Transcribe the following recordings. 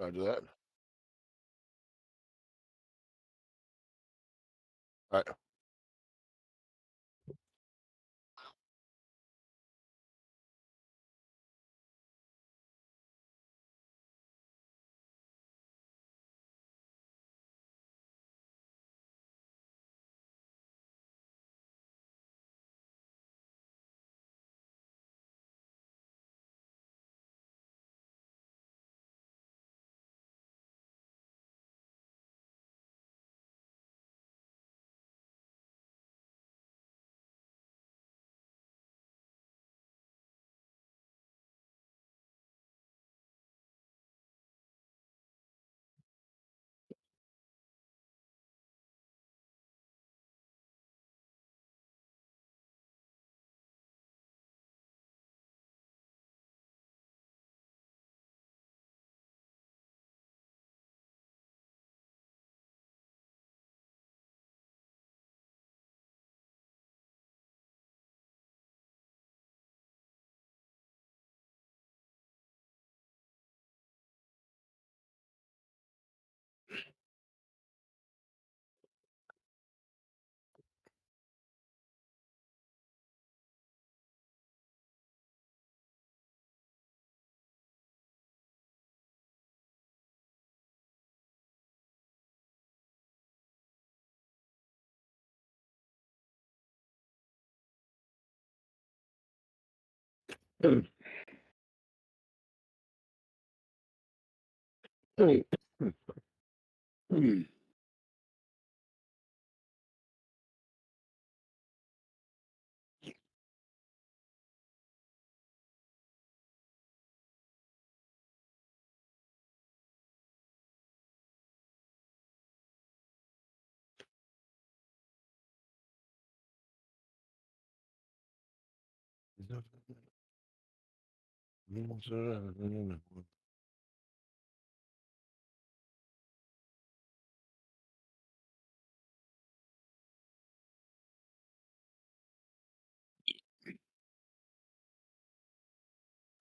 I'll do that. All right.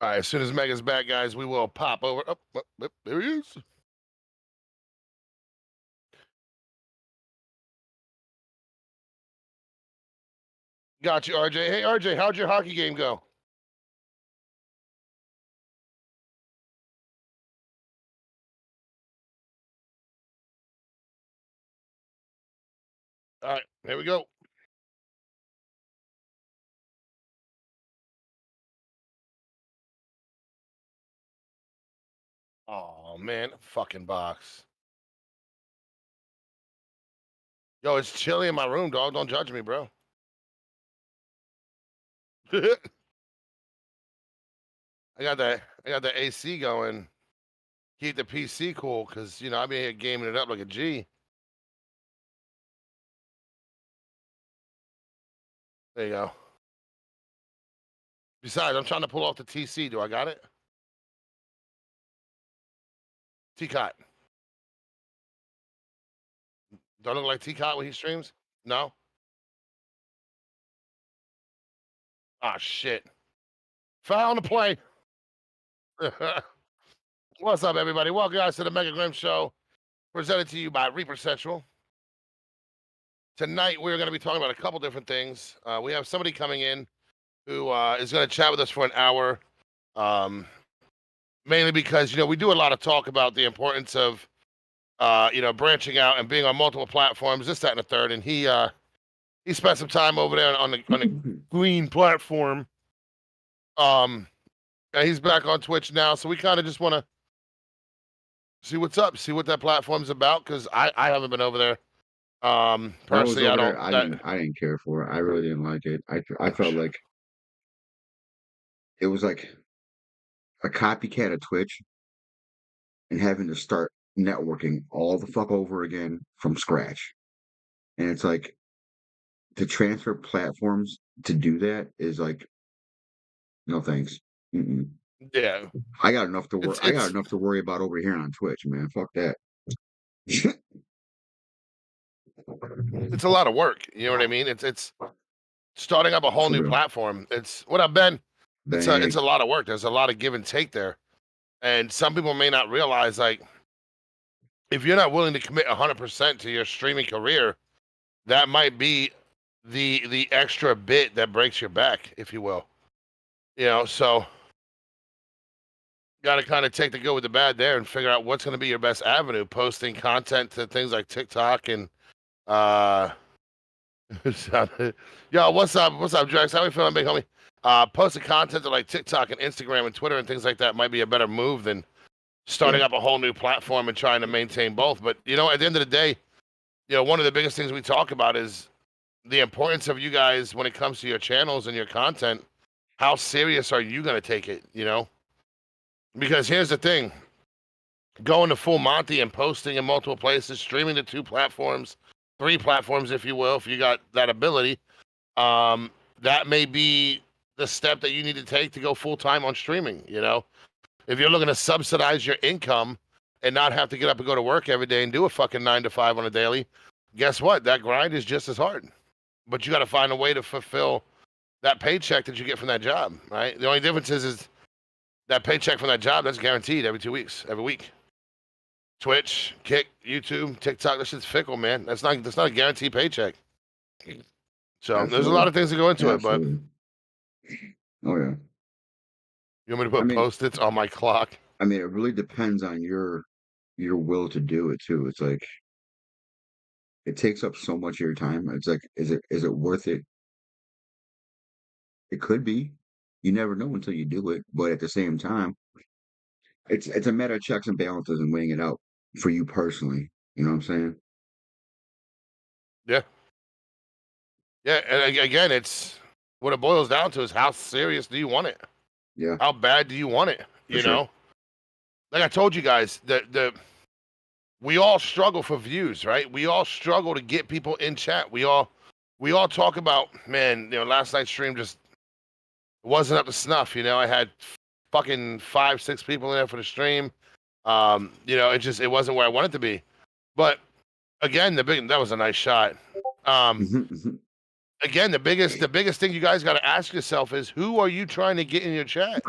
All right, as soon as Mega's back, guys, we will pop over. Oh, there he is. Got you, RJ. Hey, RJ, how'd your hockey game go? All right, here we go. Oh man, fucking box. Yo, it's chilly in my room, dog. Don't judge me, bro. I got the AC going. Keep the PC cool, cause I've been here gaming it up like a G. There you go. Besides, I'm trying to pull off the TC. Do I got it? T-Cot. Do I look like T-Cot when he streams? No? Ah, shit. Foul on the play. What's up, everybody? Welcome, guys, to the Mega Grym Show, presented to you by Reaper Central. Tonight, we're going to be talking about a couple different things. We have somebody coming in who is going to chat with us for an hour, mainly because, we do a lot of talk about the importance of, branching out and being on multiple platforms, this, that, and the third. And he spent some time over there on the green platform. And he's back on Twitch now, so we kind of just want to see what's up, see what that platform's about, because I haven't been over there. Personally, I don't. I didn't care for it. I really didn't like it. I felt like it was like a copycat of Twitch and having to start networking all the fuck over again from scratch. And it's like to transfer platforms to do that is like, no thanks. Mm-mm. Yeah, I got enough to work. I got it's enough to worry about over here on Twitch, man. Fuck that. it's a lot of work. You know what I mean? It's starting up a whole For new real. platform. It's what I've been. It's Dang. a lot of work. There's a lot of give and take there, and some people may not realize, like, if you're not willing to commit 100% to your streaming career, that might be the extra bit that breaks your back, if you will. You know, so got to kind of take the good with the bad there and figure out what's going to be your best avenue. Posting content to things like TikTok and uh, yo, what's up? What's up, Drex? How we feeling, big homie? Posting content to like TikTok and Instagram and Twitter and things like that might be a better move than starting up a whole new platform and trying to maintain both. But you know, at the end of the day, you know, one of the biggest things we talk about is the importance of you guys when it comes to your channels and your content. How serious are you going to take it? You know, because here's the thing: going to full Monty and posting in multiple places, streaming to 2 platforms, 3 platforms, if you will, if you got that ability, that may be the step that you need to take to go full time on streaming. You know, if you're looking to subsidize your income and not have to get up and go to work every day and do a fucking 9 to 5 on a daily, guess what? That grind is just as hard. But you got to find a way to fulfill that paycheck that you get from that job, right? The only difference is that paycheck from that job, that's guaranteed every 2 weeks, every week. Twitch, Kick, YouTube, TikTok, that shit's fickle, man. That's not a guaranteed paycheck. So Absolutely. there's a lot of things that go into Absolutely. Oh yeah. You want me to put Post-its on my clock? I mean, it really depends on your will to do it too. It's like it takes up so much of your time. It's like, is it worth it? It could be. You never know until you do it. But at the same time, it's a matter of checks and balances and weighing it out for you personally. You know what I'm saying? Yeah. Yeah, and again, it's what it boils down to is how serious do you want it? Yeah. How bad do you want it? You know? Like I told you guys, we all struggle for views, right? We all struggle to get people in chat. We all talk about, man, you know, last night's stream just wasn't up to snuff. You know, I had fucking 5, 6 people in there for the stream. You know, it wasn't where I wanted to be. But again, that was a nice shot. Again, the biggest thing you guys got to ask yourself is, who are you trying to get in your chat?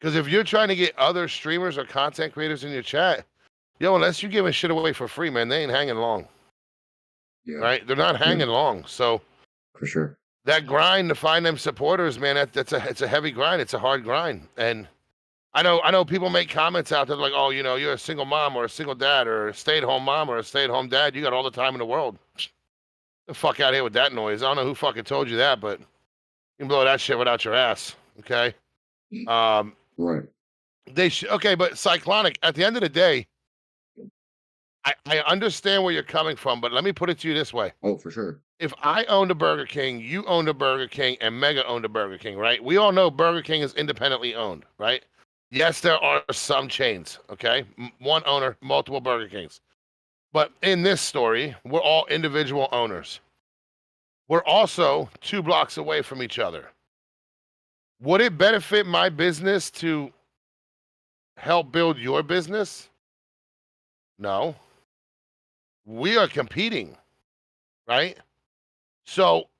Because if you're trying to get other streamers or content creators in your chat, yo, unless you're giving shit away for free, man, they ain't hanging long. Yeah. Right? They're not hanging long. So for sure, that grind to find them supporters, man, it's a heavy grind. It's a hard grind. And I know people make comments out there like, oh, you know, you're a single mom or a single dad or a stay-at-home mom or a stay-at-home dad. You got all the time in the world. The fuck out of here with that noise. I don't know who fucking told you that, but you can blow that shit without your ass. Okay. Right. Okay, but Cyclonic, at the end of the day, I understand where you're coming from, but let me put it to you this way. Oh, for sure. If I owned a Burger King, you owned a Burger King, and Mega owned a Burger King, right? We all know Burger King is independently owned, right? Yes, there are some chains, okay? One owner, multiple Burger Kings. But in this story, we're all individual owners. We're also 2 blocks away from each other. Would it benefit my business to help build your business? No. We are competing, right? So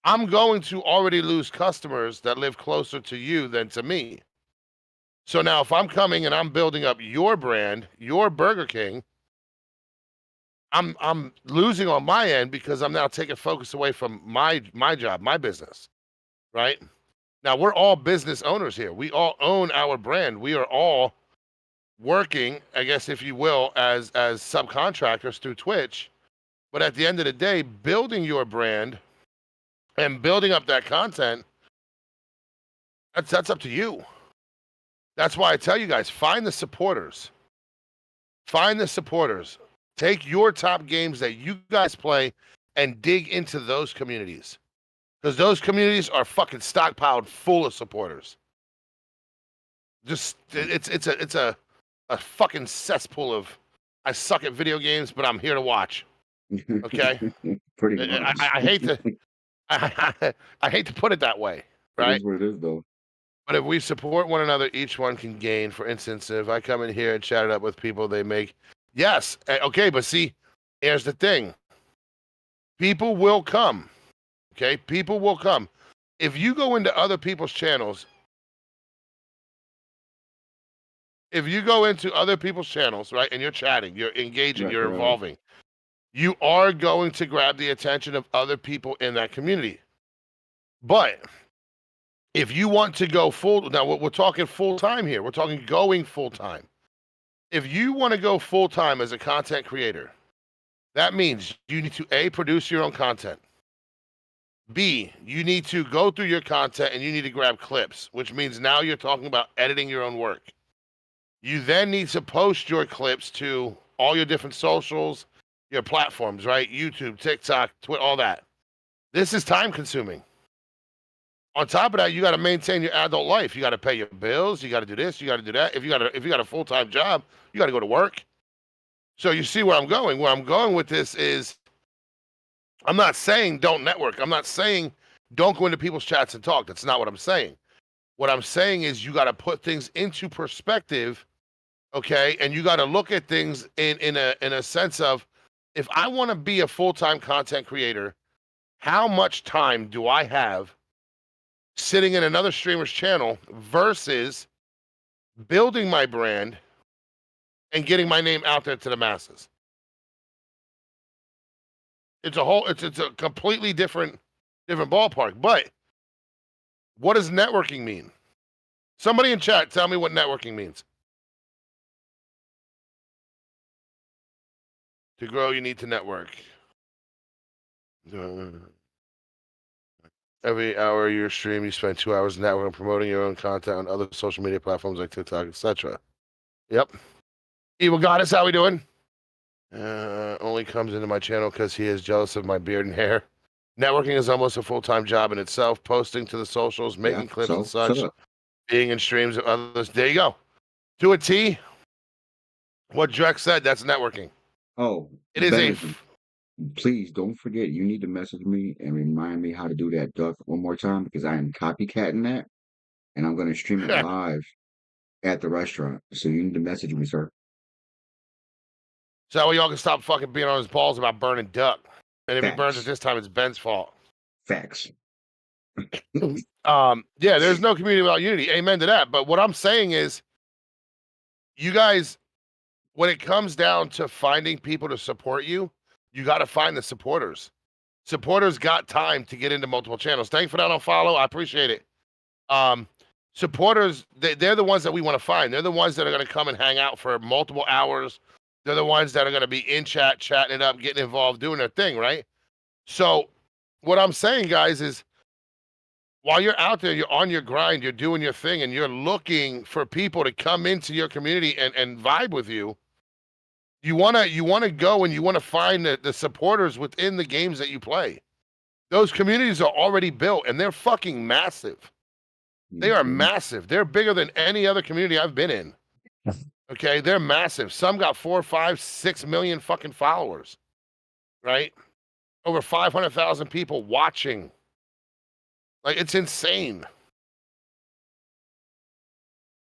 I'm going to already lose customers that live closer to you than to me. So now if I'm coming and I'm building up your brand, your Burger King, I'm losing on my end because I'm now taking focus away from my job, my business, right? Now we're all business owners here. We all own our brand. We are all working, I guess, if you will, as subcontractors through Twitch. But at the end of the day, building your brand and building up that content, that's up to you. That's why I tell you guys, find the supporters. Find the supporters. Take your top games that you guys play and dig into those communities. Because those communities are fucking stockpiled full of supporters. Just it's a fucking cesspool of, I suck at video games, but I'm here to watch. Okay? Pretty much. I hate to I hate to put it that way, right? It is what it is, though. But if we support one another, each one can gain. For instance, if I come in here and chat it up with people, they make, yes, okay, but see, here's the thing. People will come, okay? People will come. If you go into other people's channels If you go into other people's channels, right, and you're chatting, you're engaging, you're Right. evolving, you are going to grab the attention of other people in that community. But if you want to go full, now we're talking full time here. We're talking going full time. If you want to go full time as a content creator, that means you need to A, produce your own content. B, you need to go through your content and you need to grab clips, which means now you're talking about editing your own work. You then need to post your clips to all your different socials, your platforms, right? YouTube, TikTok, Twitter, all that. This is time consuming. On top of that, you got to maintain your adult life. You got to pay your bills. You got to do this. You got to do that. If you got a full-time job, you got to go to work. So you see where I'm going. Where I'm going with this is, I'm not saying don't network. I'm not saying don't go into people's chats and talk. That's not what I'm saying. What I'm saying is you got to put things into perspective, okay? And you got to look at things in a sense of, if I want to be a full-time content creator, how much time do I have sitting in another streamer's channel versus building my brand and getting my name out there to the masses? It's a completely different ballpark. But what does networking mean? Somebody in chat, tell me what networking means. To grow, you need to network. Every hour of your stream, you spend 2 hours networking, promoting your own content on other social media platforms like TikTok, etc. Yep. Evil Goddess, how we doing? Only comes into my channel because he is jealous of my beard and hair. Networking is almost a full-time job in itself. Posting to the socials, making clips and such, being in streams of others. There you go. To a T. What Drex said, that's networking. Oh, it is Benjamin, please don't forget, you need to message me and remind me how to do that duck one more time, because I am copycatting that and I'm going to stream it live at the restaurant. So you need to message me, sir. So y'all can stop fucking being on his balls about burning duck. And if Facts. he burns it this time, it's Ben's fault. Facts. Yeah, there's no community without unity. Amen to that. But what I'm saying is, you guys, when it comes down to finding people to support you, you got to find the supporters. Supporters got time to get into multiple channels. Thanks for that on follow. I appreciate it. Supporters, they're the ones that we want to find. They're the ones that are going to come and hang out for multiple hours. They're the ones that are going to be in chat, chatting it up, getting involved, doing their thing, right? So what I'm saying, guys, is while you're out there, you're on your grind, you're doing your thing, and you're looking for people to come into your community and vibe with you, you wanna go and you wanna find the supporters within the games that you play. Those communities are already built, and they're fucking massive. They are massive. They're bigger than any other community I've been in. Okay, they're massive. Some got 4, 5, 6 million fucking followers, right? Over 500,000 people watching. Like, it's insane.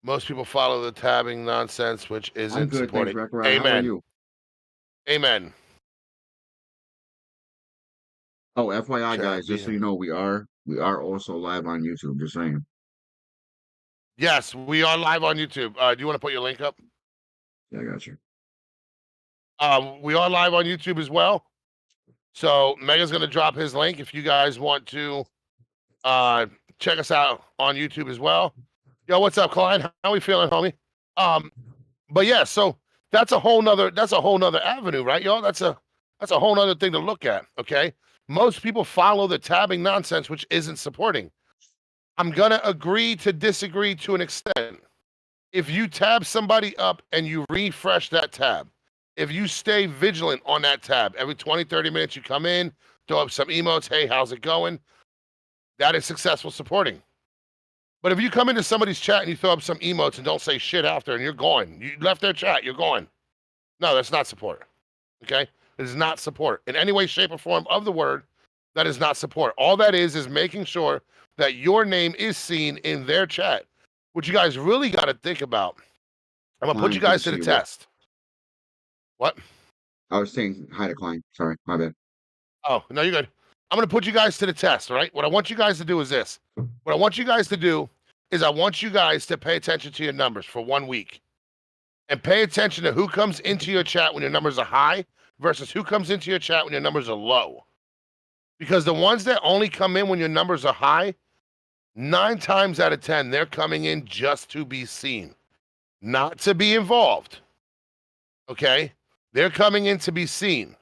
Most people follow the tabbing nonsense, which isn't I'm good, supporting. thanks, Amen. How are you? Amen. Oh, FYI, guys, just so you know, we are also live on YouTube. Just saying. Yes, we are live on YouTube. Do you want to put your link up? Yeah, I got you. We are live on YouTube as well. So Mega's gonna drop his link if you guys want to check us out on YouTube as well. Yo, what's up, Klein? How we feeling, homie? But yeah, so that's a whole nother avenue, right, y'all? That's a whole nother thing to look at. Okay. Most people follow the tabbing nonsense, which isn't supporting. I'm gonna agree to disagree to an extent. If you tab somebody up and you refresh that tab, if you stay vigilant on that tab, every 20, 30 minutes you come in, throw up some emotes, hey, how's it going? That is successful supporting. But if you come into somebody's chat and you throw up some emotes and don't say shit after and you're gone, you left their chat, you're gone. No, that's not support. Okay? It is not support. In any way, shape, or form of the word, that is not support. All that is making sure that your name is seen in their chat. What you guys really got to think about. I'm going to put you guys to the test. What? I was saying hi to Klein. Sorry, my bad. Oh, no, you're good. I'm going to put you guys to the test, all right? What I want you guys to do is this. What I want you guys to do is I want you guys to pay attention to your numbers for 1 week. and pay attention to who comes into your chat when your numbers are high versus who comes into your chat when your numbers are low. Because the ones that only come in when your numbers are high, 9 times out of 10, they're coming in just to be seen, not to be involved. Okay? They're coming in to be seen.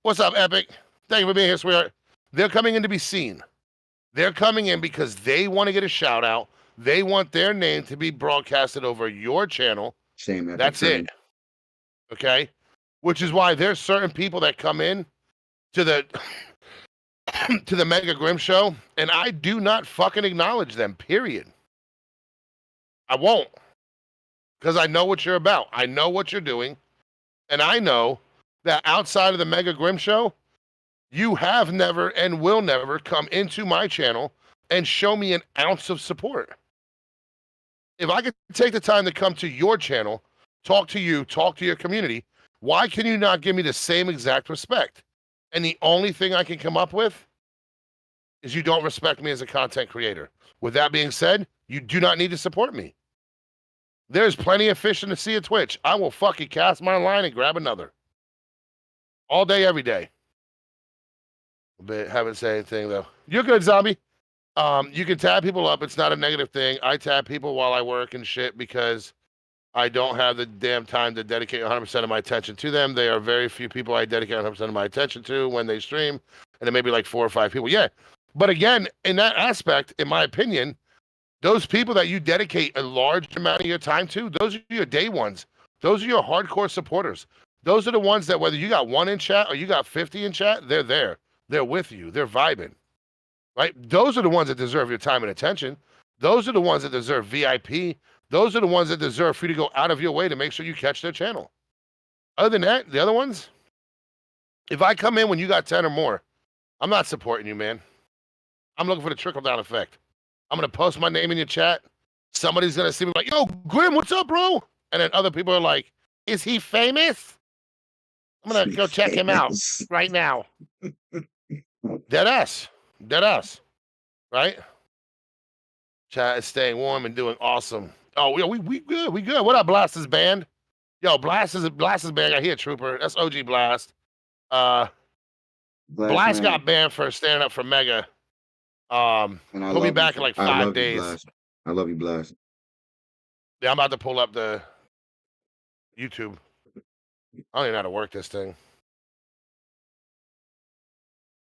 What's up, Epic? Thank you for being here, sweetheart. They're coming in to be seen. They're coming in because they want to get a shout out. They want their name to be broadcasted over your channel. Same Epic That's train. it. Okay? Which is why there's certain people that come in to the to the Mega Grym show, and I do not fucking acknowledge them, period. I won't. Because I know what you're about. I know what you're doing. And I know that outside of the Mega Grym show, you have never and will never come into my channel and show me an ounce of support. If I could take the time to come to your channel, talk to you, talk to your community, why can you not give me the same exact respect? And the only thing I can come up with is you don't respect me as a content creator. With that being said, you do not need to support me. There's plenty of fish in the sea of Twitch. I will fucking cast my line and grab another. All day, every day. But haven't said anything though. You're good, zombie. You can tab people up. It's not a negative thing. I tab people while I work and shit because I don't have the damn time to dedicate 100% of my attention to them. There are very few people I dedicate 100% of my attention to when they stream, and it may be like 4 or 5 people. Yeah, but again, in that aspect, in my opinion, those people that you dedicate a large amount of your time to, those are your day ones. Those are your hardcore supporters. Those are the ones that whether you got 1 in chat or you got 50 in chat, they're there. They're with you. They're vibing, right? Those are the ones that deserve your time and attention. Those are the ones that deserve VIP. Those are the ones that deserve for you to go out of your way to make sure you catch their channel. Other than that, the other ones, if I come in when you got 10 or more, I'm not supporting you, man. I'm looking for the trickle-down effect. I'm going to post my name in your chat. Somebody's going to see me like, yo, Grym, what's up, bro? And then other people are like, is he famous? I'm going to go check him out right now. Deadass. Deadass. Right? Chat is staying warm and doing awesome. Oh, we good. We good. What up, Blasters Band? Yo, Blasters Band. I hear Trooper. That's OG Blast. Blast got banned for standing up for Mega. He'll be back in like 5 days. I love you, Blast. Yeah, I'm about to pull up the YouTube. I don't even know how to work this thing.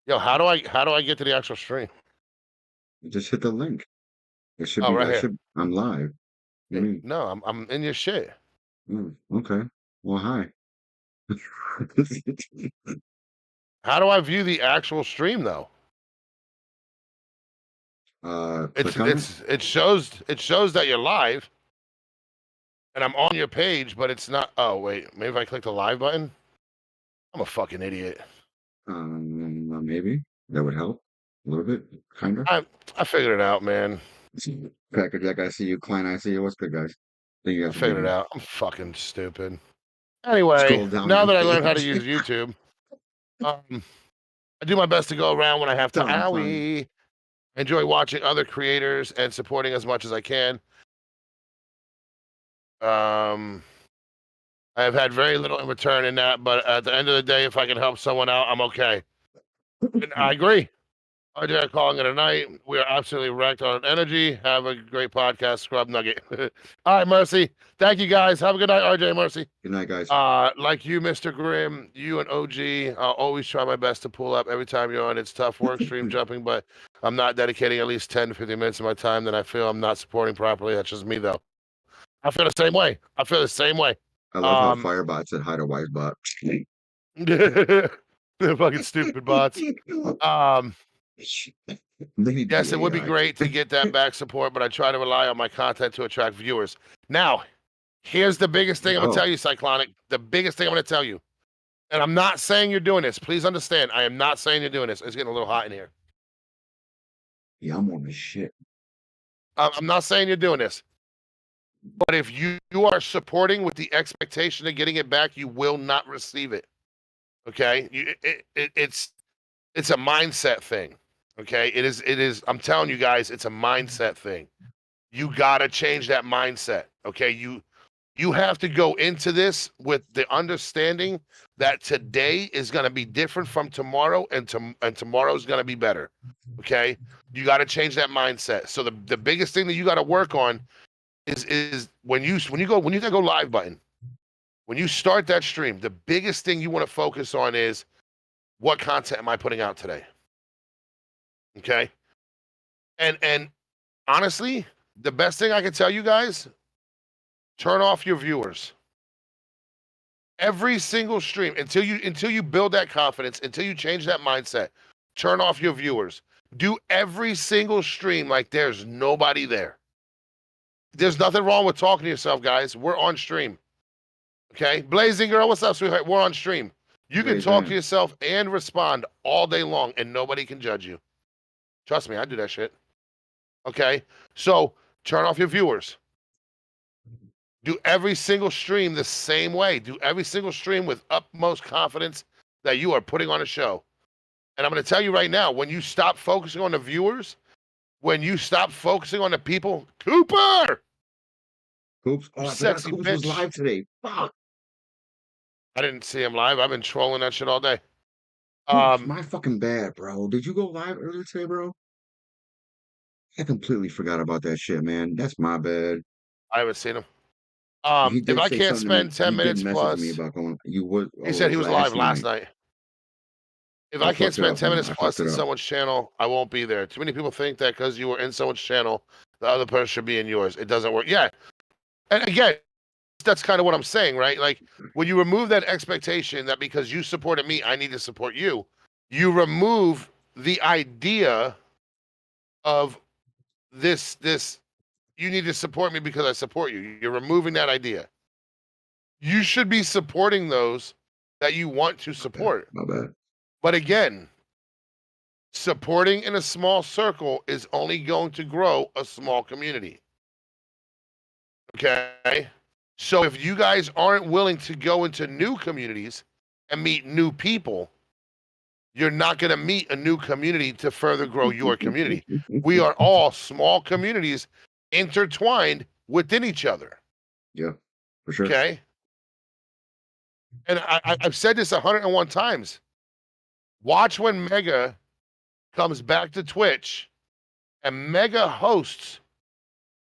Yo, how do I get to the actual stream? Just hit the link. It should Oh, be right here. I'm live. No, I'm in your shit. Okay. Well, hi. How do I view the actual stream though? It shows that you're live, and I'm on your page, but it's not. Oh wait, maybe if I click the live button. I'm a fucking idiot. Maybe that would help a little bit, kind of. I figured it out, man. Cracker Jack, I see you. Klein, I see you. What's good, guys? I figured it out. I'm fucking stupid. Anyway, now that I learned how to use YouTube, I do my best to go around when I have to. Owie. Enjoy watching other creators and supporting as much as I can. I have had very little in return in that, but at the end of the day, if I can help someone out, I'm okay. And I agree. RJ, calling it a night. We are absolutely wrecked on energy. Have a great podcast, Scrub Nugget. All right, Mercy. Thank you, guys. Have a good night, RJ, Mercy. Good night, guys. Like you, Mr. Grym, you and OG, I'll always try my best to pull up every time you're on. It's tough work, stream jumping, but I'm not dedicating at least 10 to 15 minutes of my time that I feel I'm not supporting properly. That's just me, though. I feel the same way. I love how Firebot said hi to Wisebot. The fucking stupid bots. Yes, it would be great to get that back support, but I try to rely on my content to attract viewers. Now, here's the biggest thing I'm going to tell you, Cyclonic. The biggest thing I'm going to tell you. And I'm not saying you're doing this. Please understand. I am not saying you're doing this. It's getting a little hot in here. Yeah, I'm warm as shit. I'm not saying you're doing this. But if you are supporting with the expectation of getting it back, you will not receive it. Okay? It's a mindset thing. Okay? It is. I'm telling you guys, it's a mindset thing. You got to change that mindset. Okay? You You have to go into this with the understanding that today is going to be different from tomorrow, and tomorrow is going to be better. Okay, you got to change that mindset. So the biggest thing that you got to work on is when you go live button, when you start that stream, the biggest thing you want to focus on is what content am I putting out today? Okay, and honestly, the best thing I can tell you guys, turn off your viewers. Every single stream until you build that confidence, until you change that mindset, turn off your viewers. Do every single stream like there's nobody there. There's nothing wrong with talking to yourself, guys. We're on stream. Okay? Blazing Girl, what's up, sweetheart? We're on stream. You can talk to yourself and respond all day long, and nobody can judge you. Trust me, I do that shit. Okay? So turn off your viewers. Do every single stream the same way. Do every single stream with utmost confidence that you are putting on a show. And I'm going to tell you right now, when you stop focusing on the viewers, when you stop focusing on the people, Cooper! Coops, oh, I forgot Sexy Coops bitch. was live today. Fuck. I didn't see him live. I've been trolling that shit all day. Coops, my fucking bad, bro. Did you go live earlier today, bro? I completely forgot about that shit, man. That's my bad. I haven't seen him. He If did I say can't something to me. spend 10 He did minutes message me plus, about going. You would. he Oh, said it he was was live last last night. night. If I I can't fucked it spend up, 10 man. minutes I plus fucked in it up. someone's channel, I won't be there. Too many people think that because you were in someone's channel, the other person should be in yours. It doesn't work. Yeah. And again, that's kind of what I'm saying, right? Like when you remove that expectation that because you supported me, I need to support you, you remove the idea of this you need to support me because I support you. You're removing that idea. You should be supporting those that you want to support. My bad. But again, supporting in a small circle is only going to grow a small community. Okay? So if you guys aren't willing to go into new communities and meet new people, you're not going to meet a new community to further grow your community. We are all small communities intertwined within each other. Yeah, for sure. Okay? And I've said this 101 times. Watch when Mega comes back to Twitch and Mega hosts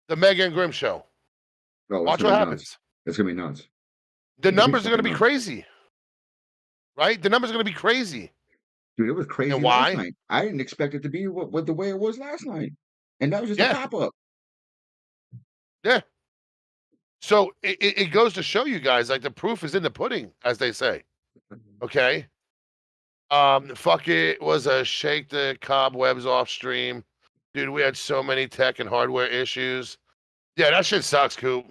the Mega and Grym show. Oh, Watch what happens. It's gonna be nuts. The numbers are going to be crazy, right? The numbers are going to be crazy. Dude, it was crazy And last why? night. I didn't expect it to be what the way it was last night, and that was just a Yeah, pop up. yeah. So it goes to show you guys, like the proof is in the pudding, as they say. Okay. Fuck it was a shake the cobwebs off stream. Dude, we had so many tech and hardware issues. Yeah, that shit sucks, Coop.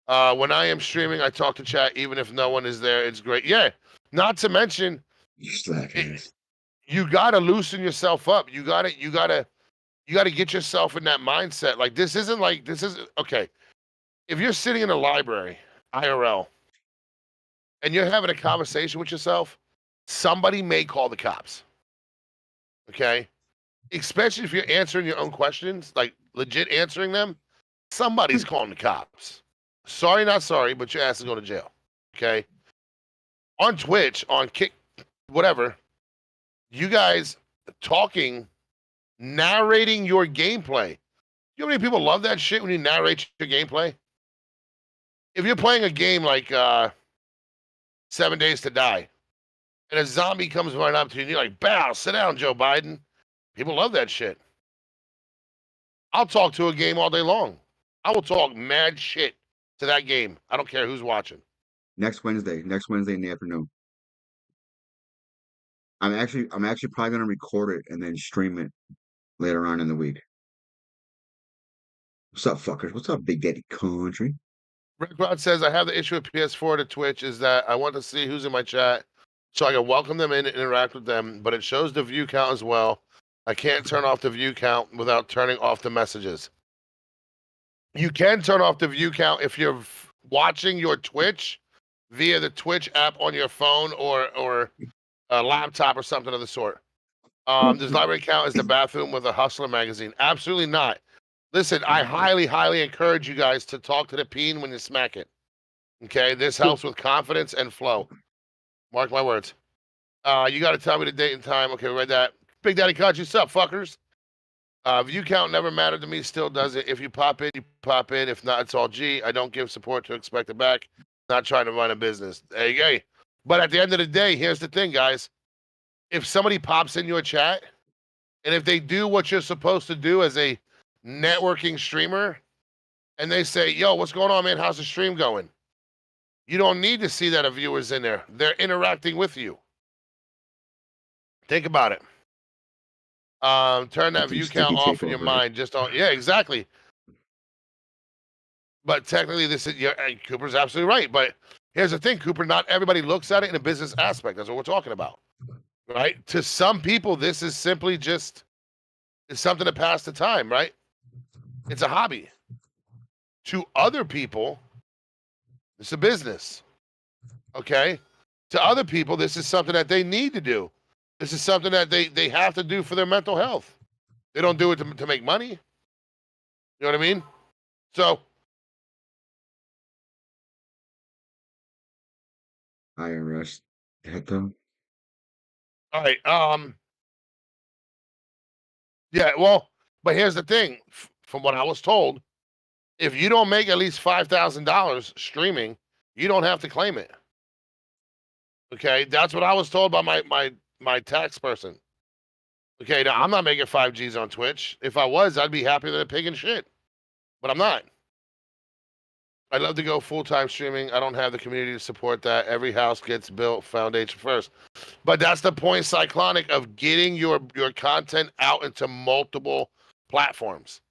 When I am streaming, I talk to chat even if no one is there. It's great. Yeah. Not to mention, You slack ass. you gotta loosen yourself up. You gotta get yourself in that mindset. Like this isn't okay. If you're sitting in a library, IRL, and you're having a conversation with yourself, somebody may call the cops. Okay? Especially if you're answering your own questions, like legit answering them, somebody's calling the cops. Sorry, not sorry, but your ass is going to jail. Okay? On Twitch, on Kick, whatever, you guys talking, narrating your gameplay. You know how many people love that shit when you narrate your gameplay? If you're playing a game like 7 Days to Die, and a zombie comes right up to you, and you're like, "Bow, sit down, Joe Biden." People love that shit. I'll talk to a game all day long. I will talk mad shit to that game. I don't care who's watching. Next Wednesday in the afternoon. I'm actually probably gonna record it and then stream it later on in the week. What's up, fuckers? What's up, Big Daddy Country? Rick Rod says, I have the issue with PS4 to Twitch is that I want to see who's in my chat so I can welcome them in and interact with them, but it shows the view count as well. I can't turn off the view count without turning off the messages. You can turn off the view count if you're watching your Twitch via the Twitch app on your phone or a laptop or something of the sort. Does library count as the bathroom with a Hustler magazine? Absolutely not. Listen, I highly, highly encourage you guys to talk to the peen when you smack it. Okay, this helps with confidence and flow. Mark my words. You got to tell me the date and time. Okay, read that. Big Daddy Caught you up, fuckers. View count never mattered to me, still doesn't. If you pop in, you pop in. If not, it's all G. I don't give support to expect it back. Not trying to run a business. Hey. But at the end of the day, here's the thing, guys. If somebody pops in your chat, and if they do what you're supposed to do as a networking streamer, and they say, yo, what's going on, man? How's the stream going? You don't need to see that a viewer's in there. They're interacting with you. Think about it. Turn that view count off in your mind. Just don't. Yeah, exactly. But technically, this is Cooper's absolutely right. But here's the thing, Cooper. Not everybody looks at it in a business aspect. That's what we're talking about, right? To some people, this is simply just it's something to pass the time, right? It's a hobby. To other people, it's a business. Okay. To other people, this is something that they need to do. This is something that they have to do for their mental health. They don't do it to make money. You know what I mean? So IRS hit them. all right. Yeah, well, but here's the thing. From what I was told, if you don't make at least $5,000 streaming, you don't have to claim it. Okay, that's what I was told by my tax person. Okay, now I'm not making 5Gs on Twitch. If I was, I'd be happier than a pig in shit. But I'm not. I'd love to go full-time streaming. I don't have the community to support that. Every house gets built foundation first. But that's the point, Cyclonic, of getting your content out into multiple platforms,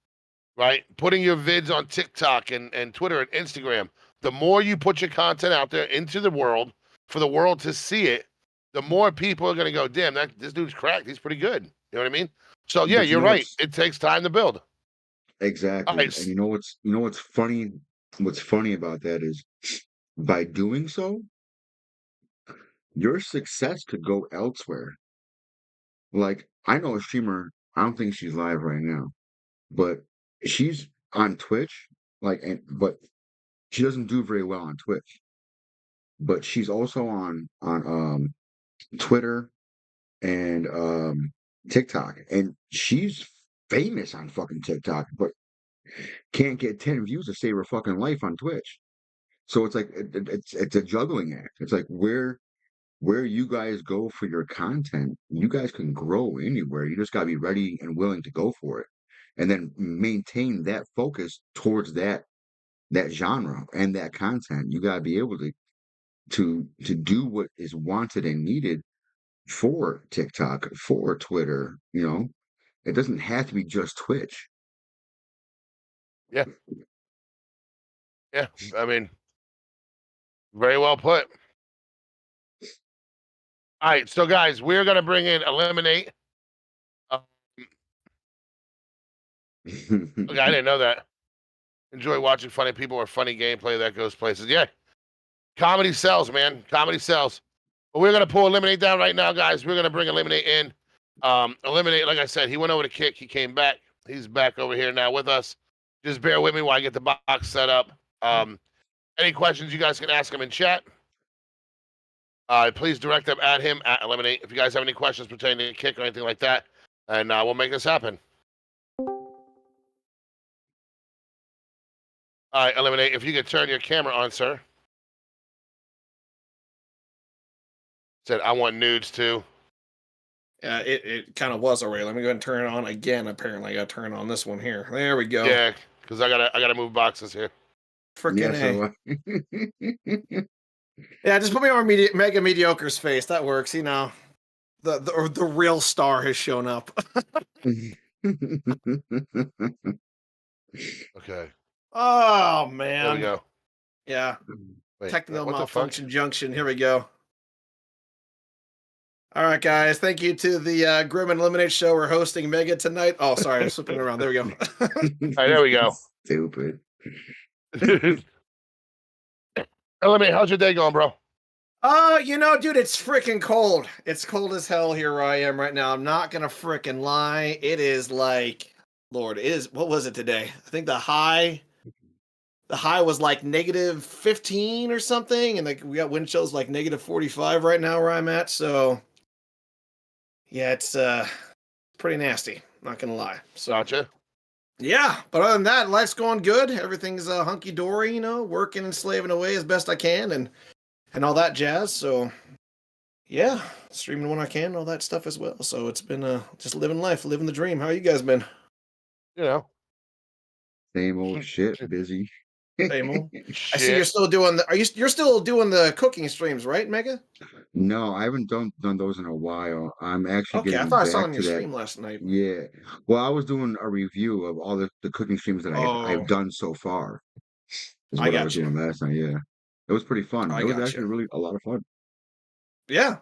right? Putting your vids on TikTok and Twitter and Instagram. The more you put your content out there into the world for the world to see it, the more people are going to go, damn, this dude's cracked. He's pretty good. You know what I mean? So, yeah, you're right. It takes time to build. Exactly. Right. And you know what's funny? What's funny about that is by doing so, your success could go elsewhere. Like, I know a streamer, I don't think she's live right now, but she's on Twitch, but she doesn't do very well on Twitch. But she's also on Twitter and TikTok, and she's famous on fucking TikTok, but can't get 10 views to save her fucking life on Twitch. So it's like it's a juggling act. It's like where you guys go for your content, you guys can grow anywhere. You just gotta be ready and willing to go for it, and then maintain that focus towards that genre and that content. You gotta be able to do what is wanted and needed for TikTok, for Twitter. It doesn't have to be just Twitch. Yeah. Yeah. I mean, very well put. All right. So, guys, we're going to bring in Eliminate. Okay, I didn't know that. Enjoy watching funny people or funny gameplay that goes places. Yeah. Comedy sells, man. Comedy sells. But we're going to pull Eliminate down right now, guys. We're going to bring Eliminate in. Eliminate, like I said, he went over to kick. He came back. He's back over here now with us. Just bear with me while I get the box set up. Any questions you guys can ask him in chat. Please direct them at him at Eliminate. If you guys have any questions pertaining to kick or anything like that, and we'll make this happen. All right, Eliminate. If you could turn your camera on, sir. Said, I want nudes too. Yeah, it kind of was already. Let me go ahead and turn it on again. Apparently, I got to turn on this one here. There we go. Yeah, because I gotta move boxes here. Freaking yeah, just put me on Mega Mediocre's face. That works. The real star has shown up. Okay. Oh man. There we go. Yeah. Wait, Technical malfunction junction. Here we go. All right, guys. Thank you to the Grym and Eliminate show. We're hosting Mega tonight. Oh, sorry, I'm flipping it around. There we go. All right, there we go. Stupid. Eliminate, how's your day going, bro? Dude, it's freaking cold. It's cold as hell here where I am right now. I'm not gonna freaking lie. It is like Lord, what was it today? I think the high was like negative 15 or something, and like we got wind chills like negative 45 right now where I'm at. So yeah, it's pretty nasty. Not gonna lie. So Gotcha. yeah, but other than that, life's going good. Everything's hunky dory. Working and slaving away as best I can, and all that jazz. So yeah, streaming when I can, all that stuff as well. So it's been just living life, living the dream. How you guys been? You know, Same old shit, busy. Same old. I see you're shit. still doing you're still doing the cooking streams, right, Mega? No, I haven't done those in a while. I'm actually Okay, I getting thought I saw it back on to your that. stream last night. Yeah. Well, I was doing a review of all the cooking streams that I've Oh, done so far, is I what I was got you. doing last night. Yeah. It was pretty fun. I It was got you. actually really a lot of fun. Yeah.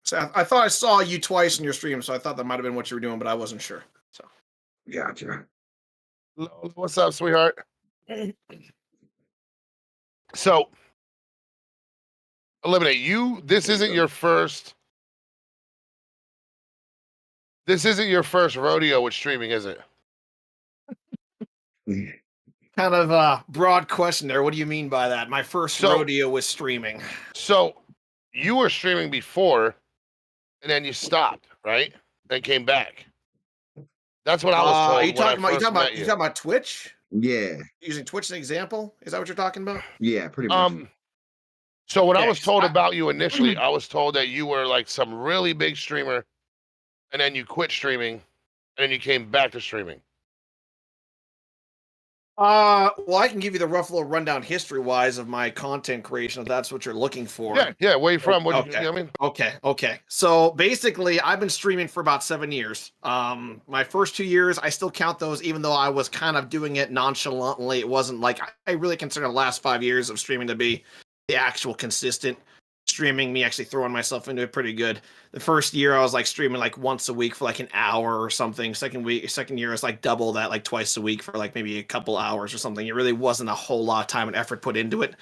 So I thought I saw you twice in your stream, so I thought that might have been what you were doing, but I wasn't sure. So Gotcha. What's up, sweetheart? So, Eliminate, this isn't your first rodeo with streaming, is it? kind of a broad question there. What do you mean by that? My first rodeo was streaming. So you were streaming before, and then you stopped, right? Then came back. That's what I was told. Are you talking about? You talking about Twitch? Yeah. Using Twitch as an example? Is that what you're talking about? Yeah, pretty much. So what I was told about you initially, I was told that you were like some really big streamer, and then you quit streaming, and then you came back to streaming. Well, I can give you the rough little rundown history-wise of my content creation, if that's what you're looking for. Yeah. Where you from? Okay. You know what I mean? Okay. So basically, I've been streaming for about 7 years. My first 2 years, I still count those, even though I was kind of doing it nonchalantly. It wasn't like I really consider the last 5 years of streaming to be the actual consistent streaming, me actually throwing myself into it pretty good. The first year I was like streaming like once a week for like an hour or something. Second year is like double that, like twice a week for like maybe a couple hours or something. It really wasn't a whole lot of time and effort put into it.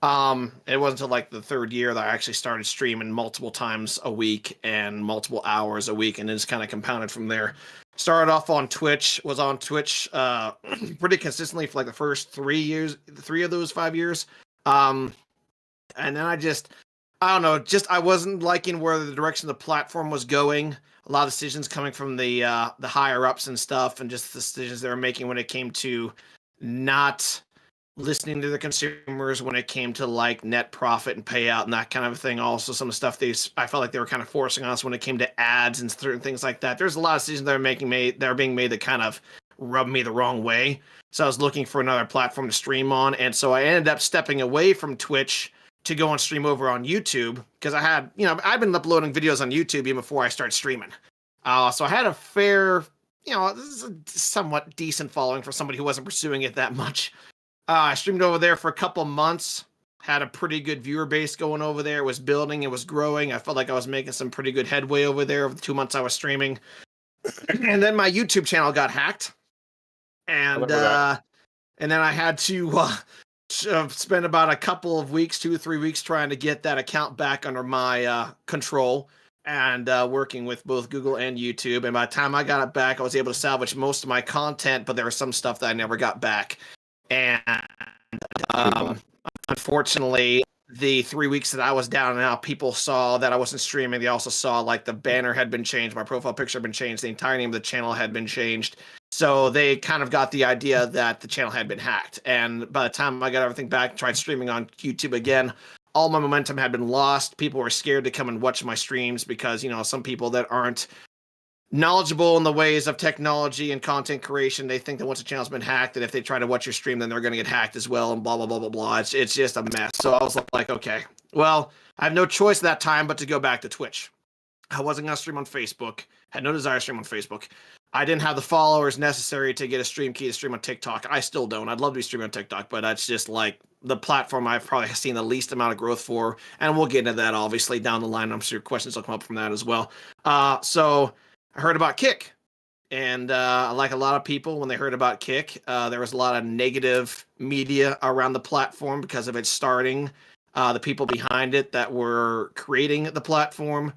It wasn't until like the third year that I actually started streaming multiple times a week and multiple hours a week, and then just kind of compounded from there. Started off on Twitch, was on Twitch pretty consistently for like the first 3 years, 3 of those 5 years. And then I don't know, I wasn't liking where the direction the platform was going. A lot of decisions coming from the higher ups and stuff, and just the decisions they were making when it came to not listening to the consumers, when it came to like net profit and payout and that kind of thing. Also, some of the stuff I felt like they were kind of forcing on us when it came to ads and certain things like that. There's a lot of decisions that are being made that kind of rubbed me the wrong way. So I was looking for another platform to stream on, and so I ended up stepping away from Twitch to go and stream over on YouTube, because I've been uploading videos on YouTube even before I start streaming. So I had a fair, this is a somewhat decent following for somebody who wasn't pursuing it that much. I streamed over there for a couple months, had a pretty good viewer base going over there. It was building, it was growing. I felt like I was making some pretty good headway over there over the 2 months I was streaming. And then my YouTube channel got hacked. And then I had to spend about a couple of weeks, 2 or 3 weeks, trying to get that account back under my control, and working with both Google and YouTube. And by the time I got it back, I was able to salvage most of my content, but there was some stuff that I never got back. And unfortunately, the 3 weeks that I was down and out, people saw that I wasn't streaming. They also saw like the banner had been changed, my profile picture had been changed, the entire name of the channel had been changed. So they kind of got the idea that the channel had been hacked. And by the time I got everything back, tried streaming on YouTube again, all my momentum had been lost. People were scared to come and watch my streams because, some people that aren't knowledgeable in the ways of technology and content creation, they think that once a channel's been hacked, that if they try to watch your stream, then they're going to get hacked as well, and blah, blah, blah, blah, blah. It's just a mess. So I was like, okay, well, I have no choice at that time but to go back to Twitch. I wasn't going to stream on Facebook. Had no desire to stream on Facebook. I didn't have the followers necessary to get a stream key to stream on TikTok. I still don't. I'd love to be streaming on TikTok, but that's just like the platform I've probably seen the least amount of growth for. And we'll get into that obviously down the line. I'm sure questions will come up from that as well. So I heard about Kick. And like a lot of people, when they heard about Kick, there was a lot of negative media around the platform because of it starting. The people behind it that were creating the platform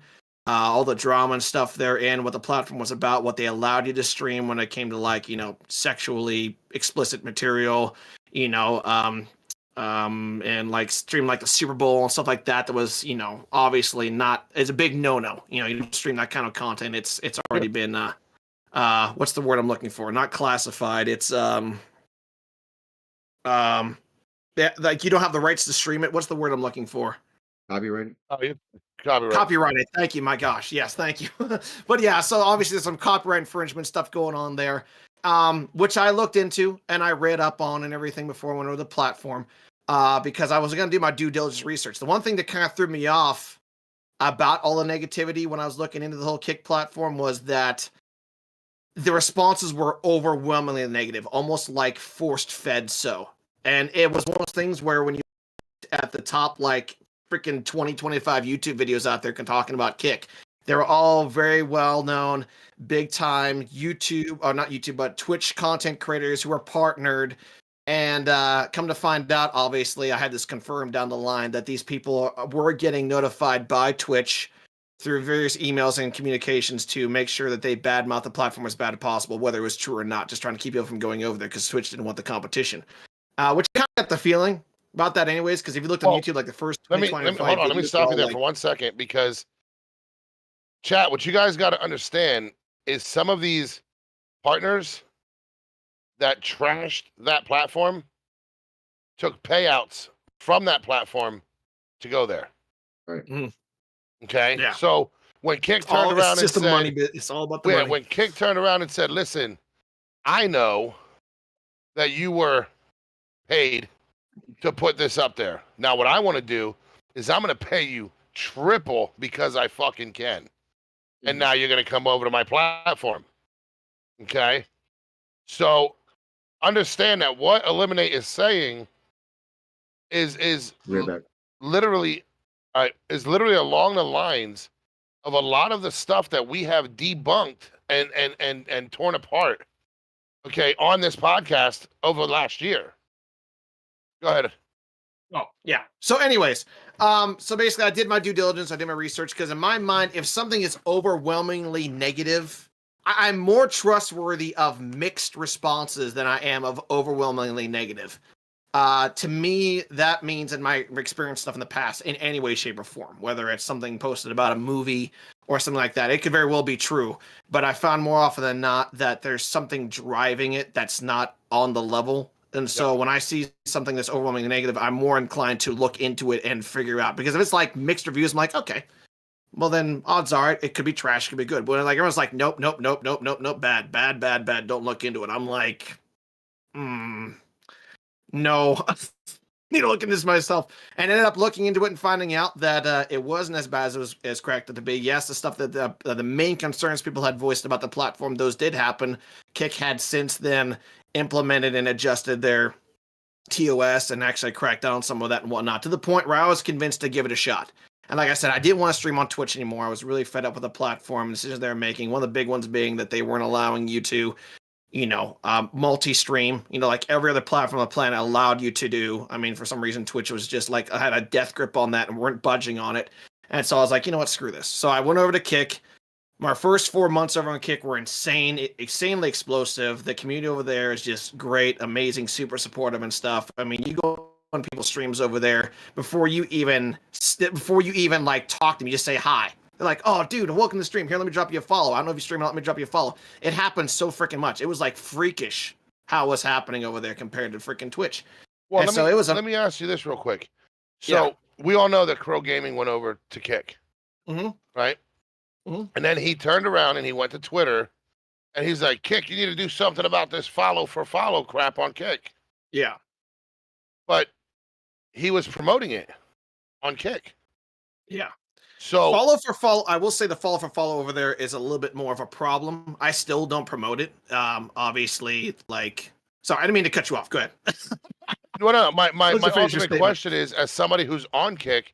all the drama and stuff therein, what the platform was about, what they allowed you to stream when it came to like, sexually explicit material, and like stream like the Super Bowl and stuff like that. That was, obviously not, it's a big no-no. You don't stream that kind of content. It's already been, what's the word I'm looking for? Not classified. It's, yeah, like you don't have the rights to stream it. What's the word I'm looking for? Copyright. Oh, yeah. Copyright. Copyrighted. Thank you. My gosh. Yes, thank you. But yeah, so obviously there's some copyright infringement stuff going on there, which I looked into and I read up on and everything before I went over the platform, because I was going to do my due diligence research. The one thing that kind of threw me off about all the negativity when I was looking into the whole Kick platform was that the responses were overwhelmingly negative, almost like forced fed so. And it was one of those things where when you at the top, like freaking 25 YouTube videos out there talking about Kick, they were all very well known, big time YouTube, or not YouTube, but Twitch content creators who are partnered. And come to find out, obviously, I had this confirmed down the line that these people were getting notified by Twitch through various emails and communications to make sure that they badmouth the platform as bad as possible, whether it was true or not, just trying to keep people from going over there because Twitch didn't want the competition. Which kind of got the feeling about that anyways, because if you looked on YouTube, like the first hold on, let me stop you there for 1 second, because chat, what you guys got to understand is some of these partners that trashed that platform took payouts from that platform to go there. Right. Mm. Okay. Yeah. So when Kick turned around and said, money bit. It's all about the money. When Kick turned around and said, listen, I know that you were paid to put this up there. Now, what I want to do is I'm going to pay you triple because I fucking can. And now you're going to come over to my platform. Okay? So understand that what Eliminate is saying is literally along the lines of a lot of the stuff that we have debunked and torn apart, okay, on this podcast over last year. Go ahead. Oh, yeah. So anyways, so basically I did my due diligence, I did my research, because in my mind, if something is overwhelmingly negative, I'm more trustworthy of mixed responses than I am of overwhelmingly negative. To me, that means in my experience stuff in the past, in any way, shape, or form, whether it's something posted about a movie or something like that, it could very well be true. But I found more often than not that there's something driving it that's not on the level. And so when I see something that's overwhelmingly negative, I'm more inclined to look into it and figure out. Because if it's like mixed reviews, I'm like, okay, well then odds are it could be trash, it could be good. But like everyone's like, nope, bad, don't look into it. I'm like, no. Need to look into this myself, and ended up looking into it and finding out that it wasn't as bad as cracked it to be. Yes, the stuff that the main concerns people had voiced about the platform, those did happen. Kick had since then implemented and adjusted their TOS and actually cracked down on some of that and whatnot, to the point where I was convinced to give it a shot. And like I said, I didn't want to stream on Twitch anymore. I was really fed up with the platform decisions they were making. One of the big ones being that they weren't allowing you to multi-stream, like every other platform on the planet allowed you to do. I mean, for some reason, Twitch was just like, I had a death grip on that and weren't budging on it. And so I was like, you know what, screw this. So I went over to Kick. My first 4 months over on Kick were insanely explosive. The community over there is just great, amazing, super supportive and stuff. I mean, you go on people's streams over there before you even like talk to them, you just say hi. They're like, oh, dude, welcome to the stream. Here, let me drop you a follow. I don't know if you're streaming, let me drop you a follow. It happened so freaking much. It was like freakish how it was happening over there compared to freaking Twitch. Well, let me ask you this real quick. So we all know that Crow Gaming went over to Kick, right? Mm-hmm. And then he turned around and he went to Twitter and he's like, Kick, you need to do something about this follow for follow crap on Kick. Yeah. But he was promoting it on Kick. Yeah. So follow for follow, I will say the follow for follow over there is a little bit more of a problem. I still don't promote it. Obviously, like, sorry, I didn't mean to cut you off. Go ahead. No. My ultimate question is, as somebody who's on Kick,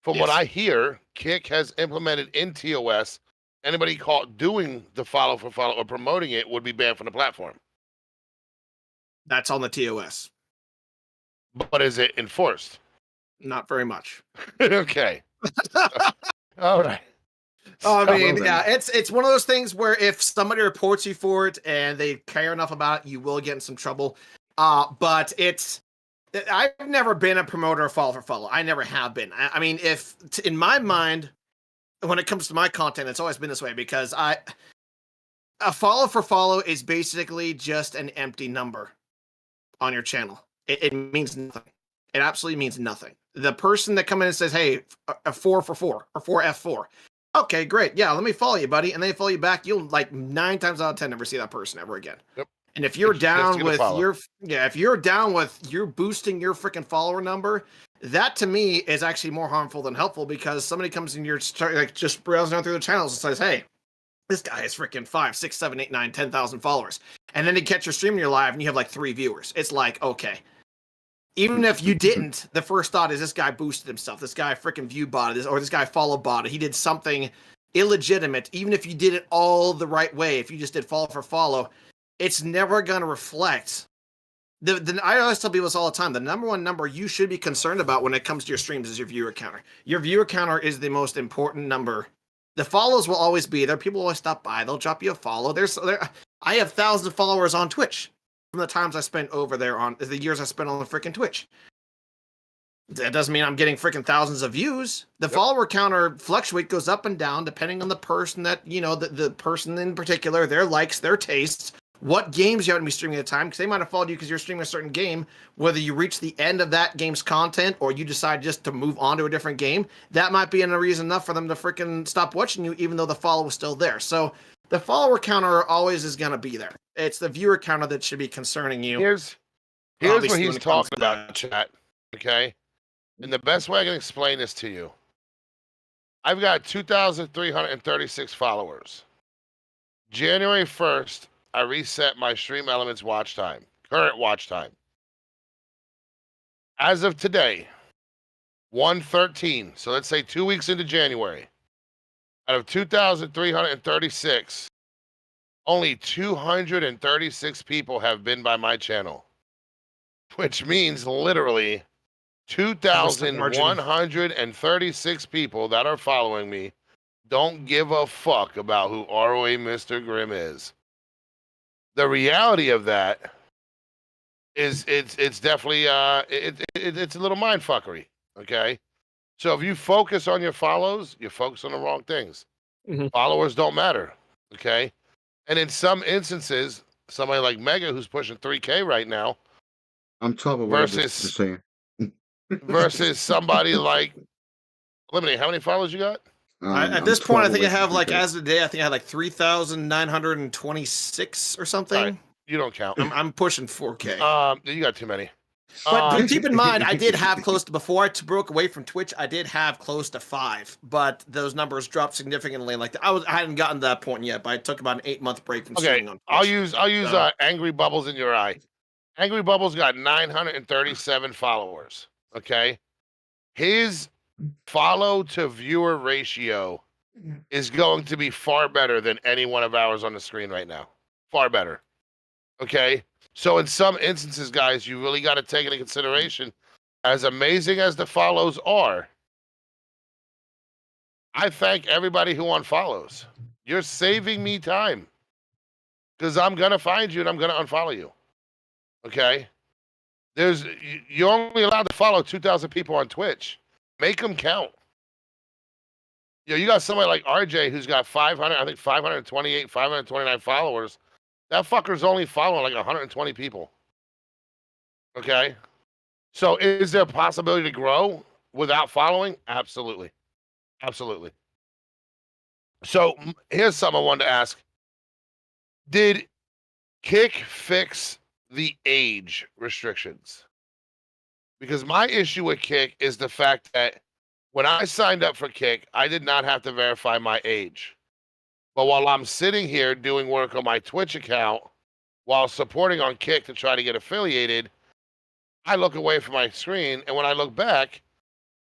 from what I hear, Kick has implemented in TOS, anybody caught doing the follow for follow or promoting it would be banned from the platform. That's on the TOS. But is it enforced? Not very much. Okay. All right. I mean, Well, yeah, it's one of those things where if somebody reports you for it and they care enough about it, you will get in some trouble. But I've never been a promoter of follow for follow. I never have been. I mean, in my mind, when it comes to my content, it's always been this way because a follow for follow is basically just an empty number on your channel. It means nothing. It absolutely means nothing. The person that comes in and says, "Hey, a 4 for 4 or 4F4." Okay, great. Yeah, let me follow you, buddy. And they follow you back. You'll like 9 times out of 10 never see that person ever again. Yep. And if you're It's just down gonna with follow. if you're down with you're boosting your freaking follower number, that to me is actually more harmful than helpful because somebody comes in your start like just browsing down through the channels and says, "Hey, this guy has freaking 5, 6, 7, 8, 9, 10,000 followers." And then they catch your stream in your live and you have like 3 viewers. It's like, okay. Even if you didn't, the first thought is this guy boosted himself. This guy freaking view botted this, or this guy follow botted. He did something illegitimate. Even if you did it all the right way, if you just did follow for follow, it's never going to reflect. I always tell people this all the time. The number one number you should be concerned about when it comes to your streams is your viewer counter. Your viewer counter is the most important number. The follows will always be there. People always stop by. They'll drop you a follow. I have thousands of followers on Twitch from the times I spent over there on the years I spent on the freaking Twitch. That doesn't mean I'm getting freaking thousands of views. The follower counter fluctuate, goes up and down depending on the person that, the person in particular, their likes, their tastes, what games you happen to be streaming at the time, because they might have followed you because you're streaming a certain game, whether you reach the end of that game's content or you decide just to move on to a different game, that might be a reason enough for them to freaking stop watching you, even though the follow was still there. So the follower counter always is going to be there. It's the viewer counter that should be concerning you. Here's what he's talking about, chat. Okay? And the best way I can explain this to you, I've got 2,336 followers. January 1st, I reset my Stream Elements watch time, current watch time. As of today, 113, so let's say 2 weeks into January, out of 2,336, only 236 people have been by my channel, which means literally 2,136 people that are following me don't give a fuck about who ROA Mr. Grym is. The reality of that is it's definitely it's a little mind fuckery. Okay, so if you focus on your follows, you focus on the wrong things. Mm-hmm. Followers don't matter. Okay, and in some instances, somebody like Mega who's pushing 3K right now, I'm trouble versus somebody like Lemonade. How many followers you got? At this point, I think I have as of today, I think I had like 3,926 or something. Right. You don't count. I'm pushing 4K. You got too many. But keep in mind, I did have close to, before I broke away from Twitch, I did have close to 5, but those numbers dropped significantly. Like I hadn't gotten to that point yet, but I took about an 8-month break from streaming on Twitch. I'll use Angry Bubbles in your eye. Angry Bubbles got 937 followers. Okay, his follow to viewer ratio is going to be far better than any one of ours on the screen right now. Far better. Okay. So in some instances, guys, you really got to take into consideration, as amazing as the follows are, I thank everybody who unfollows. You're saving me time because I'm going to find you and I'm going to unfollow you. Okay. You're only allowed to follow 2,000 people on Twitch. Make them count. You got somebody like RJ who's got 528, 529 followers. That fucker's only following like 120 people. Okay? So is there a possibility to grow without following? Absolutely. Absolutely. So here's something I wanted to ask. Did Kick fix the age restrictions? Because my issue with Kick is the fact that when I signed up for Kick, I did not have to verify my age. But while I'm sitting here doing work on my Twitch account while supporting on Kick to try to get affiliated, I look away from my screen, and when I look back,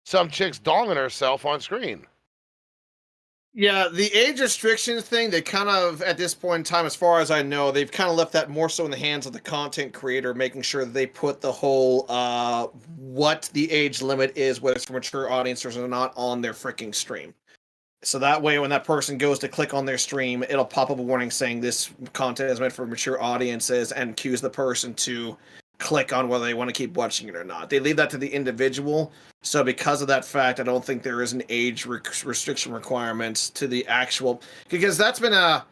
some chick's donging herself on screen. Yeah, the age restrictions thing, they kind of, at this point in time, as far as I know, they've kind of left that more so in the hands of the content creator, making sure that they put the whole what the age limit is, whether it's for mature audiences or not, on their freaking stream. So that way, when that person goes to click on their stream, it'll pop up a warning saying this content is meant for mature audiences and cues the person to click on whether they want to keep watching it or not. They leave that to the individual. So because of that fact, I don't think there is an age restriction requirement to the actual, because that's been a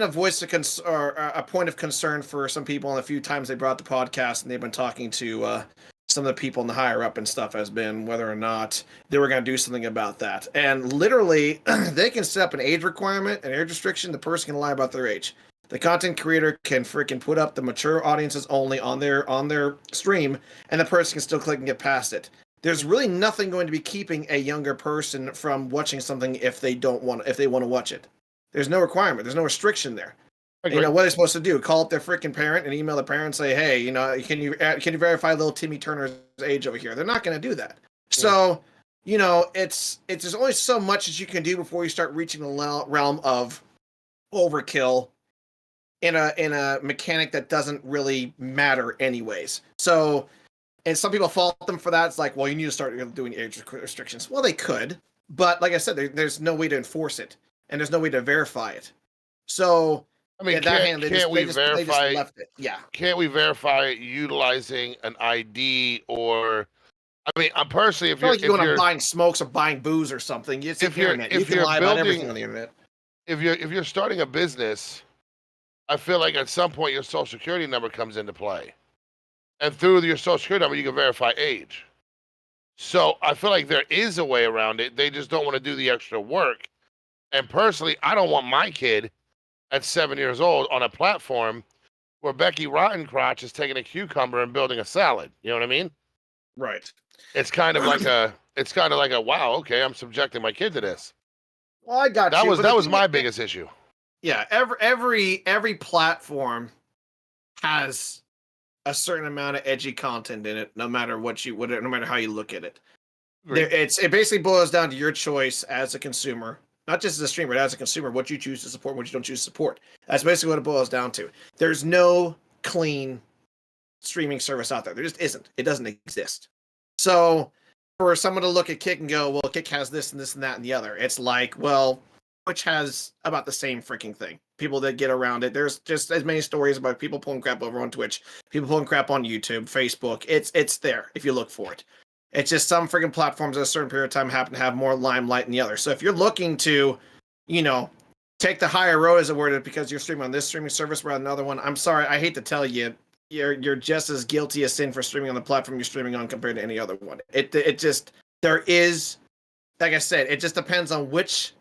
voice of or a point of concern for some people. And a few times they brought the podcast and they've been talking to some of the people in the higher up and stuff has been whether or not they were going to do something about that. And literally, they can set up an age requirement, an age restriction. The person can lie about their age. The content creator can freaking put up the mature audiences only on their stream, and the person can still click and get past it. There's really nothing going to be keeping a younger person from watching something if they want to watch it. There's no requirement. There's no restriction there. You know, what are they supposed to do? Call up their freaking parent and email the parent and say, hey, you know, can you verify little Timmy Turner's age over here? They're not going to do that. So, you know, it's there's only so much that you can do before you start reaching the realm of overkill in a mechanic that doesn't really matter anyways. So, and some people fault them for that. It's like, well, you need to start doing age restrictions. Well, they could, but like I said, there's no way to enforce it, and there's no way to verify it. So, I mean, can't we verify? Left it. Yeah. Can't we verify it utilizing an ID or? I mean, I'm personally, if you're going to buying smokes or buying booze or something, it's the internet. You can lie about everything on the internet. If you're starting a business, I feel like at some point your social security number comes into play, and through your social security number you can verify age. So I feel like there is a way around it. They just don't want to do the extra work. And personally, I don't want my kid at 7 years old on a platform where Becky Rottencrotch is taking a cucumber and building a salad. You know what I mean? Right. It's kind of like a wow, okay, I'm subjecting my kid to this. Well, I got you. That was my biggest issue. Yeah, every platform has a certain amount of edgy content in it, no matter no matter how you look at it. It basically boils down to your choice as a consumer. Not just as a streamer, but as a consumer, what you choose to support, what you don't choose to support. That's basically what it boils down to. There's no clean streaming service out there. There just isn't. It doesn't exist. So for someone to look at Kick and go, well, Kick has this and this and that and the other, it's like, well, Twitch has about the same freaking thing. People that get around it. There's just as many stories about people pulling crap over on Twitch, people pulling crap on YouTube, Facebook. It's there if you look for it. It's just some freaking platforms at a certain period of time happen to have more limelight than the other. So if you're looking to, you know, take the higher road as it were because you're streaming on this streaming service rather than another one, I'm sorry, I hate to tell you, you're just as guilty as sin for streaming on the platform you're streaming on compared to any other one. It just, there is, like I said, it just depends on which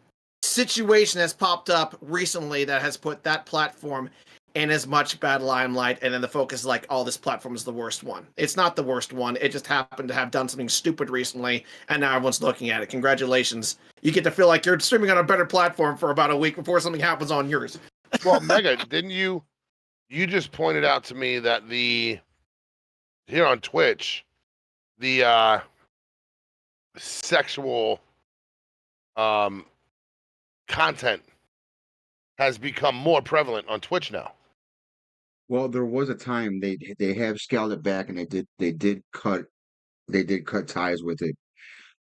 situation has popped up recently that has put that platform in as much bad limelight, and then the focus is like, oh, this platform is the worst one. It's not the worst one. It just happened to have done something stupid recently, and now everyone's looking at it. Congratulations. You get to feel like you're streaming on a better platform for about a week before something happens on yours. Well, Mega, didn't you just pointed out to me that here on Twitch, the sexual content has become more prevalent on Twitch now. Well, there was a time they have scaled it back, and they did cut ties with it.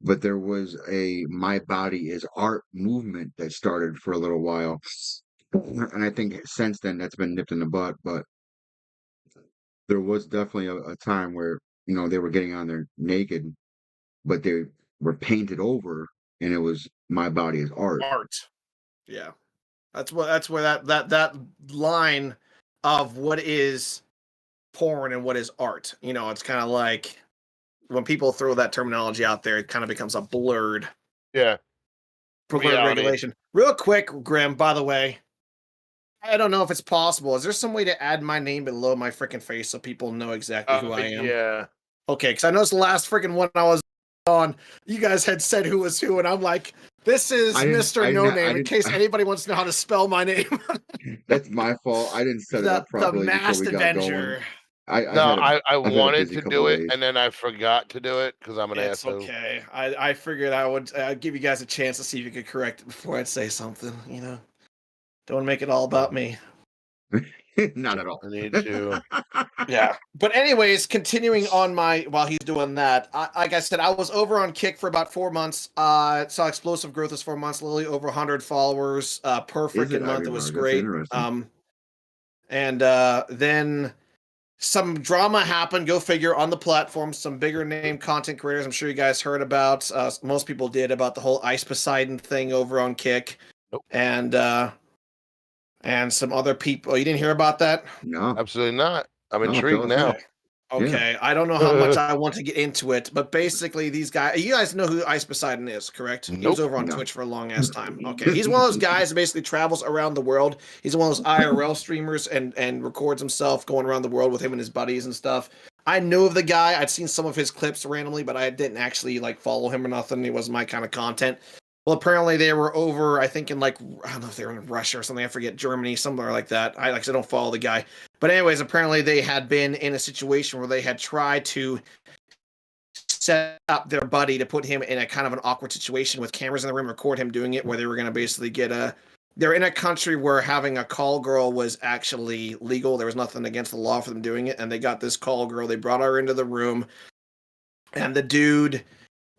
But there was a My Body is Art movement that started for a little while, and I think since then that's been nipped in the butt. But there was definitely a time where, you know, they were getting on there naked, but they were painted over, and it was My Body is Art. Yeah, that's where that line of what is porn and what is art. You know, it's kind of like when people throw that terminology out there, it kind of becomes a blurred. Yeah. Regulation. Real quick, Grym, by the way, I don't know if it's possible. Is there some way to add my name below my freaking face so people know exactly who I am? Yeah. Okay, because I noticed the last freaking one I was on, you guys had said who was who, and I'm like, this is Mr. No Name, in case anybody wants to know how to spell my name. That's my fault. I didn't set it up properly. The Masked Avenger. I wanted to do it, and then I forgot to do it because I'm an asshole. Okay. I figured I'd give you guys a chance to see if you could correct it before I'd say something, you know. Don't want to make it all about me. Not at all. I need to. Yeah. But anyways, continuing on while he's doing that, like I said, I was over on Kick for about 4 months. Saw explosive growth this 4 months, literally over 100 followers per Is it? freaking I month. didn't It was know. That's great. interesting. And then some drama happened, go figure, on the platform. Some bigger name content creators I'm sure you guys heard about. Most people did, about the whole Ice Poseidon thing over on Kick. Nope. And some other people. You didn't hear about that? No. Absolutely not. I'm No, intrigued tell us now. that. Okay, I don't know how much I want to get into it, but basically these guys, you guys know who Ice Poseidon is, correct? He was Nope. over on No. Twitch for a long ass time. Okay, he's one of those guys that basically travels around the world. He's one of those IRL streamers and records himself going around the world with him and his buddies and stuff. I knew of the guy. I'd seen some of his clips randomly, but I didn't actually like follow him or nothing. He wasn't my kind of content. Well, apparently they were over, I think in like, I don't know if they were in Russia or something. I forget, Germany, somewhere like that. I don't follow the guy. But anyways, apparently they had been in a situation where they had tried to set up their buddy to put him in a kind of an awkward situation with cameras in the room, record him doing it, where they were going to basically they're in a country where having a call girl was actually legal. There was nothing against the law for them doing it. And they got this call girl. They brought her into the room. And the dude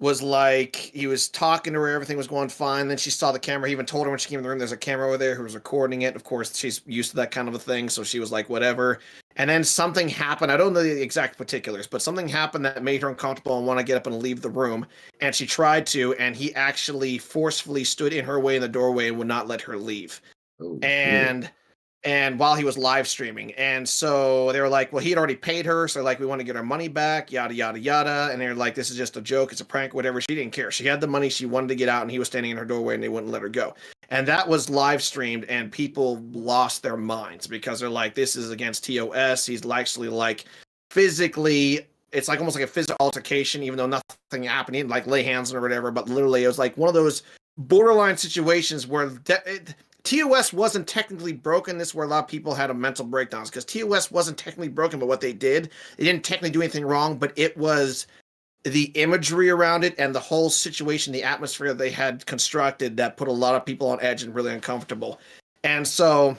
was like, he was talking to her, everything was going fine. Then she saw the camera. He even told her when she came in the room, there's a camera over there who was recording it. Of course, she's used to that kind of a thing, so she was like, whatever. And then something happened. I don't know the exact particulars, but something happened that made her uncomfortable and want to get up and leave the room. And she tried to, and he actually forcefully stood in her way in the doorway and would not let her leave. Oh, And while he was live streaming. And so they were like, well, he had already paid her. So like, we want to get our money back, yada, yada, yada. And they're like, this is just a joke. It's a prank, whatever. She didn't care. She had the money. She wanted to get out, and he was standing in her doorway and they wouldn't let her go. And that was live streamed, and people lost their minds because they're like, this is against TOS. He's actually like physically, it's like almost like a physical altercation, even though nothing happened. He didn't like lay hands on or whatever, but literally it was like one of those borderline situations where TOS wasn't technically broken. This is where a lot of people had a mental breakdowns, because TOS wasn't technically broken, but what they didn't technically do anything wrong, but it was the imagery around it and the whole situation, the atmosphere they had constructed that put a lot of people on edge and really uncomfortable. And so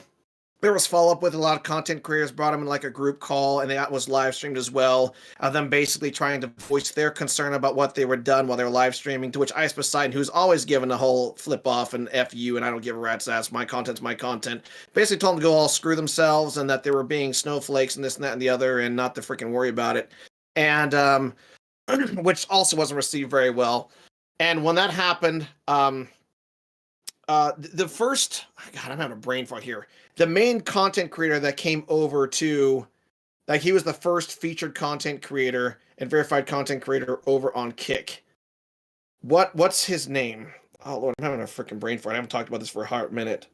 there was follow-up with a lot of content creators, brought them in like a group call, and that was live streamed as well, of them basically trying to voice their concern about what they were done while they were live streaming, to which Ice Poseidon, who's always given a whole flip off and F you, and I don't give a rat's ass, my content's my content, basically told them to go all screw themselves, and that they were being snowflakes and this and that and the other, and not to freaking worry about it. And which also wasn't received very well. And when that happened, the first, God, I'm having a brain fart here. The main content creator that came over to, like, he was the first featured content creator and verified content creator over on Kick. What's his name? Oh Lord, I'm having a freaking brain fart. I haven't talked about this for a hot minute.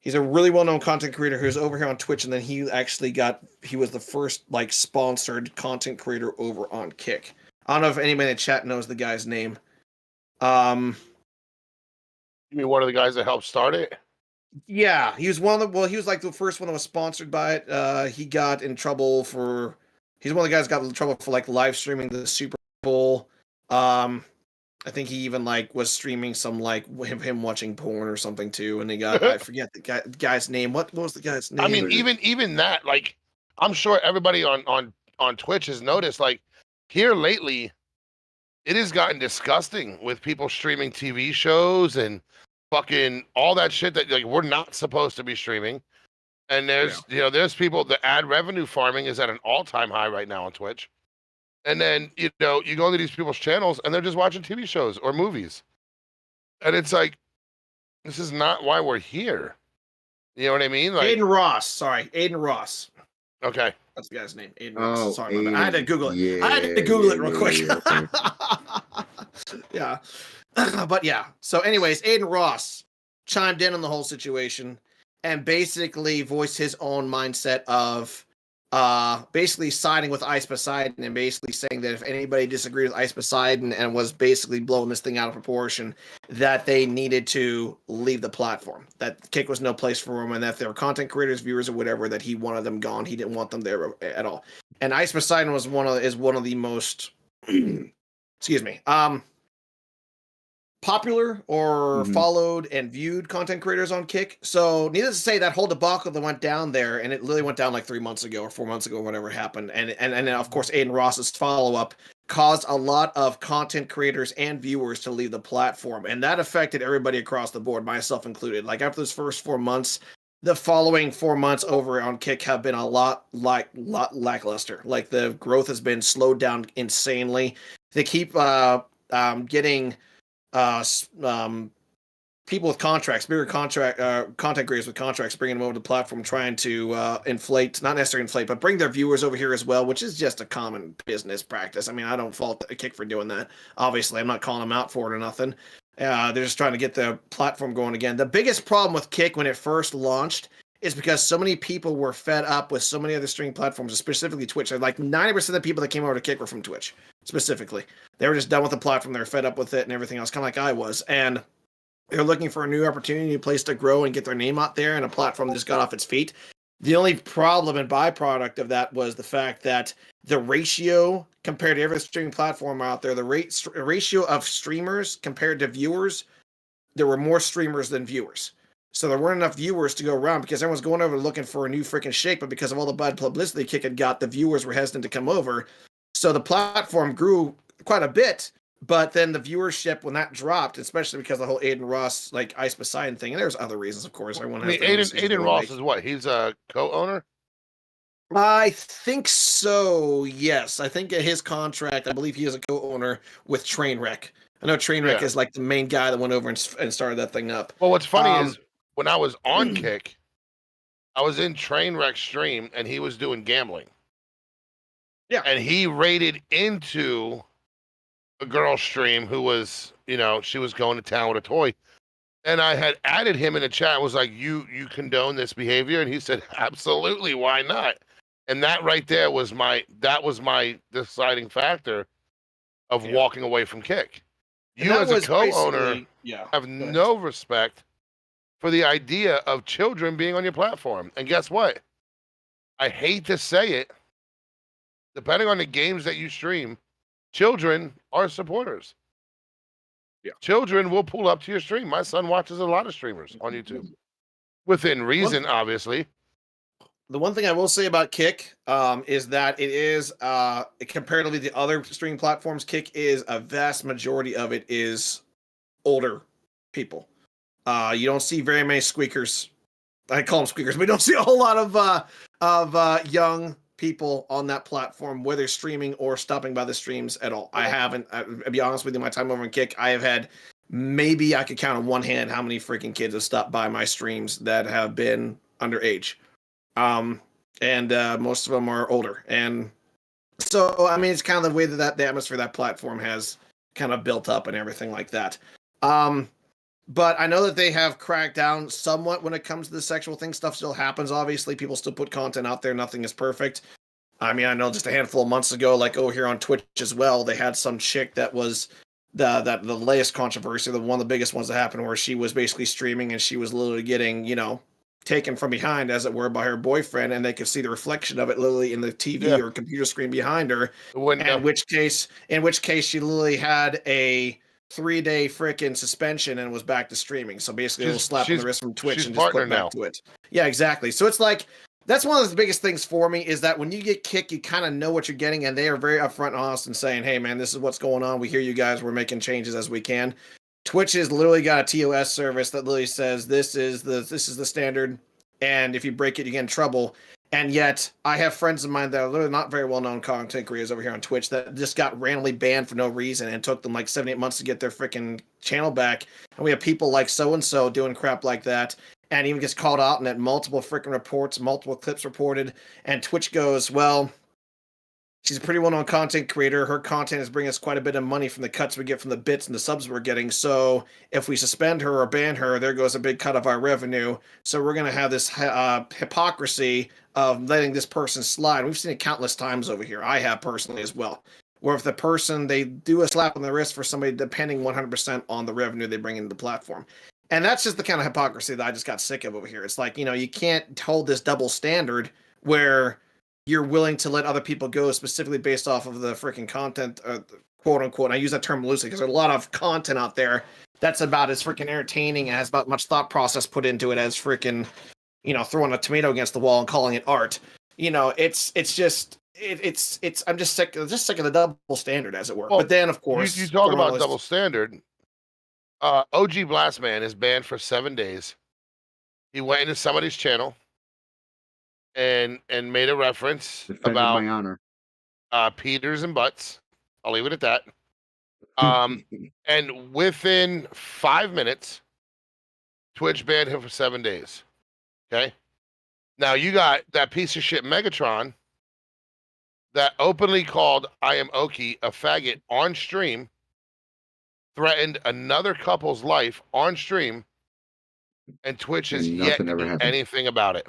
He's a really well-known content creator who's over here on Twitch, and then he was the first like sponsored content creator over on Kick. I don't know if anybody in the chat knows the guy's name. You mean one of the guys that helped start it? Yeah, he was he was like the first one that was sponsored by it. He got in trouble for, he's one of the guys that got in trouble for like live streaming the Super Bowl. I think he even like was streaming some like him watching porn or something too, and they got, I forget the guy's name. What was the guy's name? I mean, even that, like, I'm sure everybody on Twitch has noticed, like, here lately, it has gotten disgusting with people streaming TV shows and fucking all that shit that like we're not supposed to be streaming. And there's there's people, the ad revenue farming is at an all-time high right now on Twitch. And then you go into these people's channels and they're just watching TV shows or movies. And it's like, this is not why we're here. You know what I mean? Like Aiden Ross. Okay. That's the guy's name. Aiden Ross. Oh, Sorry about that. I had to Google it. yeah, I had to Google it real quick. Yeah. Yeah. But yeah. So anyways, Aiden Ross chimed in on the whole situation and basically voiced his own mindset of basically siding with Ice Poseidon and basically saying that if anybody disagreed with Ice Poseidon and was basically blowing this thing out of proportion, that they needed to leave the platform. That Kick was no place for them, and that if they were content creators, viewers, or whatever, that he wanted them gone. He didn't want them there at all. And Ice Poseidon was one of the most excuse me. popular or Mhm. followed and viewed content creators on Kick. So needless to say, that whole debacle that went down there, and it literally went down like 3 months ago or 4 months ago, or whatever happened. And then of course Aiden Ross's follow-up caused a lot of content creators and viewers to leave the platform. And that affected everybody across the board, myself included. Like after those first 4 months, the following 4 months over on Kick have been a lot lackluster. Like the growth has been slowed down insanely. They keep getting people with contracts, bigger content creators with contracts, bringing them over to the platform, trying to inflate, not necessarily inflate, but bring their viewers over here as well, which is just a common business practice. I mean, I don't fault Kick for doing that. Obviously, I'm not calling them out for it or nothing. They're just trying to get the platform going again. The biggest problem with Kick when it first launched is because so many people were fed up with so many other streaming platforms, specifically Twitch. Like 90% of the people that came over to Kick were from Twitch, specifically. They were just done with the platform. They were fed up with it and everything else, kind of like I was. And they're looking for a new opportunity, a new place to grow and get their name out there, and a platform that just got off its feet. The only problem and byproduct of that was the fact that the ratio compared to every streaming platform out there, the ratio of streamers compared to viewers, there were more streamers than viewers. So there weren't enough viewers to go around because everyone's going over looking for a new freaking shake, but because of all the bad publicity Kick had got, the viewers were hesitant to come over. So the platform grew quite a bit, but then the viewership, when that dropped, especially because of the whole Aiden Ross, like Ice Poseidon thing, and there's other reasons, of course. Everyone I has mean, their own decisions Aiden to Ross make. is what? He's a co-owner? I think so, yes. I think his contract, I believe he is a co-owner with Trainwreck. I know Trainwreck Yeah. is like the main guy that went over and started that thing up. Well, what's funny is when I was on Kick, I was in Trainwreck's stream and he was doing gambling. Yeah. And he raided into a girl's stream who was, she was going to town with a toy. And I had added him in the chat and was like, you condone this behavior? And he said, absolutely, why not? And that right there was my deciding factor of walking away from Kick. You as a co-owner have no respect for the idea of children being on your platform. And guess what? I hate to say it, depending on the games that you stream, children are supporters. Yeah. Children will pull up to your stream. My son watches a lot of streamers on YouTube. Within reason, obviously. The one thing I will say about Kick is that it is, comparatively to other streaming platforms, Kick is a vast majority of it is older people. You don't see very many squeakers. I call them squeakers, but we don't see a whole lot of young people on that platform, whether streaming or stopping by the streams at all. I haven't. I'll be honest with you, my time over in Kick, I have had, maybe I could count on one hand how many freaking kids have stopped by my streams that have been underage. And most of them are older. And so, I mean, it's kind of the way that the atmosphere of that platform has kind of built up and everything like that. But I know that they have cracked down somewhat when it comes to the sexual thing. Stuff still happens, obviously. People still put content out there. Nothing is perfect. I mean, I know just a handful of months ago, like over here on Twitch as well, they had some chick that was the latest controversy, one of the biggest ones that happened, where she was basically streaming and she was literally getting, taken from behind, as it were, by her boyfriend, and they could see the reflection of it literally in the TV or computer screen behind her. In which case she literally had a 3-day freaking suspension and was back to streaming. So basically, a little slap on the wrist from Twitch and just put back to it. Yeah, exactly. So it's like, that's one of the biggest things for me, is that when you get Kick, you kind of know what you're getting, and they are very upfront and honest and saying, hey man, this is what's going on. We hear you guys. We're making changes as we can. Twitch has literally got a TOS service that literally says this is the standard, and if you break it, you get in trouble. And yet, I have friends of mine that are literally not very well-known content creators over here on Twitch that just got randomly banned for no reason, and it took them like 7-8 months to get their freaking channel back. And we have people like so-and-so doing crap like that, and even gets called out and at multiple freaking reports, multiple clips reported, and Twitch goes, well, she's a pretty well-known content creator. Her content is bringing us quite a bit of money from the cuts we get from the bits and the subs we're getting. So if we suspend her or ban her, there goes a big cut of our revenue. So we're going to have this hypocrisy of letting this person slide. We've seen it countless times over here. I have personally as well. Where if the person, they do a slap on the wrist for somebody depending 100% on the revenue they bring into the platform. And that's just the kind of hypocrisy that I just got sick of over here. It's like, you can't hold this double standard where you're willing to let other people go specifically based off of the freaking content, quote unquote. And I use that term loosely because there's a lot of content out there that's about as freaking entertaining and has about much thought process put into it as freaking, throwing a tomato against the wall and calling it art. It's just I'm just sick of the double standard, as it were. Well, but then, of course, you talk about double standard. OG Blastman is banned for 7 days. He went into somebody's channel and made a reference Defended about my honor. Peters and butts. I'll leave it at that. And within 5 minutes, Twitch banned him for 7 days. Okay. Now you got that piece of shit Megatron that openly called I Am Oki a faggot on stream, threatened another couple's life on stream, and Twitch is yet to do anything about it.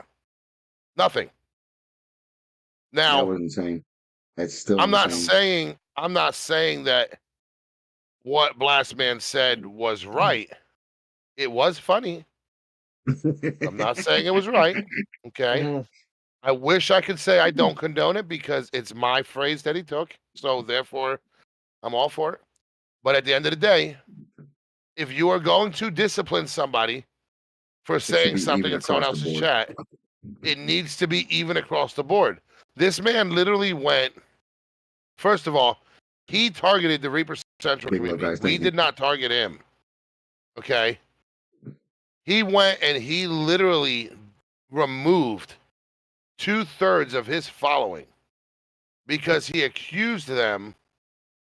Nothing. Now that was insane. That's still I'm insane. not saying that what Blastman said was right. It was funny. I'm not saying it was right. Okay. I wish I could say I don't condone it because it's my phrase that he took. So therefore, I'm all for it. But at the end of the day, if you are going to discipline somebody for saying something in someone else's chat, it needs to be even across the board. This man literally went, first of all, he targeted the Reaper Central community. We did not target him. Okay. He went and he literally removed 2/3 of his following because he accused them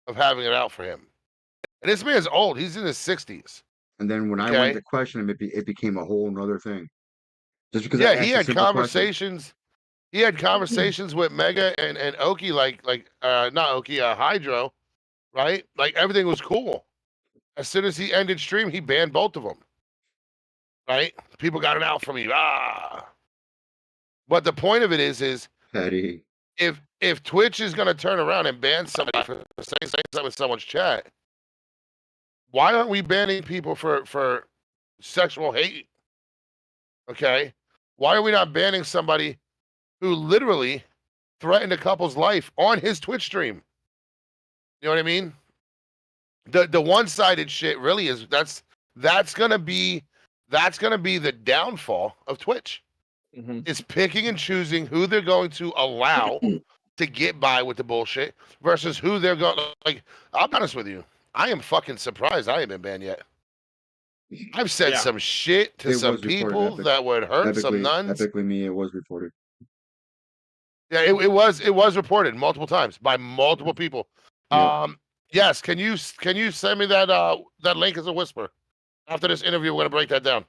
of having it out for him. And this man's old. He's in his 60s. And then when I went to question him, it became a whole nother thing. Just because he had conversations. He had conversations with Mega and Oki, not Oki, Hydro, right? Like everything was cool. As soon as he ended stream, he banned both of them. Right? People got it out for me. But the point of it is Petty. If Twitch is gonna turn around and ban somebody for saying something in someone's chat, why aren't we banning people for sexual hate? Okay? Why are we not banning somebody who literally threatened a couple's life on his Twitch stream? You know what I mean? The one-sided shit really is that's gonna be the downfall of Twitch. Mm-hmm. Is picking and choosing who they're going to allow to get by with the bullshit versus who they're going. Like, I'll be honest with you, I am fucking surprised I haven't been banned yet. I've said some shit to some people that would hurt some nuns. Epically, me, it was reported. Yeah, it was reported multiple times by multiple people. Yep. Yes, can you send me that link as a whisper? After this interview, we're gonna break that down.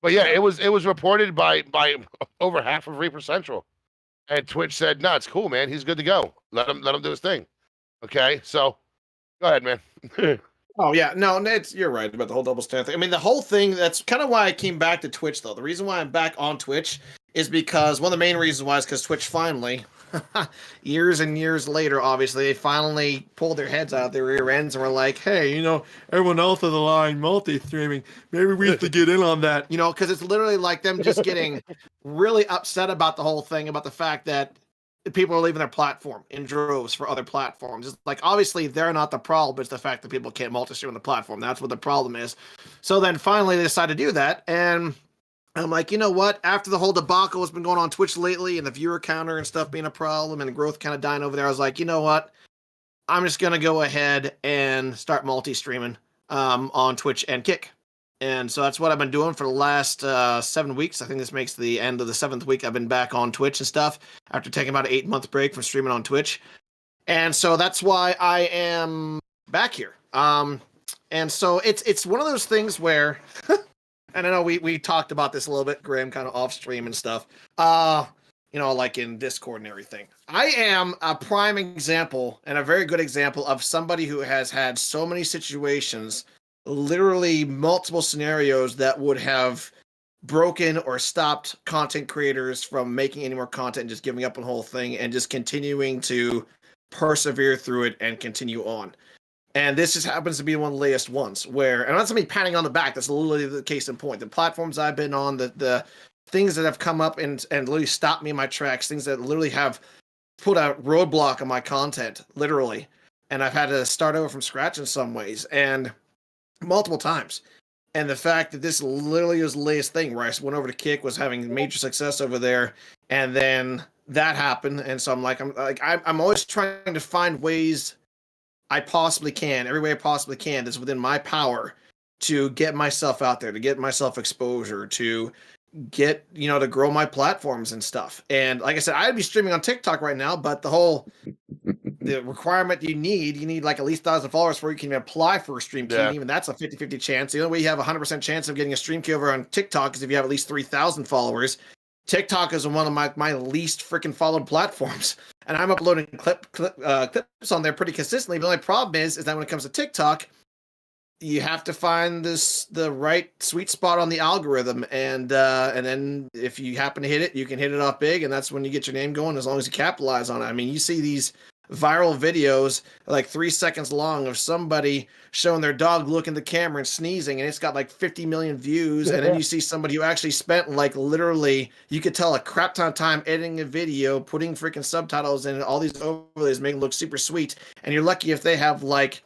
But yeah, it was reported by over half of Reaper Central, and Twitch said, "No, it's cool, man. He's good to go. Let him do his thing." Okay, so go ahead, man. Oh yeah, no, you're right about the whole double standard thing. I mean, the whole thing. That's kind of why I came back to Twitch, though. The reason why I'm back on Twitch is because one of the main reasons why is because Twitch finally, years and years later, obviously, they finally pulled their heads out of their rear ends and were like, hey, everyone else is allowing multi-streaming. Maybe we should get in on that. Because it's literally like them just getting really upset about the whole thing, about the fact that people are leaving their platform in droves for other platforms. It's like, obviously, they're not the problem. It's the fact that people can't multi-stream on the platform. That's what the problem is. So then finally they decided to do that, and I'm like, you know what? After the whole debacle has been going on Twitch lately and the viewer counter and stuff being a problem and the growth kind of dying over there, I was like, you know what? I'm just going to go ahead and start multi-streaming on Twitch and Kick. And so that's what I've been doing for the last 7 weeks. I think this makes the end of the 7th week I've been back on Twitch and stuff after taking about an 8-month break from streaming on Twitch. And so that's why I am back here. And so it's one of those things where... And I know we talked about this a little bit, Graham, kind of off stream and stuff. Like in Discord and everything. I am a prime example and a very good example of somebody who has had so many situations, literally multiple scenarios that would have broken or stopped content creators from making any more content and just giving up on the whole thing and just continuing to persevere through it and continue on. And this just happens to be one of the latest ones where, and that's me patting on the back. That's literally the case in point. The platforms I've been on, the things that have come up and literally stopped me in my tracks, things that literally have put a roadblock on my content, literally. and I've had to start over from scratch in some ways, and multiple times. And the fact that this literally was the latest thing where I went over to Kick, was having major success over there, and then that happened, and so I'm always trying to find ways I possibly can, every way I possibly can that's within my power to get myself out there, to get myself exposure, to get, to grow my platforms and stuff. And like I said, I'd be streaming on TikTok right now, but the requirement you need like at least 1,000 followers before you can even apply for a stream key. Yeah. And even that's a 50-50 chance. The only way you have a 100% chance of getting a stream key over on TikTok is if you have at least 3,000 followers. TikTok is one of my least freaking followed platforms, and I'm uploading clips on there pretty consistently. The only problem is that when it comes to TikTok, you have to find the right sweet spot on the algorithm, and then if you happen to hit it, you can hit it off big, and that's when you get your name going. As long as you capitalize on it. I mean, you see these viral videos like 3 seconds long of somebody showing their dog looking at the camera and sneezing, and it's got like 50 million views. And then you see somebody who actually spent like literally, you could tell, a crap ton of time editing a video, putting freaking subtitles in, all these overlays, making it look super sweet. And you're lucky if they have like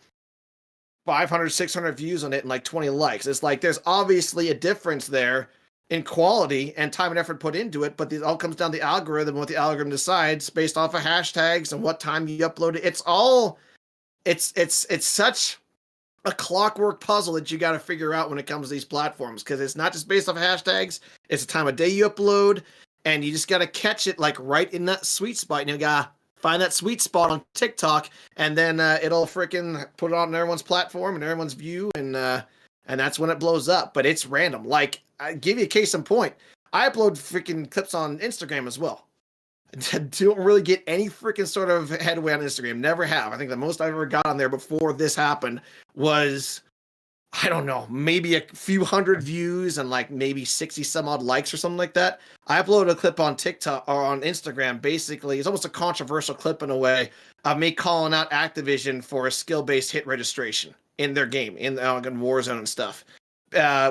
500, 600 views on it and like 20 likes. It's like there's obviously a difference there in quality and time and effort put into it, but it all comes down to the algorithm, what the algorithm decides based off of hashtags and what time you upload it. It's such a clockwork puzzle that you got to figure out when it comes to these platforms, because it's not just based off of hashtags, it's the time of day you upload, and you just got to catch it like right in that sweet spot. And you gotta find that sweet spot on TikTok, and then it'll freaking put it on everyone's platform and everyone's view, and that's when it blows up. But it's random. Like, I give you a case in point. I upload freaking clips on Instagram as well. Don't really get any freaking sort of headway on Instagram. Never have. I think the most I've ever got on there before this happened was, I don't know, maybe a few hundred views and like maybe 60 some odd likes or something like that. I uploaded a clip on TikTok or on Instagram. Basically, it's almost a controversial clip in a way of me calling out Activision for a skill-based hit registration in their game, in Warzone and stuff,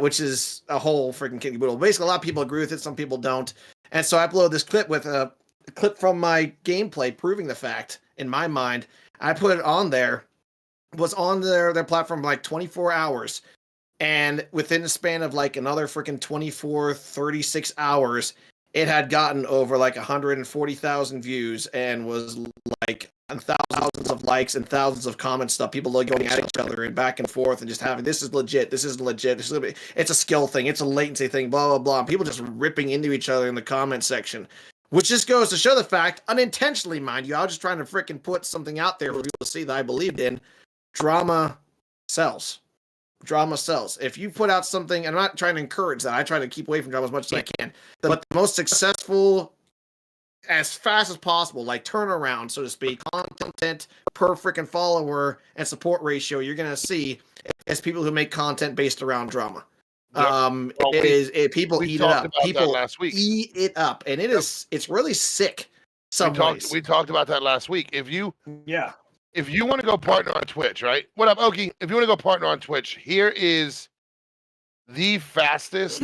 which is a whole freaking kid caboodle. Basically, a lot of people agree with it, some people don't. And so I uploaded this clip with a clip from my gameplay proving the fact in my mind. I put it on there, was on their platform like 24 hours, and within the span of like another freaking 36 hours, it had gotten over like 140,000 views and was like thousands of likes and thousands of comments, stuff, people like going at each other and back and forth and just having, this is legit, it's a skill thing, it's a latency thing, blah blah blah, and people just ripping into each other in the comment section. Which just goes to show the fact, unintentionally, mind you, I was just trying to freaking put something out there for people to see that I believed in. Drama sells. Drama sells. If you put out something, and I'm not trying to encourage that, I try to keep away from drama as much as I can, but the most successful, as fast as possible, like turnaround, so to speak, content per freaking follower and support ratio, you're going to see as people who make content based around drama. Yep. People eat it up. People last week. Eat it up, and it's really sick. We talked about that last week. If you want to go partner on Twitch, right? What up, Okie? If you want to go partner on Twitch, here is the fastest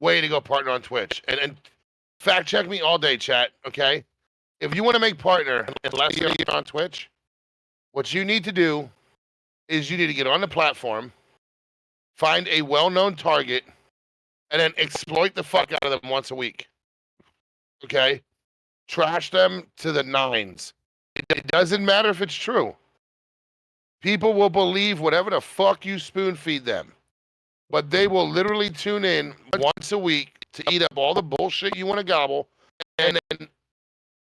way to go partner on Twitch. And fact check me all day, chat. Okay, if you want to make partner unless you're on Twitch, what you need to do is you need to get on the platform, find a well-known target, and then exploit the fuck out of them once a week. Okay? Trash them to the nines. It doesn't matter if it's true. People will believe whatever the fuck you spoon feed them. But they will literally tune in once a week to eat up all the bullshit you want to gobble. And then,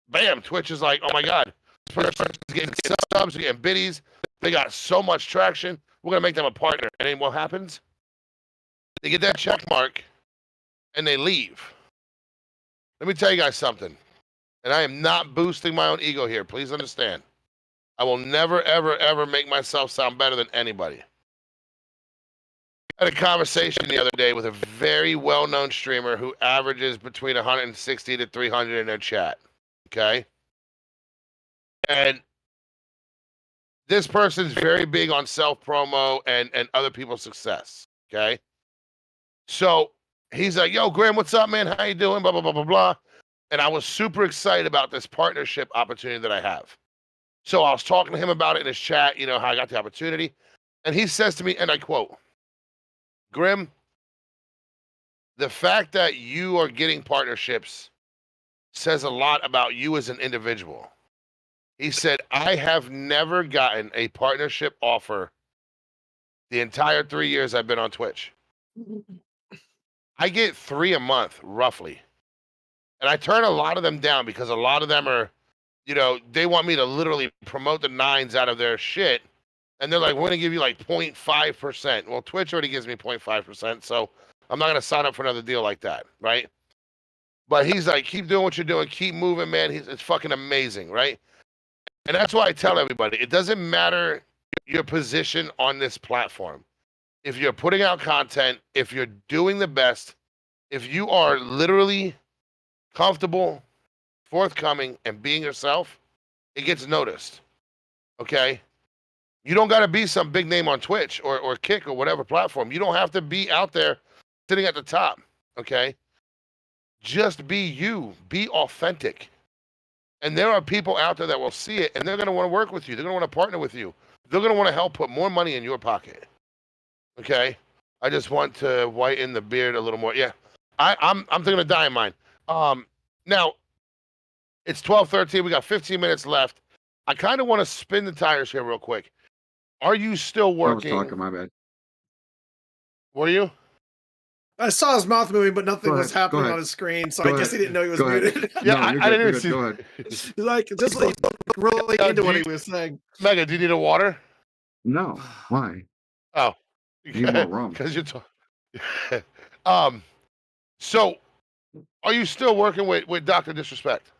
bam, Twitch is like, oh my God, this person's getting subs, getting biddies. They got so much traction. We're going to make them a partner. And then what happens? They get that check mark and they leave. Let me tell you guys something. And I am not boosting my own ego here. Please understand. I will never, ever, ever make myself sound better than anybody. I had a conversation the other day with a very well-known streamer who averages between 160 to 300 in their chat. Okay? And this person's very big on self-promo and other people's success. Okay? So he's like, yo, Graham, what's up, man? How you doing? Blah, blah, blah, blah, blah. And I was super excited about this partnership opportunity that I have. So I was talking to him about it in his chat, you know, how I got the opportunity. And he says to me, and I quote, Grym, the fact that you are getting partnerships says a lot about you as an individual. He said, I have never gotten a partnership offer the entire 3 years I've been on Twitch. I get 3 a month, roughly. And I turn a lot of them down because a lot of them are, you know, they want me to literally promote the nines out of their shit. And they're like, we're going to give you like 0.5%. Well, Twitch already gives me 0.5%. So I'm not going to sign up for another deal like that. Right. But he's like, keep doing what you're doing. Keep moving, man. It's fucking amazing. Right. And that's why I tell everybody, it doesn't matter your position on this platform. If you're putting out content, if you're doing the best, if you are literally comfortable, forthcoming, and being yourself, it gets noticed. Okay? You don't got to be some big name on Twitch or Kick or whatever platform. You don't have to be out there sitting at the top. Okay? Just be you. Be authentic. And there are people out there that will see it, and they're going to want to work with you. They're going to want to partner with you. They're going to want to help put more money in your pocket. Okay? I just want to whiten the beard a little more. Yeah. I'm thinking of dyeing mine. Now, it's 12:13. We got 15 minutes left. I kind of want to spin the tires here real quick. Are you still working? I was talking, my bad. Were you? I saw his mouth moving, but nothing was happening ahead. on his screen, so Go I guess ahead. he didn't know he was Go ahead. muted. Yeah, No, I didn't even see. Go ahead. He's like, just like really into what he was saying. Mega, do you need a water? No, why? Oh, Need more rum. because you're talking. So, are you still working with Dr. Disrespect?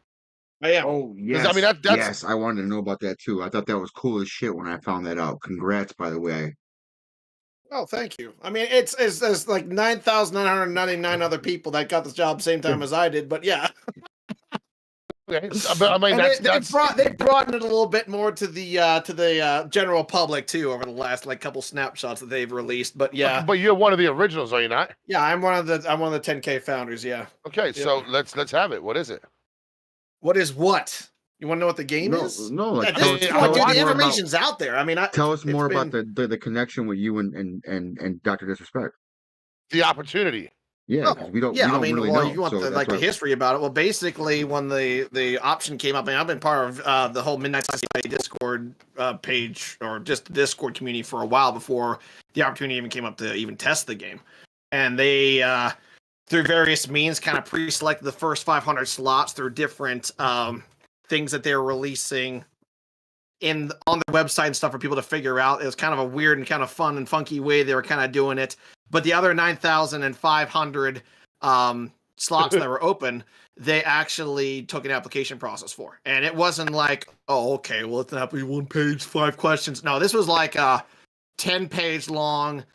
I am. Oh, yes. I mean, that's yes, I wanted to know about that too. I thought that was cool as shit when I found that out. Congrats, by the way. Oh, thank you. I mean, it's there's like 9,999 other people that got this job same time as I did, but yeah. Okay, but I mean, they broadened it a little bit more to the general public too over the last like couple snapshots that they've released. But yeah, but you're one of the originals, are you not? Yeah, I'm one of the 10K founders. Yeah. Okay, so let's have it. What is it? What is what? You want to know what the game is? No, like Dude, the information's out there. I mean, tell us more about the connection with you and Dr. Disrespect. The opportunity. Yeah, because we don't really know. You want the history about it. Well, basically, when the option came up, and I've been part of the whole Midnight Society Discord page, or just the Discord community for a while before the opportunity even came up to even test the game. And they, through various means, kind of pre-selected the first 500 slots through different things that they were releasing on their website and stuff for people to figure out. It was kind of a weird and kind of fun and funky way they were kind of doing it. But the other 9,500 slots that were open, they actually took an application process for. And it wasn't like, oh, okay, well, it's not 1 page, 5 questions. No, this was like a 10-page long,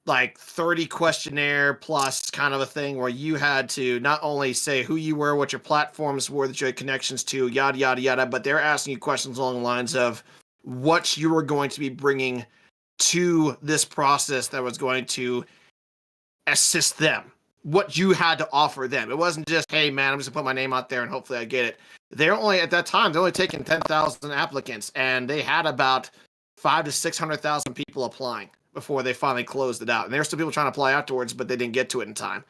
like 30 questionnaire plus kind of a thing where you had to not only say who you were, what your platforms were that you had connections to, yada, yada, yada, but they're asking you questions along the lines of what you were going to be bringing to this process that was going to assist them, what you had to offer them. It wasn't just, hey man, I'm just gonna put my name out there and hopefully I get it. They're only, at that time, they're only taking 10,000 applicants, and they had about 500,000 to 600,000 people applying before they finally closed it out. And there were still people trying to apply afterwards, but they didn't get to it in time.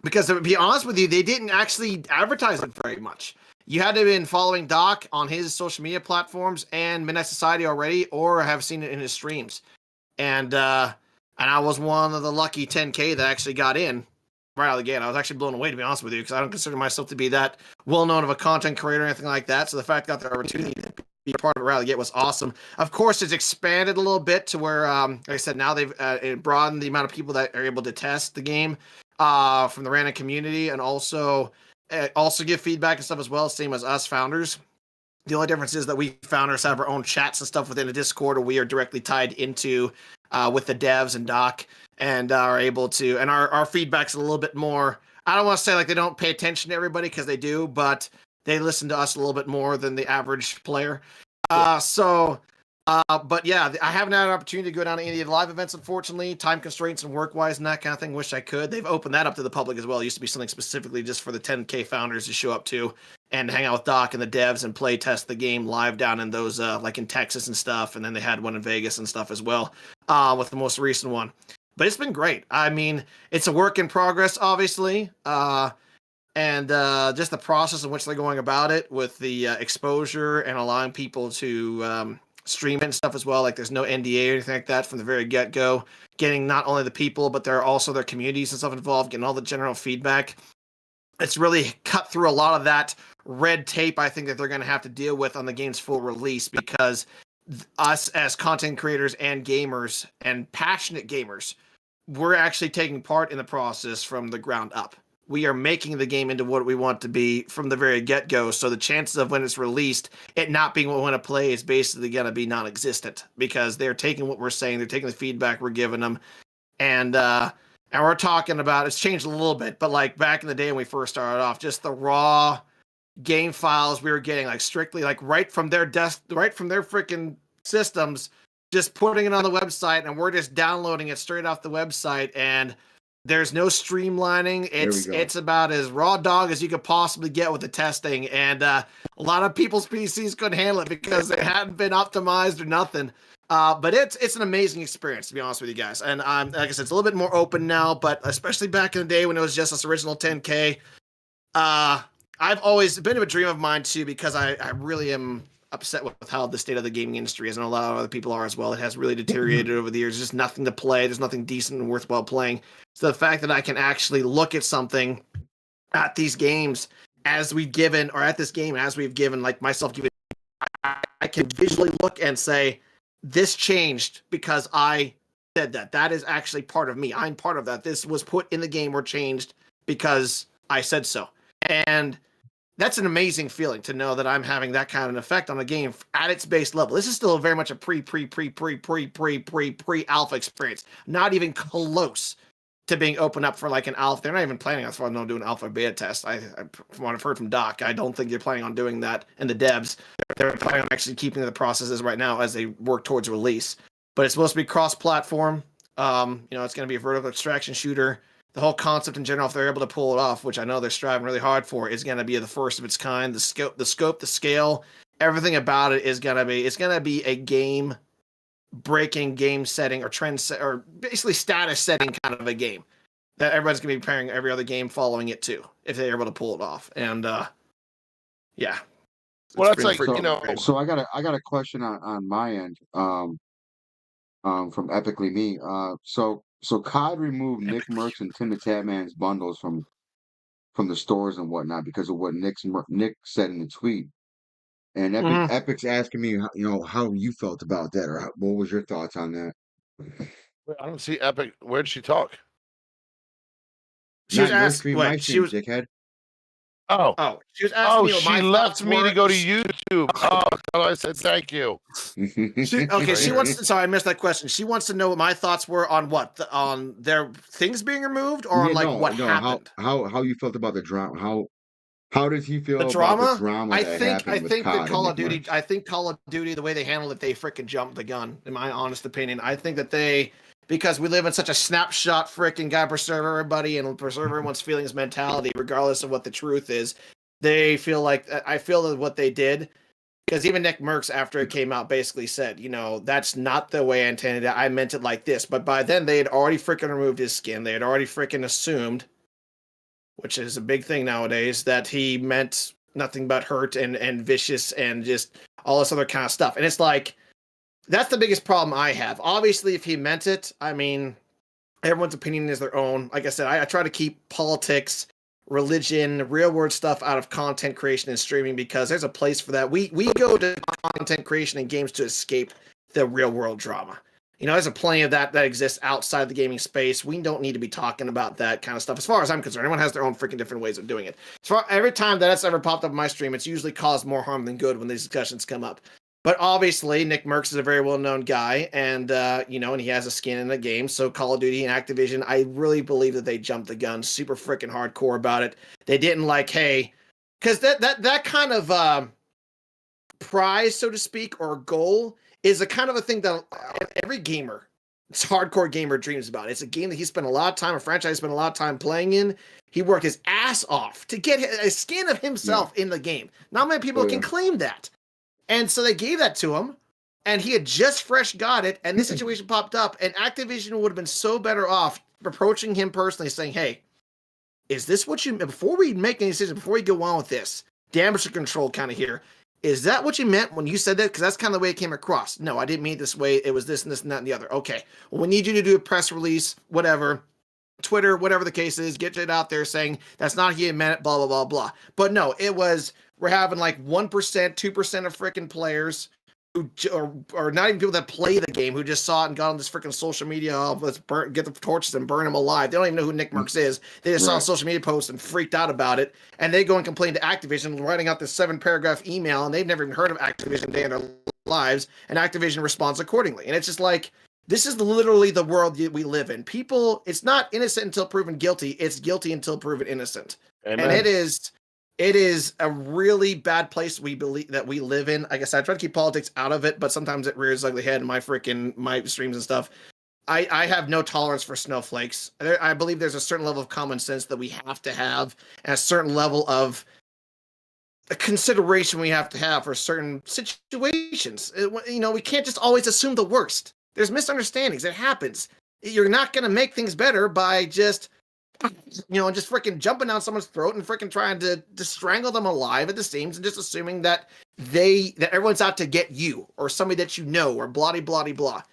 Because to be honest with you, they didn't actually advertise it very much. You had to have been following Doc on his social media platforms and Midnight Society already, or have seen it in his streams. And I was one of the lucky 10K that actually got in right out of the gate. I was actually blown away, to be honest with you, because I don't consider myself to be that well-known of a content creator or anything like that. So the fact that I got the opportunity to be part of it right out of the gate was awesome. Of course, it's expanded a little bit to where, like I said, now they've broadened the amount of people that are able to test the game from the random community, and also give feedback and stuff as well, same as us founders. The only difference is that we founders have our own chats and stuff within the Discord, or we are directly tied into with the devs and Doc, and are able to, and our feedback's a little bit more, I don't want to say like they don't pay attention to everybody, because they do, but they listen to us a little bit more than the average player. But yeah, I haven't had an opportunity to go down to any of the live events, unfortunately. Time constraints and work-wise and that kind of thing. Wish I could. They've opened that up to the public as well. It used to be something specifically just for the 10K founders to show up to. and hang out with Doc and the devs and play test the game live down in those like in Texas and stuff, and then they had one in Vegas and stuff as well with the most recent one. But it's been great. I mean, it's a work in progress, obviously, and just the process in which they're going about it with the exposure and allowing people to stream it and stuff as well. Like there's no NDA or anything like that from the very get-go. Getting not only the people, but there are also their communities and stuff involved, getting all the general feedback. It's really cut through a lot of that red tape, I think, that they're going to have to deal with on the game's full release, because us as content creators and gamers and passionate gamers, we're actually taking part in the process from the ground up. We are making the game into what we want to be from the very get-go, so the chances of when it's released, it not being what we want to play is basically going to be non-existent, because they're taking what we're saying, they're taking the feedback we're giving them, and we're talking about, it's changed a little bit, but like back in the day when we first started off, just the raw game files we were getting, like strictly like right from their desk, right from their freaking systems, just putting it on the website, and we're just downloading it straight off the website, and there's no streamlining. It's about as raw dog as you could possibly get with the testing, and a lot of people's PCs couldn't handle it because it hadn't been optimized or nothing. But it's an amazing experience, to be honest with you guys. And like I said, it's a little bit more open now, but especially back in the day when it was just this original 10K, I've always been a dream of mine too, because I really am upset with how the state of the gaming industry is, and a lot of other people are as well. It has really deteriorated over the years. There's just nothing to play. There's nothing decent and worthwhile playing. So the fact that I can actually look at something, at these games as we've given, or at this game as we've given, like myself giving, I can visually look and say, this changed because I said that. That is actually part of me. I'm part of that. This was put in the game or changed because I said so. And that's an amazing feeling to know that I'm having that kind of an effect on a game at its base level. This is still very much a pre-alpha experience. Not even close to being opened up for like an alpha. They're not even planning on doing alpha beta test. From what I've heard from Doc, I don't think they're planning on doing that. And the devs, they're planning on actually keeping the processes right now as they work towards release. But it's supposed to be cross-platform. It's going to be a vertical extraction shooter. The whole concept in general, if they're able to pull it off, which I know they're striving really hard for, is going to be the first of its kind. The scope, the scale, everything about it is going to be, it's going to be a game-breaking, game-setting, or or basically status-setting kind of a game that everybody's going to be pairing every other game following it to, if they're able to pull it off. And yeah. Well, that's like, So I got a question on my end. From Epically Me. So COD removed Nick Merckx and Tim the Tatman's bundles from the stores and whatnot because of what Nick said in the tweet. And Epic's asking me, how you felt about that, or what was your thoughts on that? I don't see Epic. Where'd she talk? She was asking, dickhead. Oh, she was asking me what my left me to go to YouTube. I said thank you. She wants to, sorry, I missed that question. She wants to know what my thoughts were on what? On their things being removed, or on what happened? How you felt about the drama? How did he feel the drama? About the drama I think that Call of Duty, Merckx? I think Call of Duty, the way they handled it, they freaking jumped the gun, in my honest opinion. I think that because we live in such a snapshot freaking guy preserve everybody and preserve everyone's feelings mentality, regardless of what the truth is, they feel like, I feel that what they did, because even Nick Merckx, after it came out, basically said, that's not the way I intended it. I meant it like this. But by then, they had already freaking removed his skin. They had already freaking assumed, which is a big thing nowadays, that he meant nothing but hurt and vicious and just all this other kind of stuff. And it's like, that's the biggest problem I have. Obviously, if he meant it, I mean, everyone's opinion is their own. Like I said, I try to keep politics, religion, real world stuff out of content creation and streaming, because there's a place for that. We go to content creation and games to escape the real world drama. There's a plenty of that exists outside the gaming space. We don't need to be talking about that kind of stuff. As far as I'm concerned, everyone has their own freaking different ways of doing it. Every time that it's ever popped up in my stream, it's usually caused more harm than good when these discussions come up. But obviously, Nick Merckx is a very well-known guy, and and he has a skin in the game. So Call of Duty and Activision, I really believe that they jumped the gun, super freaking hardcore about it. They didn't because that kind of prize, so to speak, or goal is a kind of a thing that every gamer hardcore gamer dreams about. It's a game that he spent a lot of time, a franchise he spent a lot of time playing in. He worked his ass off to get a skin of himself in the game. Not many people can claim that. And so they gave that to him, and he had just fresh got it, and this situation popped up, and Activision would have been so better off approaching him personally saying, hey, is this what you, before we make any decisions, before we go on with this, damage control kind of here, is that what you meant when you said that? Because that's kind of the way it came across. No, I didn't mean it this way. It was this and this and that and the other. Okay, well, we need you to do a press release, whatever, Twitter, whatever the case is, get it out there saying that's not how you meant it, blah, blah, blah, blah. But no, it was, we're having like 1%, 2% of freaking players who, or not even people that play the game, who just saw it and got on this freaking social media of let's get the torches and burn them alive. They don't even know who Nick Merckx is. They just saw a social media post and freaked out about it. And they go and complain to Activision, writing out this 7-paragraph email, and they've never even heard of Activision day in their lives. And Activision responds accordingly. And it's just like, this is literally the world we live in. People, it's not innocent until proven guilty. It's guilty until proven innocent. Amen. And it is a really bad place we believe that we live in. Like I said, I try to keep politics out of it, but sometimes it rears ugly head in my streams and stuff. I have no tolerance for snowflakes. I believe there's a certain level of common sense that we have to have, and a certain level of consideration we have to have for certain situations. You know, we can't just always assume the worst. There's misunderstandings. It happens. You're not going to make things better by just, you know, just freaking jumping down someone's throat and freaking trying to strangle them alive at the seams and just assuming that everyone's out to get you or somebody that you know or blah, blah, blah, blah.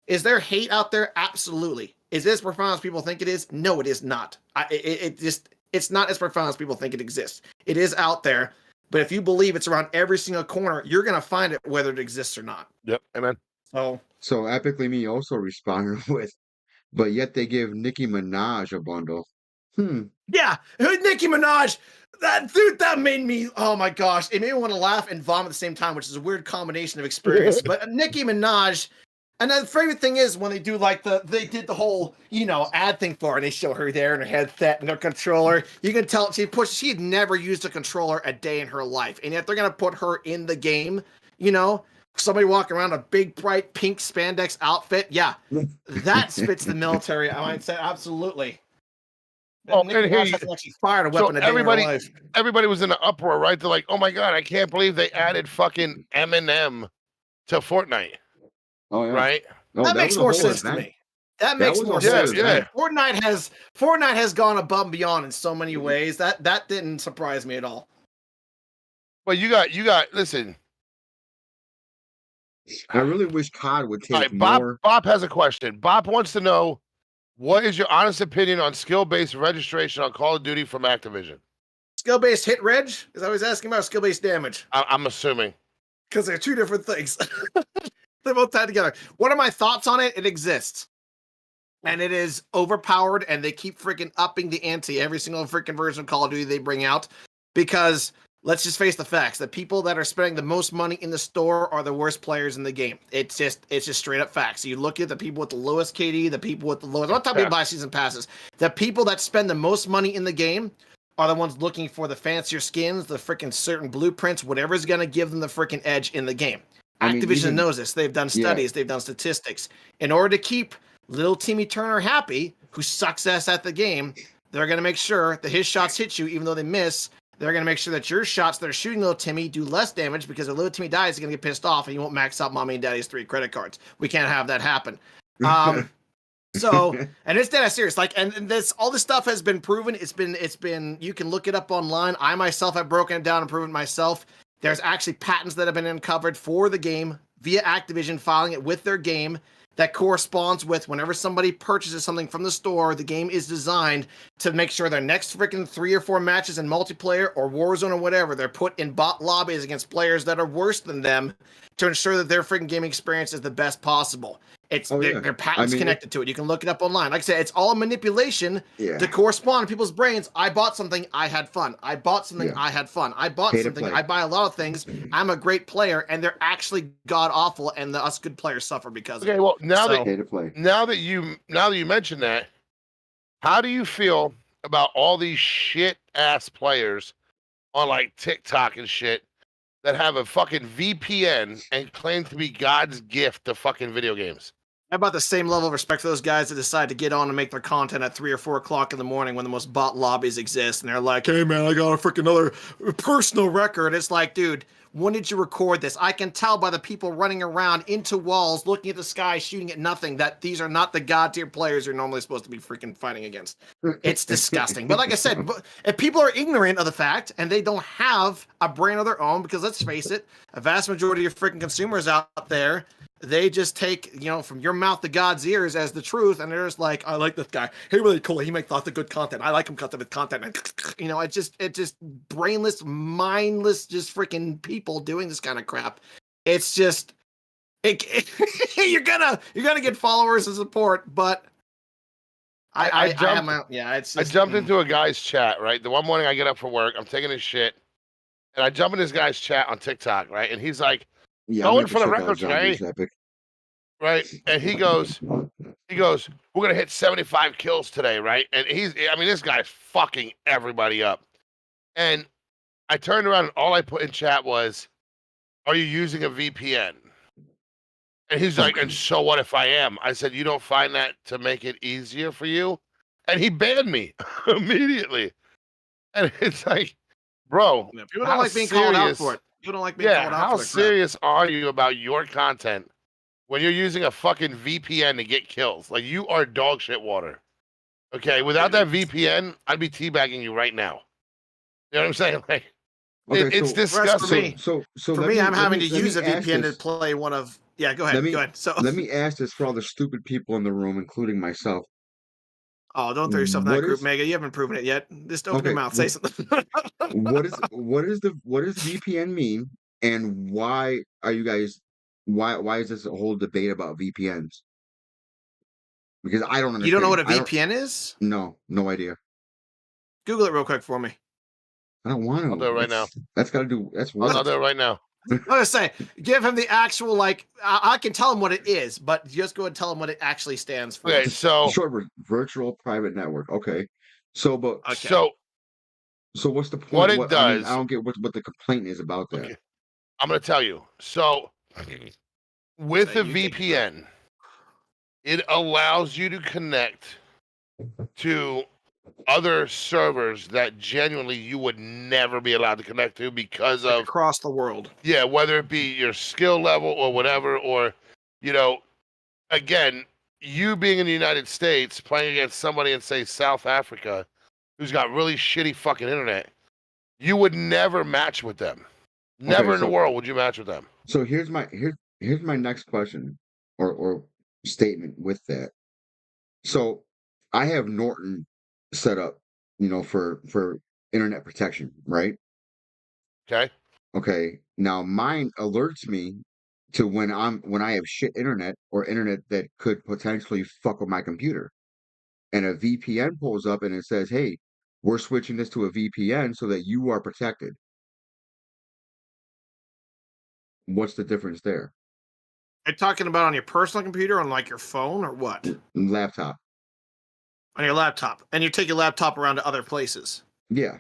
Is there hate out there? Absolutely. Is this profound as people think it is? No, it is not. It's not as profound as people think it exists. It is out there, but if you believe it's around every single corner, you're going to find it whether it exists or not. Yep. Amen. So Epically Me also responded with, but yet they give Nicki Minaj a bundle. Yeah, Nicki Minaj. That made me, oh my gosh. It made me want to laugh and vomit at the same time, which is a weird combination of experience. But Nicki Minaj, and the favorite thing is when they do they did the whole, you know, ad thing for her, and they show her there and her headset and her controller. You can tell she had never used a controller a day in her life. And yet they're going to put her in the game, you know, somebody walking around a big, bright, pink spandex outfit. Yeah, that spits the military. I might say, absolutely. Oh, and here you actually fired a weapon. So everybody was in an uproar, right? They're like, "Oh my god, I can't believe they added fucking Eminem to Fortnite." Oh yeah, right? No, that makes more sense to me. That makes more sense. Yeah. Fortnite has gone above and beyond in so many ways. That didn't surprise me at all. Well, you got. Listen. I really wish COD would take more. Bob has a question. Bob wants to know, what is your honest opinion on skill-based registration on Call of Duty from Activision? Skill-based hit reg? Is that what he's asking about? Skill-based damage? I'm assuming. Because they're two different things. They're both tied together. What are my thoughts on it? It exists. And it is overpowered, and they keep freaking upping the ante every single freaking version of Call of Duty they bring out. Because let's just face the facts. The people that are spending the most money in the store are the worst players in the game. It's just straight up facts. You look at the people with the lowest KD, the people with the lowest. I'm not talking about buy season passes. The people that spend the most money in the game are the ones looking for the fancier skins, the freaking certain blueprints, whatever's going to give them the freaking edge in the game. Activision knows this. They've done studies. They've done statistics. In order to keep little Timmy Turner happy, who sucks ass at the game, they're going to make sure that his shots hit you, even though they miss. They're going to make sure that your shots that are shooting little Timmy do less damage, because if little Timmy dies, he's going to get pissed off and you won't max out mommy and daddy's 3 credit cards. We can't have that happen. So, and it's dead serious. Like, and this, all this stuff has been proven. It's been, you can look it up online. I myself have broken it down and proven it myself. There's actually patents that have been uncovered for the game via Activision filing it with their game that corresponds with whenever somebody purchases something from the store, the game is designed to make sure their next freaking 3 or 4 matches in multiplayer or Warzone or whatever, they're put in bot lobbies against players that are worse than them to ensure that their freaking gaming experience is the best possible. It's their patents connected to it. You can look it up online. Like I said, it's all manipulation to correspond to people's brains. I bought something, I had fun. I bought something, I had fun. I bought something, I buy a lot of things. I'm a great player, and they're actually god awful, and us good players suffer because of it. Okay, well, now that you mention that, how do you feel about all these shit ass players on like TikTok and shit that have a fucking VPN and claim to be God's gift to fucking video games? How about the same level of respect for those guys that decide to get on and make their content at 3 or 4 o'clock in the morning when the most bot lobbies exist, and they're like, "Hey man, I got a freaking another personal record." It's like, dude, when did you record this? I can tell by the people running around into walls, looking at the sky, shooting at nothing, that these are not the god tier players you're normally supposed to be freaking fighting against. It's disgusting. But like I said, if people are ignorant of the fact and they don't have a brain of their own, because let's face it, a vast majority of freaking consumers out there, they just take, from your mouth to God's ears as the truth, and they're just like, "I like this guy. Hey, really cool. He makes lots of good content. I like him with content." And, it just brainless, mindless, just freaking people doing this kind of crap. It's just, you're gonna get followers and support, but I jumped into a guy's chat, right? The one morning I get up for work, I'm taking his shit, and I jump in this guy's chat on TikTok, right? And he's like, going for the record today, right? And he goes, "We're gonna hit 75 kills today, right?" And this guy's fucking everybody up. And I turned around and all I put in chat was, "Are you using a VPN?" And he's like, "And so what if I am?" I said, "You don't find that to make it easier for you?" And he banned me immediately. And it's like, bro, people don't like being called out for it. People don't like being called out for it. How serious are you about your content when you're using a fucking VPN to get kills? Like, you are dog shit water. Okay, without that VPN, I'd be teabagging you right now. You know what I'm saying? Like, it's disgusting. For me, I'm having to use a VPN to play one of. Yeah, go ahead. Go ahead. So let me ask this for all the stupid people in the room, including myself. Oh, don't throw yourself in that group, Mega. You haven't proven it yet. Just open your mouth, say something. what does VPN mean, and why are you guys? Why is this a whole debate about VPNs? Because I don't understand. You don't know what a VPN is? No idea. Google it real quick for me. I don't want to. I'll do it right now. That's got to do. That's what. I'll do it right now. I'm gonna say, give him the actual, I can tell him what it is, but just go ahead and tell him what it actually stands for. Okay, so short virtual private network. Okay, so what's the point? What it does? I don't get what the complaint is about that. Okay. I'm gonna tell you. So with a VPN, it allows you to connect to other servers that genuinely you would never be allowed to connect to because of across the world. Yeah, whether it be your skill level or whatever, or again, you being in the United States playing against somebody in, say, South Africa who's got really shitty fucking internet, you would never match with them. Never in the world would you match with them. So here's my next question or statement with that. So I have Norton set up, for internet protection, right? Okay. Now mine alerts me to when I have shit internet or internet that could potentially fuck with my computer. And a VPN pulls up and it says, "Hey, we're switching this to a VPN so that you are protected." What's the difference there? Are you talking about on your personal computer, on your phone, or what? Laptop. On your laptop. And you take your laptop around to other places. Yeah.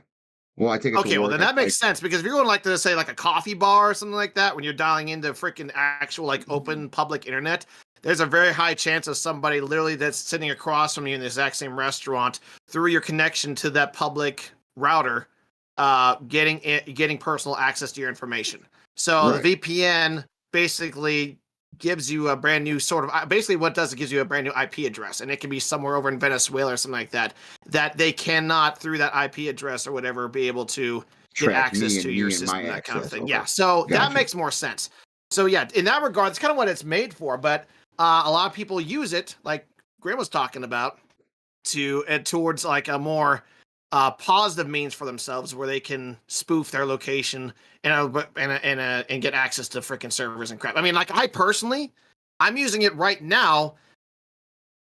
Well, I take it to work. Well, then that makes sense, because if you're going to say a coffee bar or something like that, when you're dialing into freaking actual open public internet, there's a very high chance of somebody literally that's sitting across from you in the exact same restaurant, through your connection to that public router, getting personal access to your information. So right. The VPN basically gives you a brand new sort of, basically what it does, it gives you a brand new IP address, and it can be somewhere over in Venezuela or something like that they cannot, through that IP address or whatever, be able to get access to your system, that kind of thing. Okay. Yeah, so that makes more sense. So yeah, in that regard, it's kind of what it's made for, but a lot of people use it, like Grym was talking about, towards a more positive means for themselves, where they can spoof their location and get access to freaking servers and crap. I mean, I personally, I'm using it right now.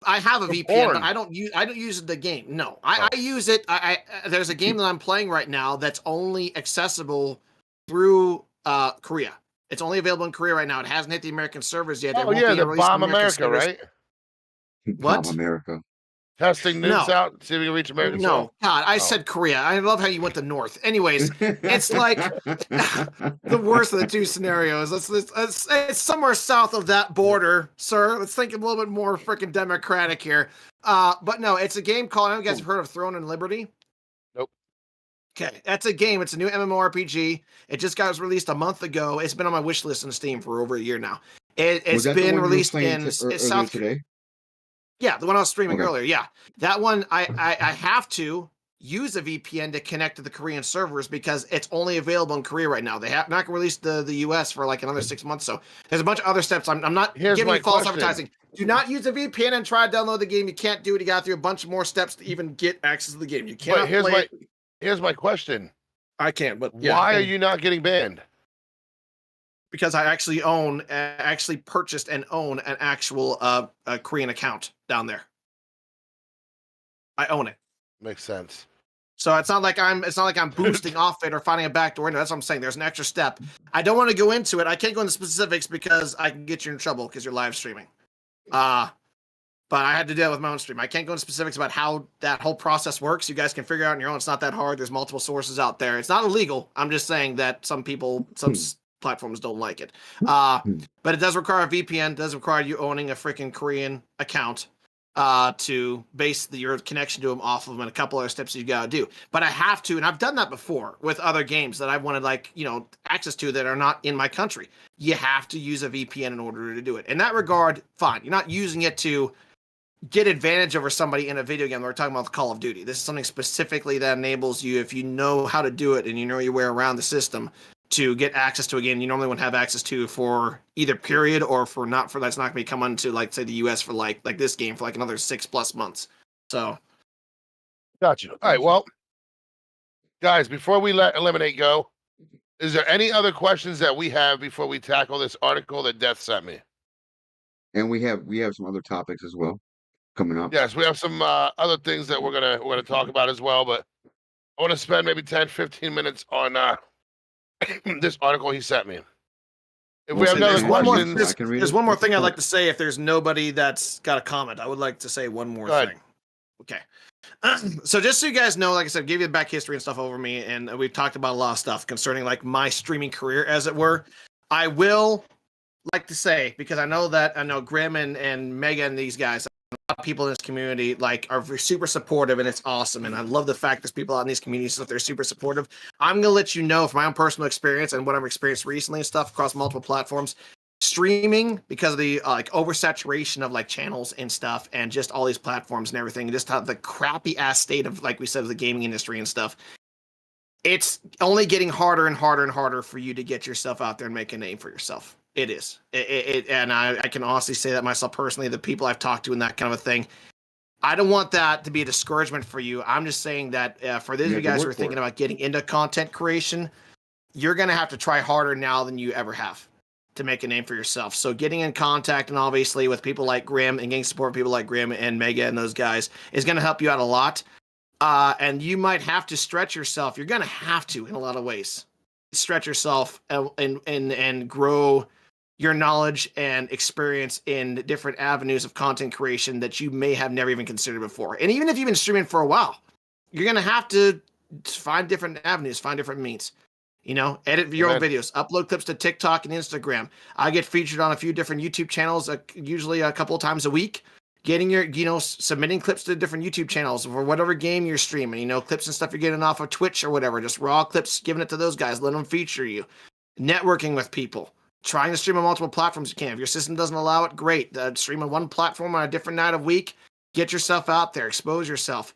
I have a VPN, but I don't use the game. No, I use it. There's a game that I'm playing right now that's only accessible through Korea. It's only available in Korea right now. It hasn't hit the American servers yet. Oh yeah, the Bomb America, right? What? Bomb America. Testing nukes No. out, see if we can reach American No, soil. God, I Oh. said Korea. I love how you went to North. Anyways, it's like the worst of the two scenarios. It's somewhere south of that border, sir. Let's think a little bit more freaking democratic here. But no, it's a game called, I don't know if you guys have heard of Throne and Liberty. Nope. Okay, that's a game. It's a new MMORPG. It just got released a month ago. It's been on my wish list on Steam for over a year now. It's been released in South today. Yeah, the one I was streaming Okay. earlier. Yeah, that one I have to use a VPN to connect to the Korean servers because it's only available in Korea right now. They have not released the US for like another 6 months. So there's a bunch of other steps. I'm not giving you false advertising. Do not use a VPN and try to download the game. You can't do it. You got through a bunch more steps to even get access to the game. You can't. But here's my question. I can't. But yeah, why are you not getting banned? Because I actually purchased and own an actual Korean account down there. I own it. Makes sense. So it's not like I'm boosting off it or finding a backdoor into it. That's what I'm saying. There's an extra step. I don't want to go into it. I can't go into specifics because I can get you in trouble because you're live streaming. But I had to deal with my own stream. I can't go into specifics about how that whole process works. You guys can figure it out on your own. It's not that hard. There's multiple sources out there. It's not illegal. I'm just saying that some platforms don't like it. But it does require a VPN. It does require you owning a freaking Korean account to base your connection to them off of them, and a couple other steps you got to do. But I have to, and I've done that before with other games that I wanted access to that are not in my country. You have to use a VPN in order to do it. In that regard, fine. You're not using it to get advantage over somebody in a video game. We're talking about the Call of Duty. This is something specifically that enables you, if you know how to do it and you know your way around the system, to get access to a game you normally wouldn't have access to for either period or for that's not going to be coming to like say the US for like this game for like another 6+ months. So got you. All right, well, guys, before we let Eliminate go, is there any other questions that we have before we tackle this article that Death sent me? And we have some other topics as well coming up. Yes, we have some other things that we're gonna talk about as well, but I want to spend maybe 10-15 minutes on this article he sent me. If we have no other questions, there's one more thing I'd like to say. If there's nobody that's got a comment, I would like to say one more thing. Okay. So just so you guys know, like I said, give you the back history and stuff over me, and we've talked about a lot of stuff concerning like my streaming career, as it were. I will like to say, because I know Grym and Mega and these guys, a lot of people in this community are super supportive, and it's awesome. And I love the fact there's people out in these communities that they're super supportive. I'm gonna let you know from my own personal experience and what I've experienced recently and stuff across multiple platforms. Streaming, because of the oversaturation of like channels and stuff, and just all these platforms and everything, just how the crappy ass state of, like we said, of the gaming industry and stuff. It's only getting harder and harder and harder for you to get yourself out there and make a name for yourself. It is. And I can honestly say that myself personally, the people I've talked to and that kind of a thing. I don't want that to be a discouragement for you. I'm just saying that for those of you guys who are thinking about getting into content creation, you're going to have to try harder now than you ever have to make a name for yourself. So getting in contact, and obviously with people like Grym and getting support from people like Grym and Mega and those guys, is going to help you out a lot. And you might have to stretch yourself. You're going to have to, in a lot of ways, stretch yourself and grow your knowledge and experience in different avenues of content creation that you may have never even considered before. And even if you've been streaming for a while, you're going to have to find different avenues, find different means. Edit your own videos, upload clips to TikTok and Instagram. I get featured on a few different YouTube channels, usually a couple of times a week. Getting your, submitting clips to different YouTube channels for whatever game you're streaming, clips and stuff you're getting off of Twitch or whatever, just raw clips, giving it to those guys, let them feature you. Networking with people, trying to stream on multiple platforms you can. If your system doesn't allow it, great. Stream on one platform on a different night of week. Get yourself out there, expose yourself.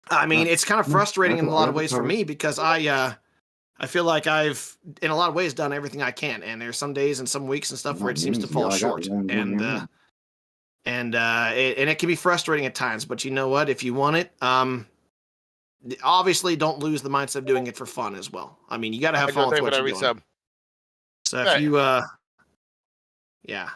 I mean, it's kind of frustrating in a lot of ways for me because I feel like I've, in a lot of ways, done everything I can, and there's some days and some weeks and stuff where it seems to fall short, and it can be frustrating at times. But you know what? If you want it, obviously, don't lose the mindset of doing it for fun as well. I mean, you got to have fun with what you're doing. So if you, yeah.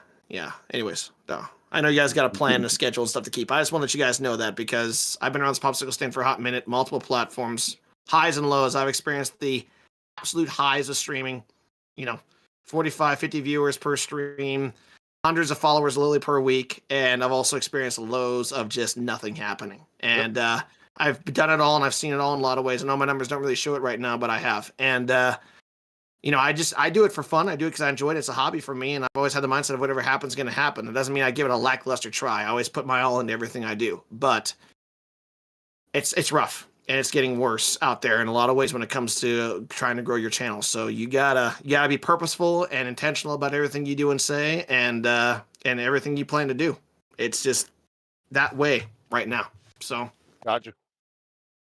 Anyways, no. I know you guys got a plan and a schedule and stuff to keep. I just want to let you guys know that because I've been around this popsicle stand for a hot minute, multiple platforms, highs and lows. I've experienced the absolute highs of streaming, 45, 50 viewers per stream, hundreds of followers literally per week, and I've also experienced lows of just nothing happening. And I've done it all, and I've seen it all in a lot of ways. I know my numbers don't really show it right now, but I have. And I do it for fun. I do it because I enjoy it. It's a hobby for me, and I've always had the mindset of whatever happens is going to happen. It doesn't mean I give it a lackluster try. I always put my all into everything I do, but it's rough, and it's getting worse out there in a lot of ways when it comes to trying to grow your channel. So you gotta be purposeful and intentional about everything you do and say, and everything you plan to do. It's just that way right now. So gotcha.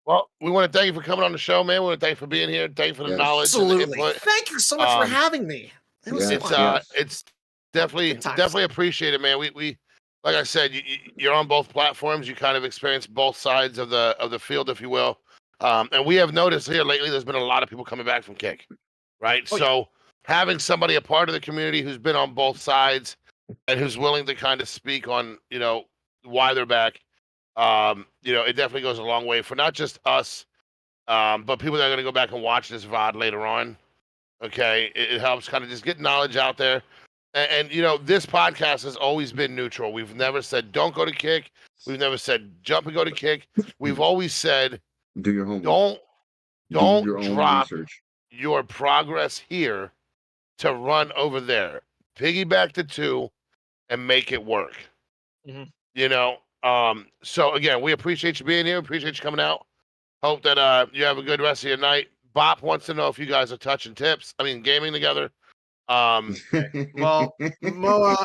Well, we want to thank you for coming on the show, man. We want to thank you for being here. Thank you for the knowledge. Absolutely. And the input. Thank you so much for having me. It's definitely appreciated, man. We like I said, you're on both platforms. You kind of experience both sides of the field, if you will. And we have noticed here lately, there's been a lot of people coming back from Kick, right? So having somebody a part of the community who's been on both sides and who's willing to kind of speak on, why they're back, it definitely goes a long way for not just us, but people that are going to go back and watch this VOD later on. Okay, it helps kind of just get knowledge out there. And this podcast has always been neutral. We've never said don't go to Kick. We've never said jump and go to Kick. We've always said do your homework. Don't your drop research. Your progress here to run over there. Piggyback the two and make it work. Mm-hmm. So again, we appreciate you being here. Appreciate you coming out. Hope that you have a good rest of your night. Bop wants to know if you guys are touching gaming together. Well, Moa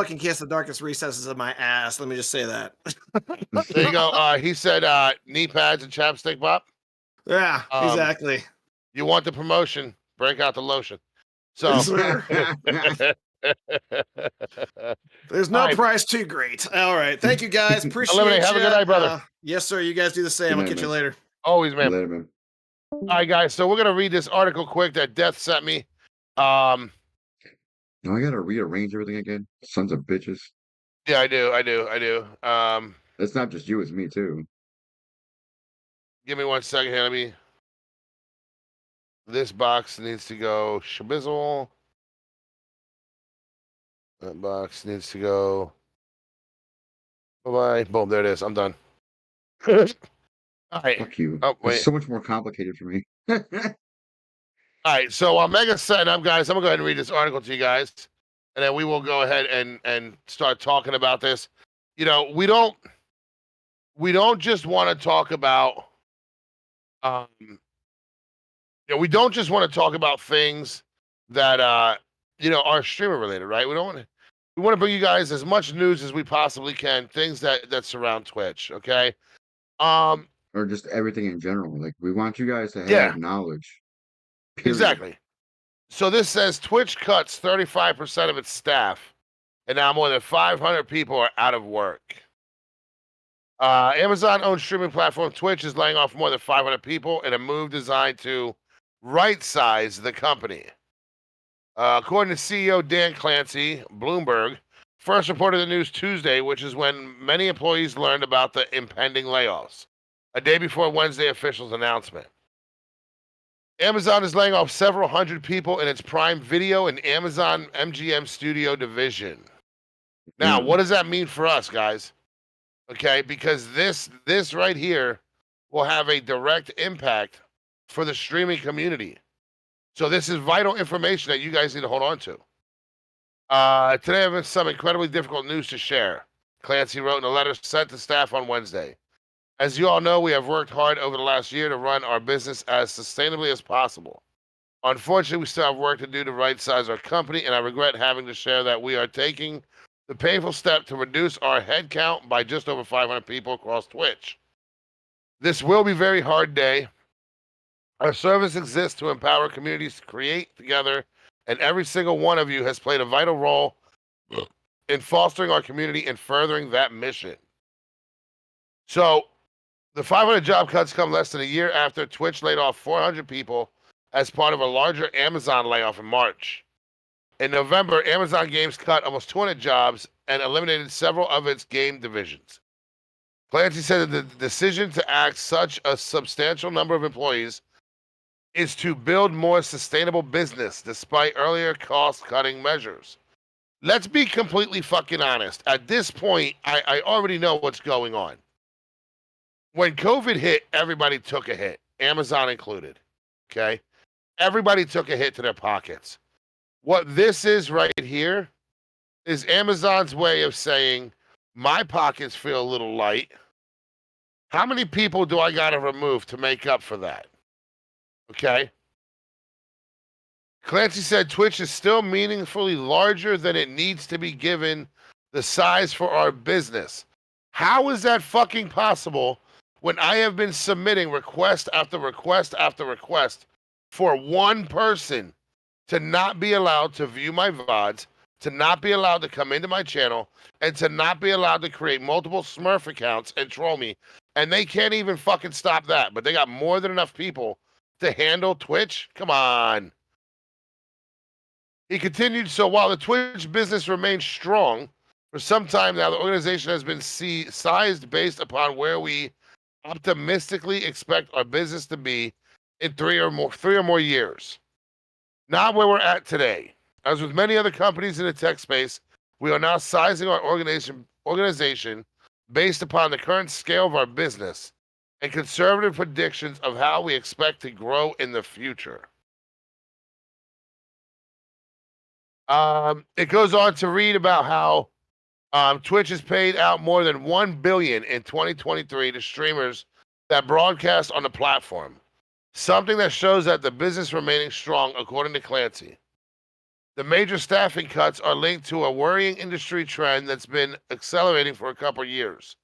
can kiss the darkest recesses of my ass. Let me just say that. There you go. He said knee pads and chapstick, Bop. Yeah, exactly. You want the promotion? Break out the lotion. So there's no price too great. All right, thank you guys. Appreciate it. Have a good night, brother. Yes, sir. You guys do the same. I'll catch you later. Always, man. Later, man. All right, guys. So we're gonna read this article quick that Death sent me. Now I gotta rearrange everything again. Sons of bitches. Yeah, I do. It's not just you, it's me too. Give me 1 second here. This box needs to go shabizzle. That box needs to go. Bye-bye. Boom, there it is. I'm done. All right. Fuck you. Oh, wait. It's so much more complicated for me. All right, so Mega setting up, guys. I'm gonna go ahead and read this article to you guys, and then we will go ahead and start talking about this. We don't just want to talk about, we don't just want to talk about things that are streamer related, right? We want to bring you guys as much news as we possibly can, things that surround Twitch, okay? Or just everything in general. Like we want you guys to have knowledge. Period. Exactly. So this says Twitch cuts 35% of its staff, and now more than 500 people are out of work. Amazon-owned streaming platform Twitch is laying off more than 500 people in a move designed to right-size the company. According to CEO Dan Clancy, Bloomberg first reported the news Tuesday, which is when many employees learned about the impending layoffs, a day before Wednesday officials' announcement. Amazon is laying off several hundred people in its Prime Video and Amazon MGM Studio division. Now, what does that mean for us, guys? Okay, because this right here will have a direct impact for the streaming community. So this is vital information that you guys need to hold on to. Today I have some incredibly difficult news to share, Clancy wrote in a letter sent to staff on Wednesday. As you all know, we have worked hard over the last year to run our business as sustainably as possible. Unfortunately, we still have work to do to right-size our company, and I regret having to share that we are taking the painful step to reduce our headcount by just over 500 people across Twitch. This will be a very hard day. Our service exists to empower communities to create together, and every single one of you has played a vital role in fostering our community and furthering that mission. So, the 500 job cuts come less than a year after Twitch laid off 400 people as part of a larger Amazon layoff in March. In November, Amazon Games cut almost 200 jobs and eliminated several of its game divisions. Clancy said that the decision to axe such a substantial number of employees is to build more sustainable business despite earlier cost-cutting measures. let's be completely fucking honest. At this point, I already know what's going on. When COVID hit, everybody took a hit, Amazon included. Okay? Everybody took a hit to their pockets. What this is right here is Amazon's way of saying, my pockets feel a little light. How many people do I got to remove to make up for that? Okay? Clancy said Twitch is still meaningfully larger than it needs to be given the size for our business. How is that fucking possible when I have been submitting request after request after request for one person to not be allowed to view my VODs, to not be allowed to come into my channel, and to not be allowed to create multiple Smurf accounts and troll me? And they can't even fucking stop that, but they got more than enough people to handle Twitch? Come on. He continued, so while the Twitch business remains strong, for some time now, the organization has been sized based upon where we optimistically expect our business to be in three or more years. Not where we're at today. As with many other companies in the tech space, we are now sizing our organization based upon the current scale of our business and conservative predictions of how we expect to grow in the future. It goes on to read about how Twitch has paid out more than $1 billion in 2023 to streamers that broadcast on the platform, something that shows that the business remaining strong, according to Clancy. The major staffing cuts are linked to a worrying industry trend that's been accelerating for a couple of years.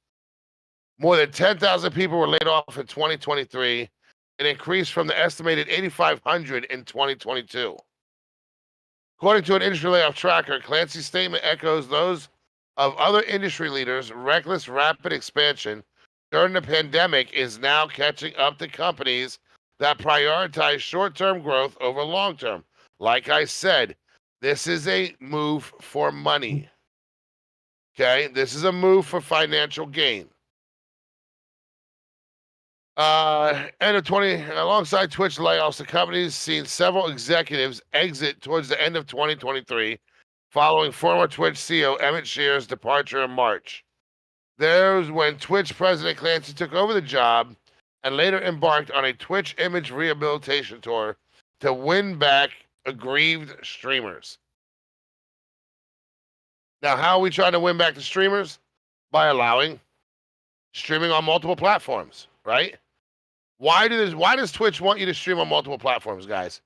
More than 10,000 people were laid off in 2023, an increase from the estimated 8,500 in 2022. According to an industry layoff tracker, Clancy's statement echoes those of other industry leaders. Reckless, rapid expansion during the pandemic is now catching up to companies that prioritize short-term growth over long-term. Like I said, this is a move for money. Okay? This is a move for financial gain. End of 20, alongside Twitch layoffs, the company's seen several executives exit towards the end of 2023, following former Twitch CEO Emmett Shear's departure in March. There's when Twitch president Clancy took over the job and later embarked on a Twitch image rehabilitation tour to win back aggrieved streamers. Now, how are we trying to win back the streamers? By allowing streaming on multiple platforms, right? Why does Twitch want you to stream on multiple platforms, guys?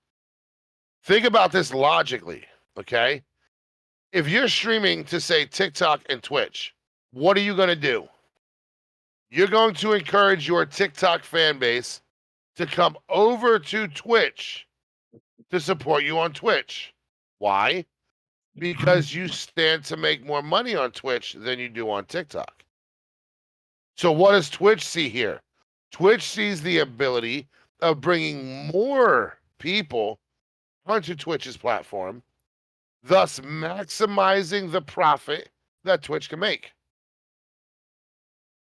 Think about this logically, okay? If you're streaming to, say, TikTok and Twitch, what are you going to do? You're going to encourage your TikTok fan base to come over to Twitch to support you on Twitch. Why? Because you stand to make more money on Twitch than you do on TikTok. So what does Twitch see here? Twitch sees the ability of bringing more people onto Twitch's platform, thus maximizing the profit that Twitch can make.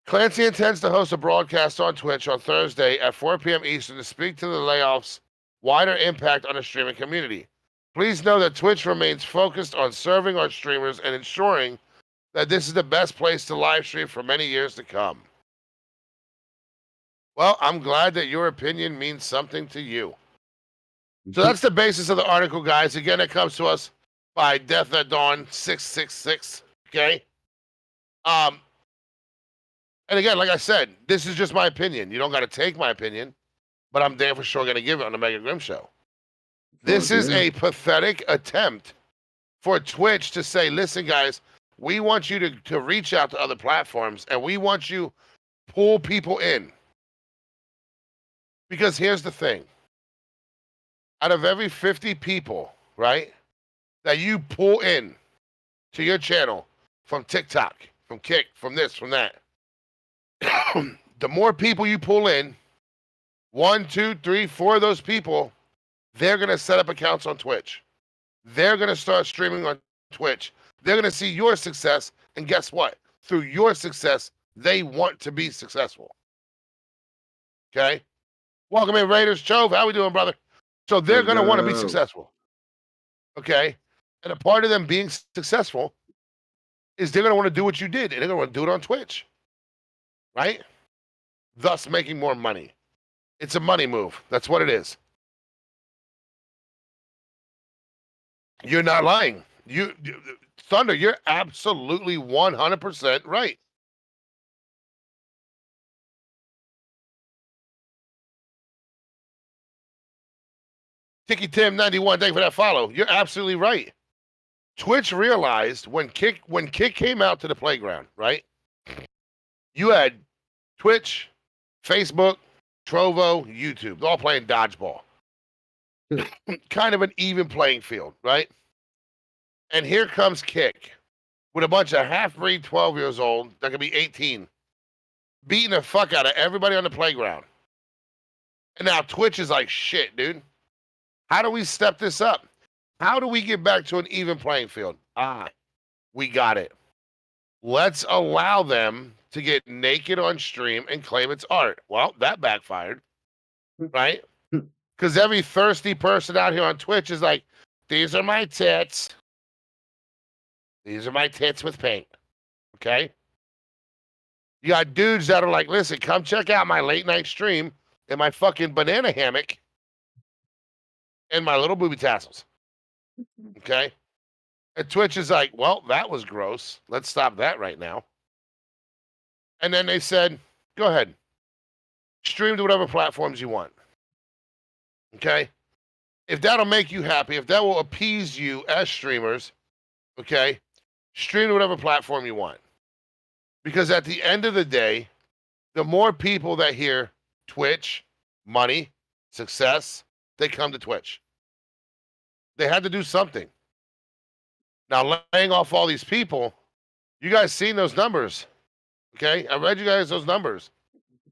Clancy intends to host a broadcast on Twitch on Thursday at 4 p.m. Eastern to speak to the layoffs' wider impact on the streaming community. Please know that Twitch remains focused on serving our streamers and ensuring that this is the best place to live stream for many years to come. Well, I'm glad that your opinion means something to you. So that's the basis of the article, guys. Again, it comes to us by Death at Dawn 666. Okay. And again, like I said, this is just my opinion. You don't got to take my opinion, but I'm damn for sure going to give it on the Mega Grym Show. This is a pathetic attempt for Twitch to say, listen, guys, we want you to reach out to other platforms and we want you pull people in. Because here's the thing. Out of every 50 people, right, that you pull in to your channel from TikTok, from Kick, from this, from that, the more people you pull in, 1, 2, 3, 4 of those people, they're going to set up accounts on Twitch. They're going to start streaming on Twitch. They're going to see your success. And guess what? Through your success, they want to be successful. Okay? Welcome in, Raiders. Chove, how we doing, brother? So they're going to want to be successful. Okay? And a part of them being successful is they're going to want to do what you did, and they're going to want to do it on Twitch, right? Thus making more money. It's a money move. That's what it is. You're not lying. Thunder, you're absolutely 100% right. Tiki Tim 91, thank you for that follow. You're absolutely right. Twitch realized when Kick came out to the playground, right? You had Twitch, Facebook, Trovo, YouTube, all playing dodgeball. Kind of an even playing field, right? And here comes Kick with a bunch of half-breed 12 years old that could be 18, beating the fuck out of everybody on the playground. And now Twitch is like, shit, dude. How do we step this up? How do we get back to an even playing field? We got it. Let's allow them to get naked on stream and claim it's art. Well, that backfired, right? Because every thirsty person out here on Twitch is like, these are my tits. These are my tits with paint. Okay? You got dudes that are like, listen, come check out my late night stream in my fucking banana hammock and my little booby tassels. Okay? And Twitch is like, well, that was gross. Let's stop that right now. And then they said, go ahead. Stream to whatever platforms you want. Okay? If that'll make you happy, if that will appease you as streamers, okay, stream to whatever platform you want. Because at the end of the day, the more people that hear Twitch, money, success, they come to Twitch. They had to do something. Now, laying off all these people, you guys seen those numbers, okay? I read you guys those numbers.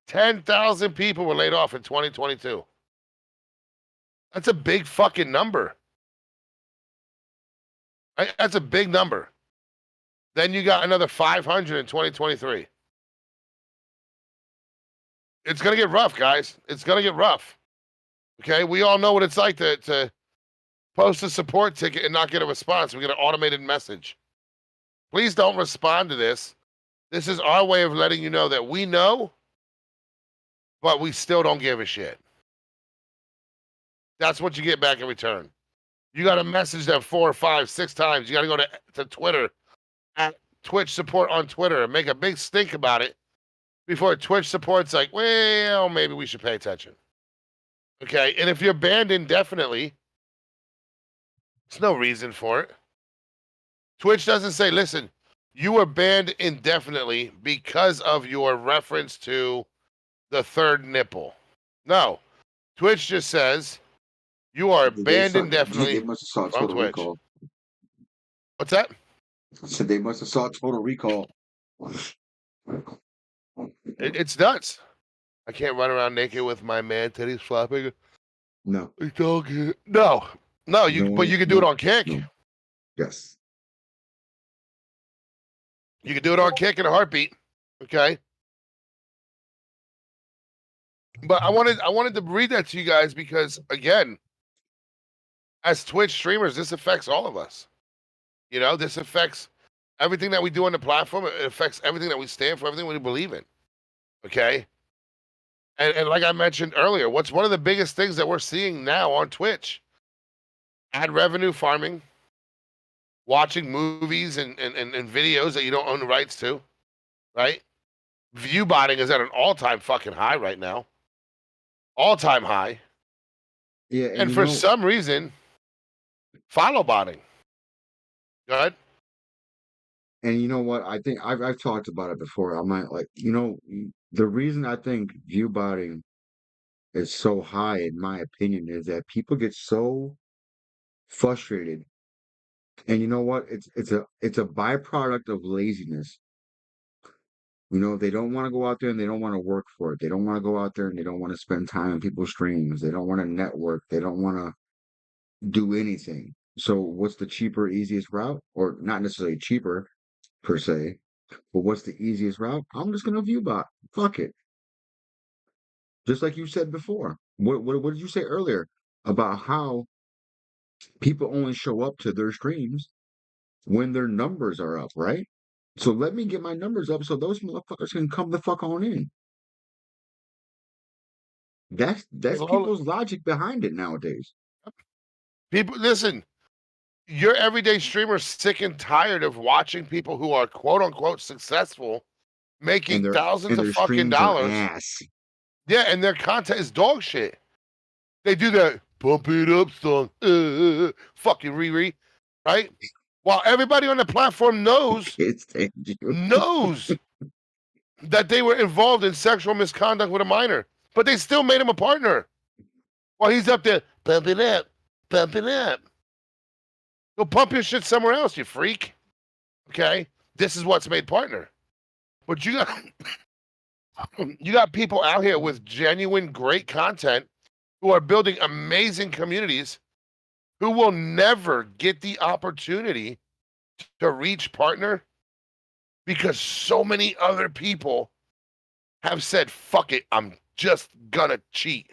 10,000 people were laid off in 2022. That's a big fucking number. Right? That's a big number. Then you got another 500 in 2023. It's going to get rough, guys. It's going to get rough. Okay? We all know what it's like to post a support ticket and not get a response. We get an automated message. Please don't respond to this. This is our way of letting you know that we know, but we still don't give a shit. That's what you get back in return. You got to message them 4, 5, 6 times. You got to go to Twitter, at Twitch support on Twitter, and make a big stink about it before Twitch support's like, well, maybe we should pay attention. Okay? And if you're banned indefinitely, there's no reason for it. Twitch doesn't say, listen, you were banned indefinitely because of your reference to the third nipple. No. Twitch just says you are banned indefinitely They must have saw from Total Twitch. Recall. What's that? I said they must have saw Total Recall. It's nuts. I can't run around naked with my man titties flopping. No. No. But you can do it on Kick. No. Yes. You can do it on Kick in a heartbeat. Okay. But I wanted to read that to you guys because, again, as Twitch streamers, this affects all of us. You know, this affects everything that we do on the platform. It affects everything that we stand for, everything we believe in. Okay. And like I mentioned earlier, what's one of the biggest things that we're seeing now on Twitch? Ad revenue farming, watching movies and videos that you don't own the rights to, right? View botting is at an all-time fucking high right now. All-time high. Yeah. And for some reason, follow botting. Go ahead. And you know what? I think I've talked about it before. I'm like, the reason I think view botting is so high, in my opinion, is that people get so frustrated. And you know what? It's a byproduct of laziness. They don't want to go out there and they don't want to work for it. They don't want to go out there and they don't want to spend time on people's streams. They don't want to network. They don't want to do anything. So what's the cheaper, easiest route? Or not necessarily cheaper per se, but what's the easiest route? I'm just gonna view bot. Fuck it. Just like you said before. What did you say earlier about how People only show up to their streams when their numbers are up, right? So let me get my numbers up so those motherfuckers can come the fuck on in. That's people's logic behind it nowadays. People, listen, your everyday streamer's sick and tired of watching people who are quote unquote successful making And thousands of their fucking streams are dollars. ass. Yeah, and their content is dog shit. They do that pump it up song, fucking Riri, right? While everybody on the platform knows that they were involved in sexual misconduct with a minor, but they still made him a partner. While he's up there, pump it up, pump it up. Go pump your shit somewhere else, you freak. Okay? This is what's made partner. But you got people out here with genuine great content who are building amazing communities who will never get the opportunity to reach partner because so many other people have said, fuck it, I'm just gonna cheat.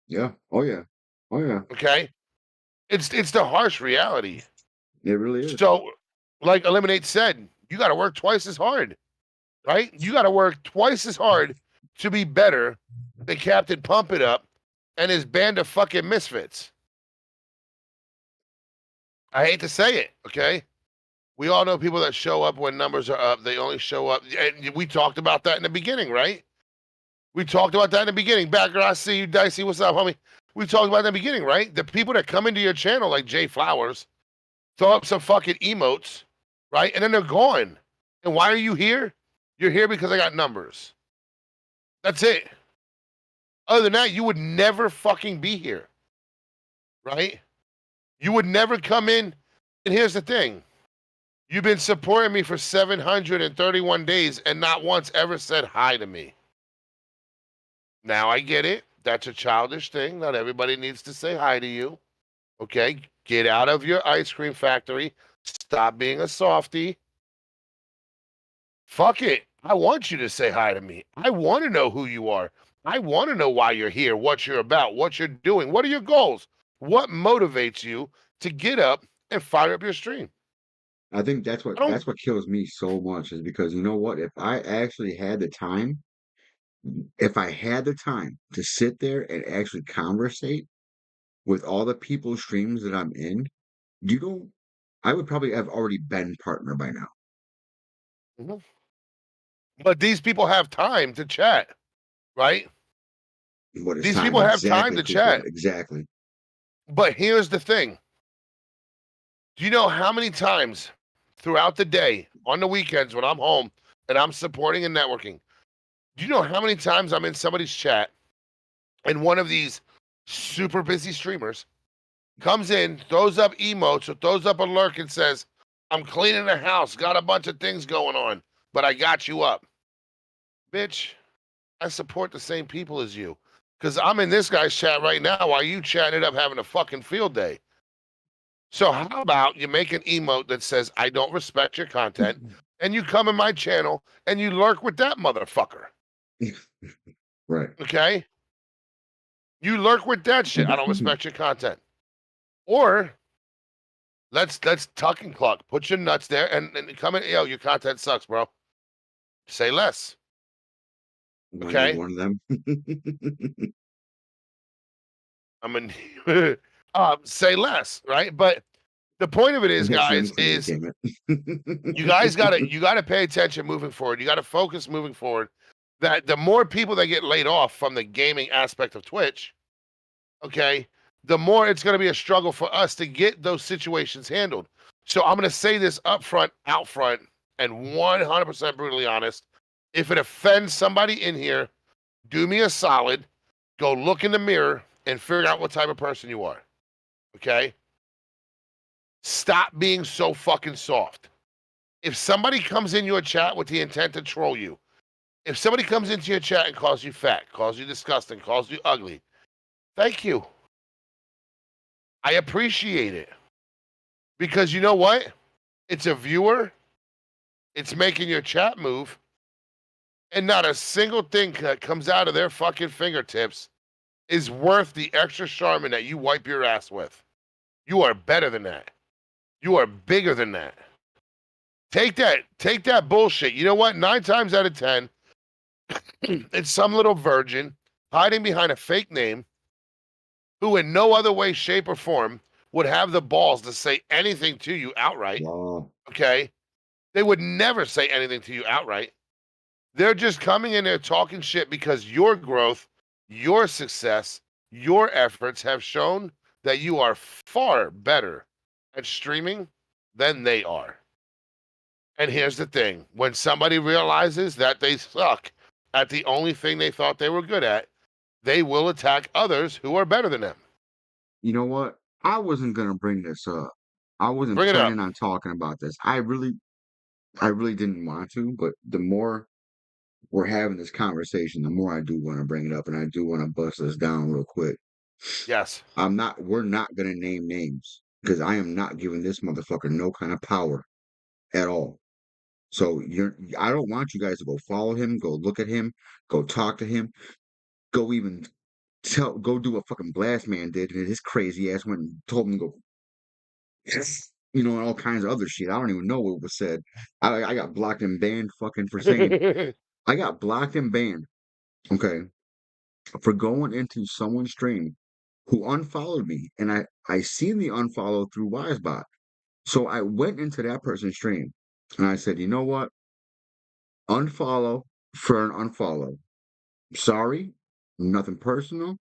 Yeah. Oh yeah. Oh yeah. Okay? It's the harsh reality. It really is. So, like Eliminate said, you gotta work twice as hard. Right? You gotta work twice as hard to be better than Captain Pump It Up and his band of fucking misfits. I hate to say it, okay? We all know people that show up when numbers are up. They only show up. And we talked about that in the beginning, right? We talked about that in the beginning. Backer, I see you, Dicey. What's up, homie? We talked about that in the beginning, right? The people that come into your channel, like Jay Flowers, throw up some fucking emotes, right? And then they're gone. And why are you here? You're here because I got numbers. That's it. Other than that, you would never fucking be here, right? You would never come in. And here's the thing. You've been supporting me for 731 days and not once ever said hi to me. Now I get it. That's a childish thing. Not everybody needs to say hi to you. Okay? Get out of your ice cream factory. Stop being a softie. Fuck it. I want you to say hi to me. I want to know who you are. I want to know why you're here, what you're about, what you're doing. What are your goals? What motivates you to get up and fire up your stream? I think that's what kills me so much is because you know what? If I actually had the time, if I had the time to sit there and actually conversate with all the people's streams that I'm in, you know, I would probably have already been partner by now. Mhm. But these people have time to chat, right? What is These time people have time exactly to to chat. exactly. But here's the thing. Do you know how many times throughout the day, on the weekends when I'm home and I'm supporting and networking, do you know how many times I'm in somebody's chat and one of these super busy streamers comes in, throws up emotes or throws up a lurk and says, I'm cleaning the house, got a bunch of things going on, but I got you up. Bitch, I support the same people as you. Because I'm in this guy's chat right now while you chatting it up having a fucking field day. So how about you make an emote that says, I don't respect your content, and you come in my channel and you lurk with that motherfucker. Right. Okay? You lurk with that shit. I don't respect your content. Or let's tuck and cluck. Put your nuts there and come in. Yo, your content sucks, bro. Say less. Okay? One of them. I mean, say less, right? But the point of it is, guys, is you guys gotta pay attention moving forward. You gotta focus moving forward. That the more people that get laid off from the gaming aspect of Twitch, okay, the more it's gonna be a struggle for us to get those situations handled. So I'm gonna say this up front, out front, and 100% brutally honest. If it offends somebody in here, do me a solid, go look in the mirror and figure out what type of person you are. Okay? Stop being so fucking soft. If somebody comes in your chat with the intent to troll you, if somebody comes into your chat and calls you fat, calls you disgusting, calls you ugly, thank you. I appreciate it. Because you know what? It's a viewer, it's making your chat move, and not a single thing that comes out of their fucking fingertips is worth the extra Charmin that you wipe your ass with. You are better than that. You are bigger than that. Take that bullshit. You know what? 9 times out of 10, it's some little virgin hiding behind a fake name who in no other way, shape, or form would have the balls to say anything to you outright. Wow. Okay? They would never say anything to you outright. They're just coming in there talking shit because your growth, your success, your efforts have shown that you are far better at streaming than they are. And here's the thing, when somebody realizes that they suck at the only thing they thought they were good at, they will attack others who are better than them. You know what? I wasn't gonna bring this up. I wasn't Bring it up. planning on talking about this. I really didn't want to, but the more we're having this conversation, the more I do want to bring it up, and I do want to bust this down real quick. Yes. We're not gonna name names because I am not giving this motherfucker no kind of power at all. So I don't want you guys to go follow him, go look at him, go talk to him, go even go do what fucking Blast Man did, and his crazy ass went and told him to go, and all kinds of other shit. I don't even know what was said. I got blocked and banned fucking for saying. I got blocked and banned. Okay, for going into someone's stream who unfollowed me, and I seen the unfollow through Wisebot. So I went into that person's stream and I said, you know what? Unfollow for an unfollow. Sorry, nothing personal.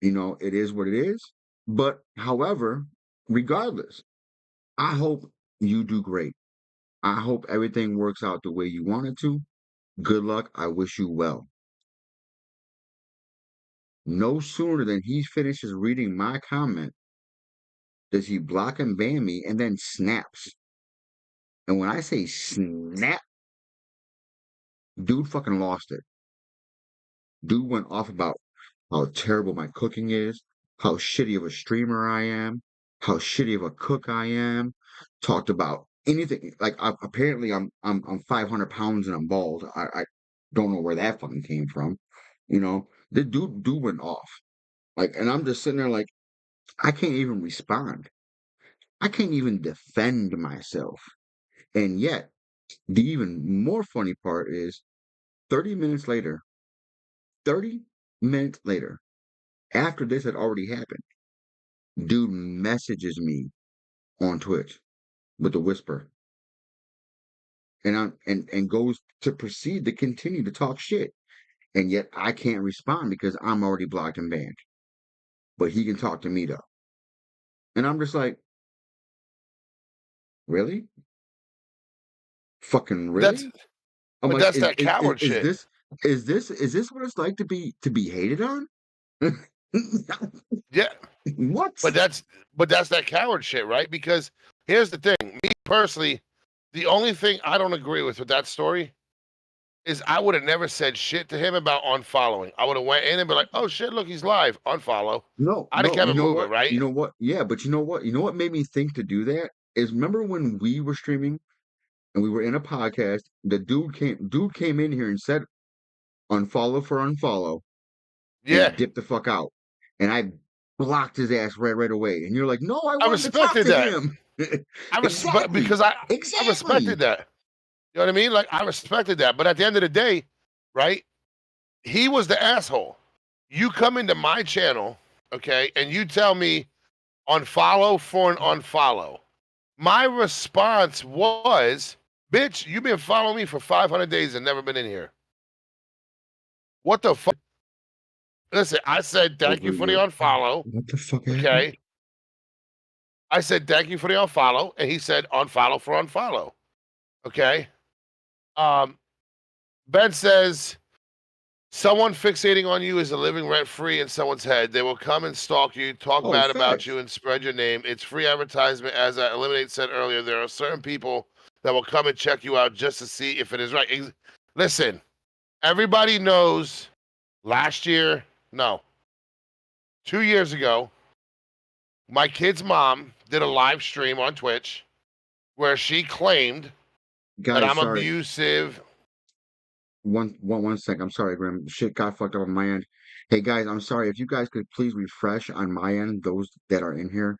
It is what it is. But however, regardless, I hope you do great. I hope everything works out the way you want it to. Good luck. I wish you well. No sooner than he finishes reading my comment does he block and ban me and then snaps. And when I say snap, dude fucking lost it. Dude went off about how terrible my cooking is, how shitty of a streamer I am, how shitty of a cook I am. Talked about anything. Like apparently I'm 500 pounds and I'm bald. I don't know where that fucking came from. The dude went off. Like, and I'm just sitting there like, I can't even respond. I can't even defend myself. And yet, the even more funny part is 30 minutes later, 30 minutes later, after this had already happened, dude messages me on Twitch with a whisper. And goes to proceed to continue to talk shit. And yet I can't respond because I'm already blocked and banned. But he can talk to me though. And I'm just like, really? Fucking That's really? I'm but like, that's that coward is shit. this what it's like to be hated on? Yeah. What? But that's that coward shit, right? Because here's the thing. Me personally, the only thing I don't agree with that story is I would have never said shit to him about unfollowing. I would have went in and be like, "Oh shit, look, he's live. Unfollow." No, I'd have no, kept you it know moving, what? right? You know what? Yeah, but you know what? You know what made me think to do that is remember when we were streaming and we were in a podcast, the dude came in here and said unfollow for unfollow Yeah, and dipped the fuck out. And I blocked his ass right away. And you're like, no, I I wanted to talk respected to that. him. I respect Exactly. because I Exactly. respected that. You know what I mean? Like I respected that. But at the end of the day, right? He was the asshole. You come into my channel, okay, and you tell me unfollow for an unfollow. My response was, bitch, you've been following me for 500 days and never been in here. What the fuck? Listen, I said thank you Over for the your unfollow. what the fuck happened? Okay. I said thank you for the unfollow, and he said unfollow for unfollow. Okay. Um, Ben says someone fixating on you is a living rent free in someone's head. They will come and stalk you, talk Oh, bad about facts. you, and spread your name. It's free advertisement. As Eliminate said earlier, there are certain people that will come and check you out just to see if it is right. Listen, everybody knows last year, no, 2 years ago, my kid's mom did a live stream on Twitch where she claimed that Guys, I'm sorry. abusive. One sec. I'm sorry, Grim. Shit got fucked up on my end. Hey guys, I'm sorry. If you guys could please refresh on my end, those that are in here.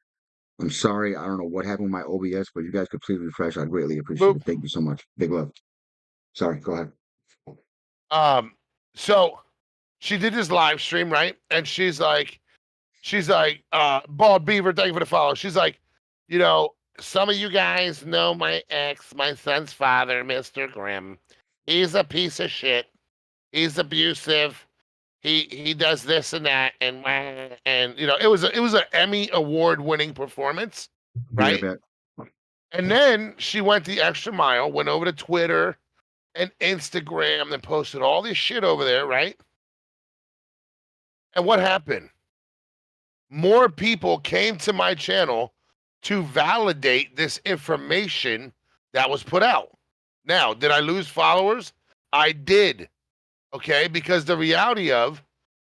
I'm sorry. I don't know what happened with my OBS, but you guys could please refresh. I'd greatly appreciate Boop. it. Thank you so much. Big love. Sorry. Go ahead. So she did this live stream, right? And she's like, Bald Beaver, thank you for the follow. She's like, you know, some of you guys know my ex, my son's father, Mr. Grym. He's a piece of shit. He's abusive. He does this and that, and you know, it was an Emmy award winning performance, Be right right? back. And then she went the extra mile, went over to Twitter and Instagram and posted all this shit over there, right? And what happened? More people came to my channel to validate this information that was put out. Now, did I lose followers? I did. Okay, because the reality of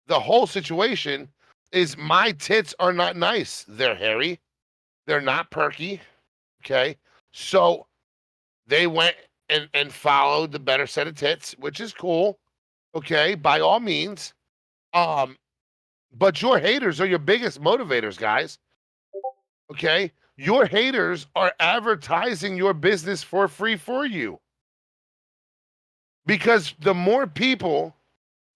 the whole situation is my tits are not nice. They're hairy. They're not perky. Okay. So they went and followed the better set of tits, which is cool. Okay, by all means. But your haters are your biggest motivators, guys. Okay? Your haters are advertising your business for free for you. Because the more people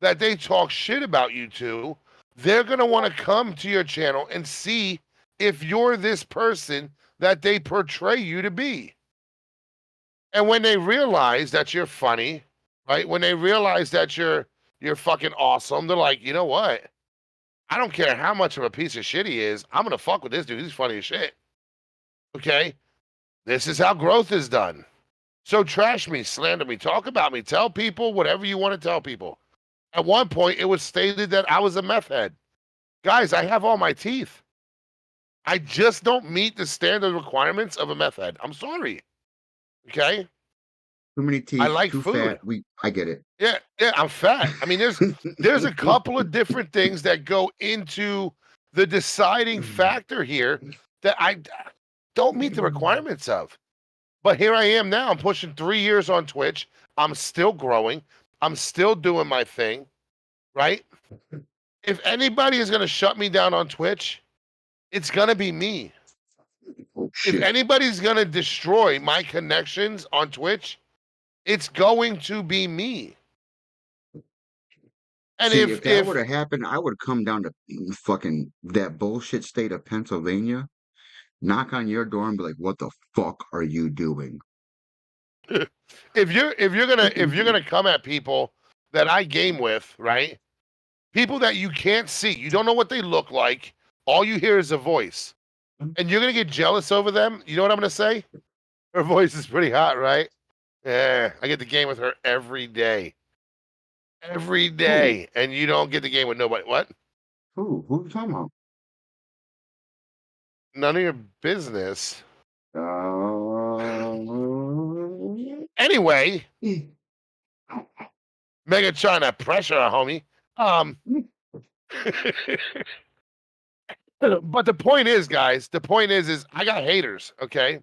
that they talk shit about you to, they're going to want to come to your channel and see if you're this person that they portray you to be. And when they realize that you're funny, right? When they realize that you're fucking awesome, they're like, you know what? I don't care how much of a piece of shit he is. I'm going to fuck with this dude. He's funny as shit. Okay? This is how growth is done. So trash me, slander me, talk about me, tell people whatever you want to tell people. At one point, it was stated that I was a meth head. Guys, I have all my teeth. I just don't meet the standard requirements of a meth head. I'm sorry. Okay? Too many teeth. I like too food. Fat. I get it. Yeah, I'm fat. I mean, there's a couple of different things that go into the deciding factor here that I don't meet the requirements of. But here I am now. I'm pushing 3 years on Twitch. I'm still growing. I'm still doing my thing, right? If anybody is going to shut me down on Twitch, it's going to be me. Oh, If shit. anybody's going to destroy my connections on Twitch, it's going to be me. And See, if that would have happened, I would come down to fucking that bullshit state of Pennsylvania, knock on your door and be like, "What the fuck are you doing?" if you're gonna come at people that I game with, right? People that you can't see, you don't know what they look like. All you hear is a voice, and you're gonna get jealous over them. You know what I'm gonna say? Her voice is pretty hot, right? Yeah, I get the game with her every day, and you don't get the game with nobody. What? Who are you talking about? None of your business. Uh, Anyway, Mega trying to pressure a homie. But the point is, guys, is I got haters, okay?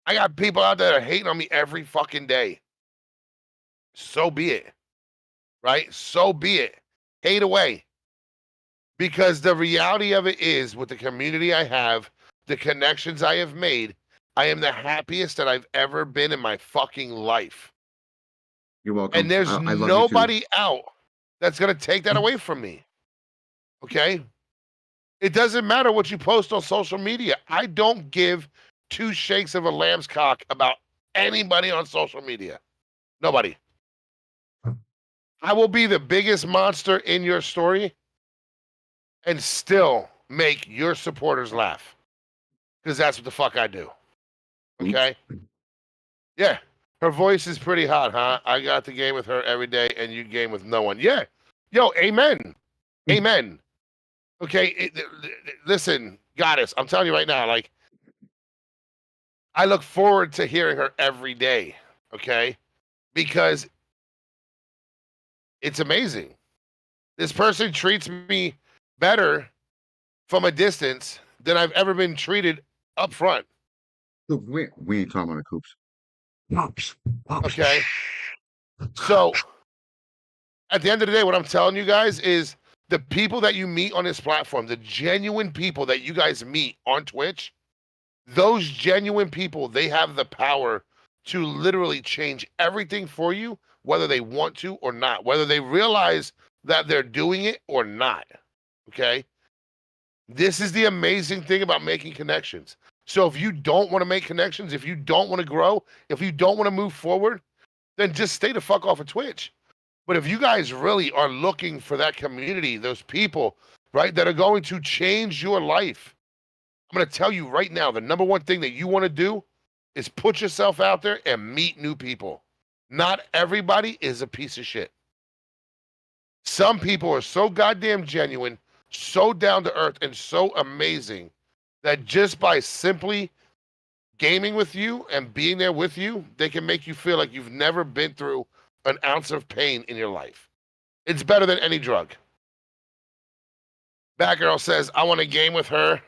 I got people out there that are hating on me every fucking day. So be it, right? So be it. Hate away. Because the reality of it is, with the community I have, the connections I have made, I am the happiest that I've ever been in my fucking life. You're welcome. And there's I love you too. nobody out that's going to take that away from me. Okay? It doesn't matter what you post on social media. I don't give two shakes of a lamb's cock about anybody on social media. Nobody. I will be the biggest monster in your story and still make your supporters laugh. Because that's what the fuck I do. Okay? Yeah. Her voice is pretty hot, huh? I got the game with her every day and you game with no one. Yeah. Yo, amen. Amen. Okay, listen, goddess, I'm telling you right now, like, I look forward to hearing her every day, okay? Because it's amazing. This person treats me better from a distance than I've ever been treated up front. We ain't talking about the coops. Okay? So, at the end of the day, what I'm telling you guys is the people that you meet on this platform, the genuine people that you guys meet on Twitch, those genuine people, they have the power to literally change everything for you, whether they want to or not, whether they realize that they're doing it or not. Okay? This is the amazing thing about making connections. So if you don't want to make connections, if you don't want to grow, if you don't want to move forward, then just stay the fuck off of Twitch. But if you guys really are looking for that community, those people, right, that are going to change your life, I'm going to tell you right now, the number one thing that you want to do is put yourself out there and meet new people. Not everybody is a piece of shit. Some people are so goddamn genuine, so down to earth, and so amazing that just by simply gaming with you and being there with you, they can make you feel like you've never been through an ounce of pain in your life. It's better than any drug. Batgirl says, I want to game with her.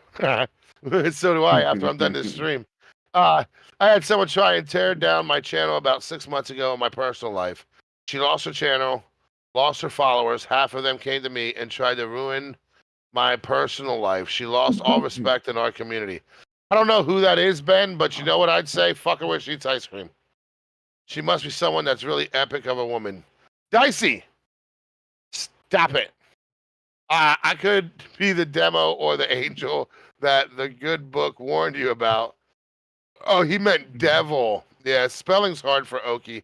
So do I after I'm done this stream. I had someone try and tear down my channel about 6 months ago in my personal life. She lost her channel, lost her followers. Half of them came to me and tried to ruin my personal life. She lost all respect in our community. I don't know who that is, Ben, but you know what I'd say? Fuck her where she eats ice cream. She must be someone that's really epic of a woman. Dicey, stop it. I could be the demo or the angel that the good book warned you about. Oh, he meant devil. Yeah, spelling's hard for Oki.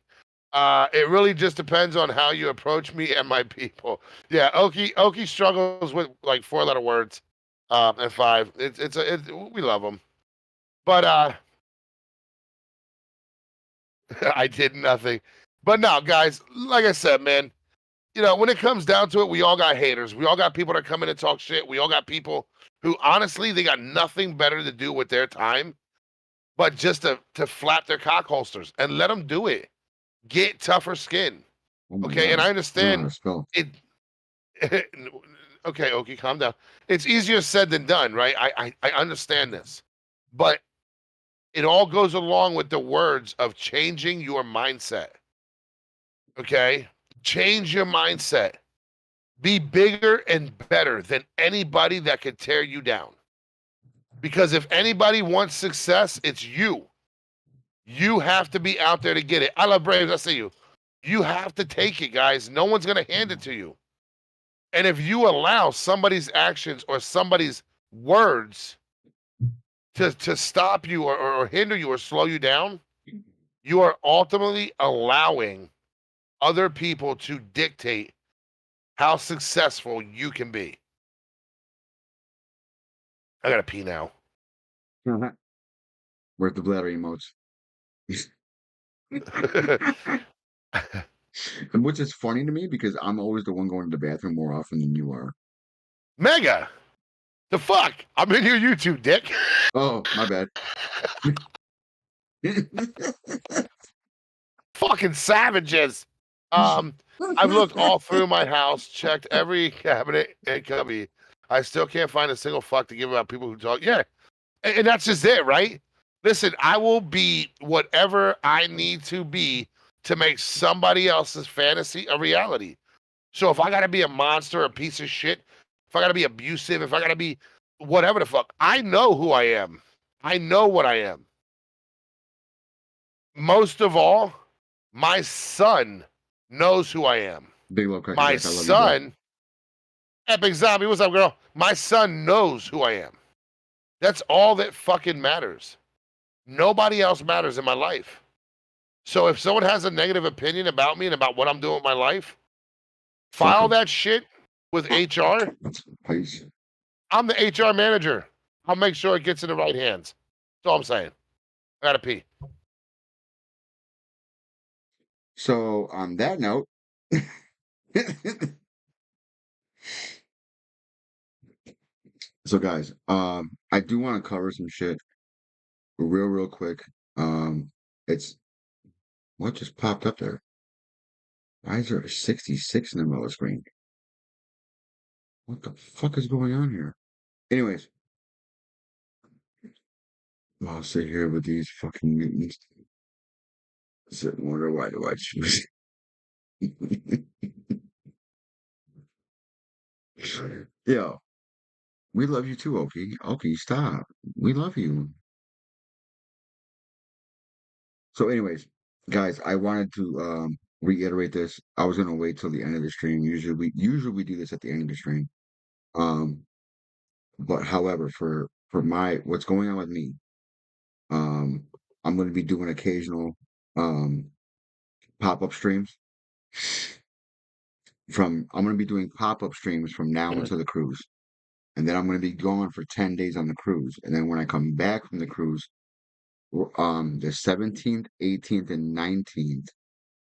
It really just depends on how you approach me and my people. Yeah, Oki struggles with like 4-letter words, and 5. We love him, but I did nothing. But no, guys, like I said, man, you know, when it comes down to it, we all got haters. We all got people that come in and talk shit. We all got people who honestly they got nothing better to do with their time but just to flap their cock holsters and let them do it. Get tougher skin. Oh Okay, God. and I I don't know how understand to spell. it. Okay, calm down. It's easier said than done, right? I understand this, but it all goes along with the words of changing your mindset. Okay, change your mindset. Be bigger and better than anybody that could tear you down. Because if anybody wants success, it's you. You have to be out there to get it. I love Braves. I see you. You have to take it, guys. No one's going to hand it to you. And if you allow somebody's actions or somebody's words to stop you or hinder you or slow you down, you are ultimately allowing other people to dictate how successful you can be. I got to pee now. Where's the bladder emotes? Which is funny to me because I'm always the one going to the bathroom more often than you are. Mega, the fuck? I'm in your YouTube, dick. Oh, my bad. Fucking savages. I've looked all through my house, checked every cabinet and cubby. I still can't find a single fuck to give about people who talk. Yeah, and that's just it, right? Listen, I will be whatever I need to be to make somebody else's fantasy a reality. So if I gotta be a monster, a piece of shit, if I gotta be abusive, if I gotta be whatever the fuck, I know who I am. I know what I am. Most of all, my son knows who I am. Big Love Cracker My Jack, I love you, son, Epic Zombie, what's up, girl? My son knows who I am. That's all that fucking matters. Nobody else matters in my life. So if someone has a negative opinion about me and about what I'm doing with my life, file that shit with HR. Please. I'm the HR manager. I'll make sure it gets in the right hands. That's all I'm saying. I gotta pee. So on that note, so guys, I do want to cover some shit real quick. It's what just popped up there? Why is there a 66 in the middle of the screen? What the fuck is going on here? Anyways, I'll sit here with these fucking mutants. Sit and wonder why do I choose? Yo, we love you too, Oki. Oki, stop. We love you. So, anyways, guys, I wanted to reiterate this. I was gonna wait till the end of the stream. Usually we do this at the end of the stream. Um, but however, for my what's going on with me, um, I'm gonna be doing occasional um pop-up streams I'm gonna be doing pop-up streams from now until the cruise. And then I'm gonna be gone for 10 days on the cruise. And then when I come back from the cruise, the 17th, 18th, and 19th,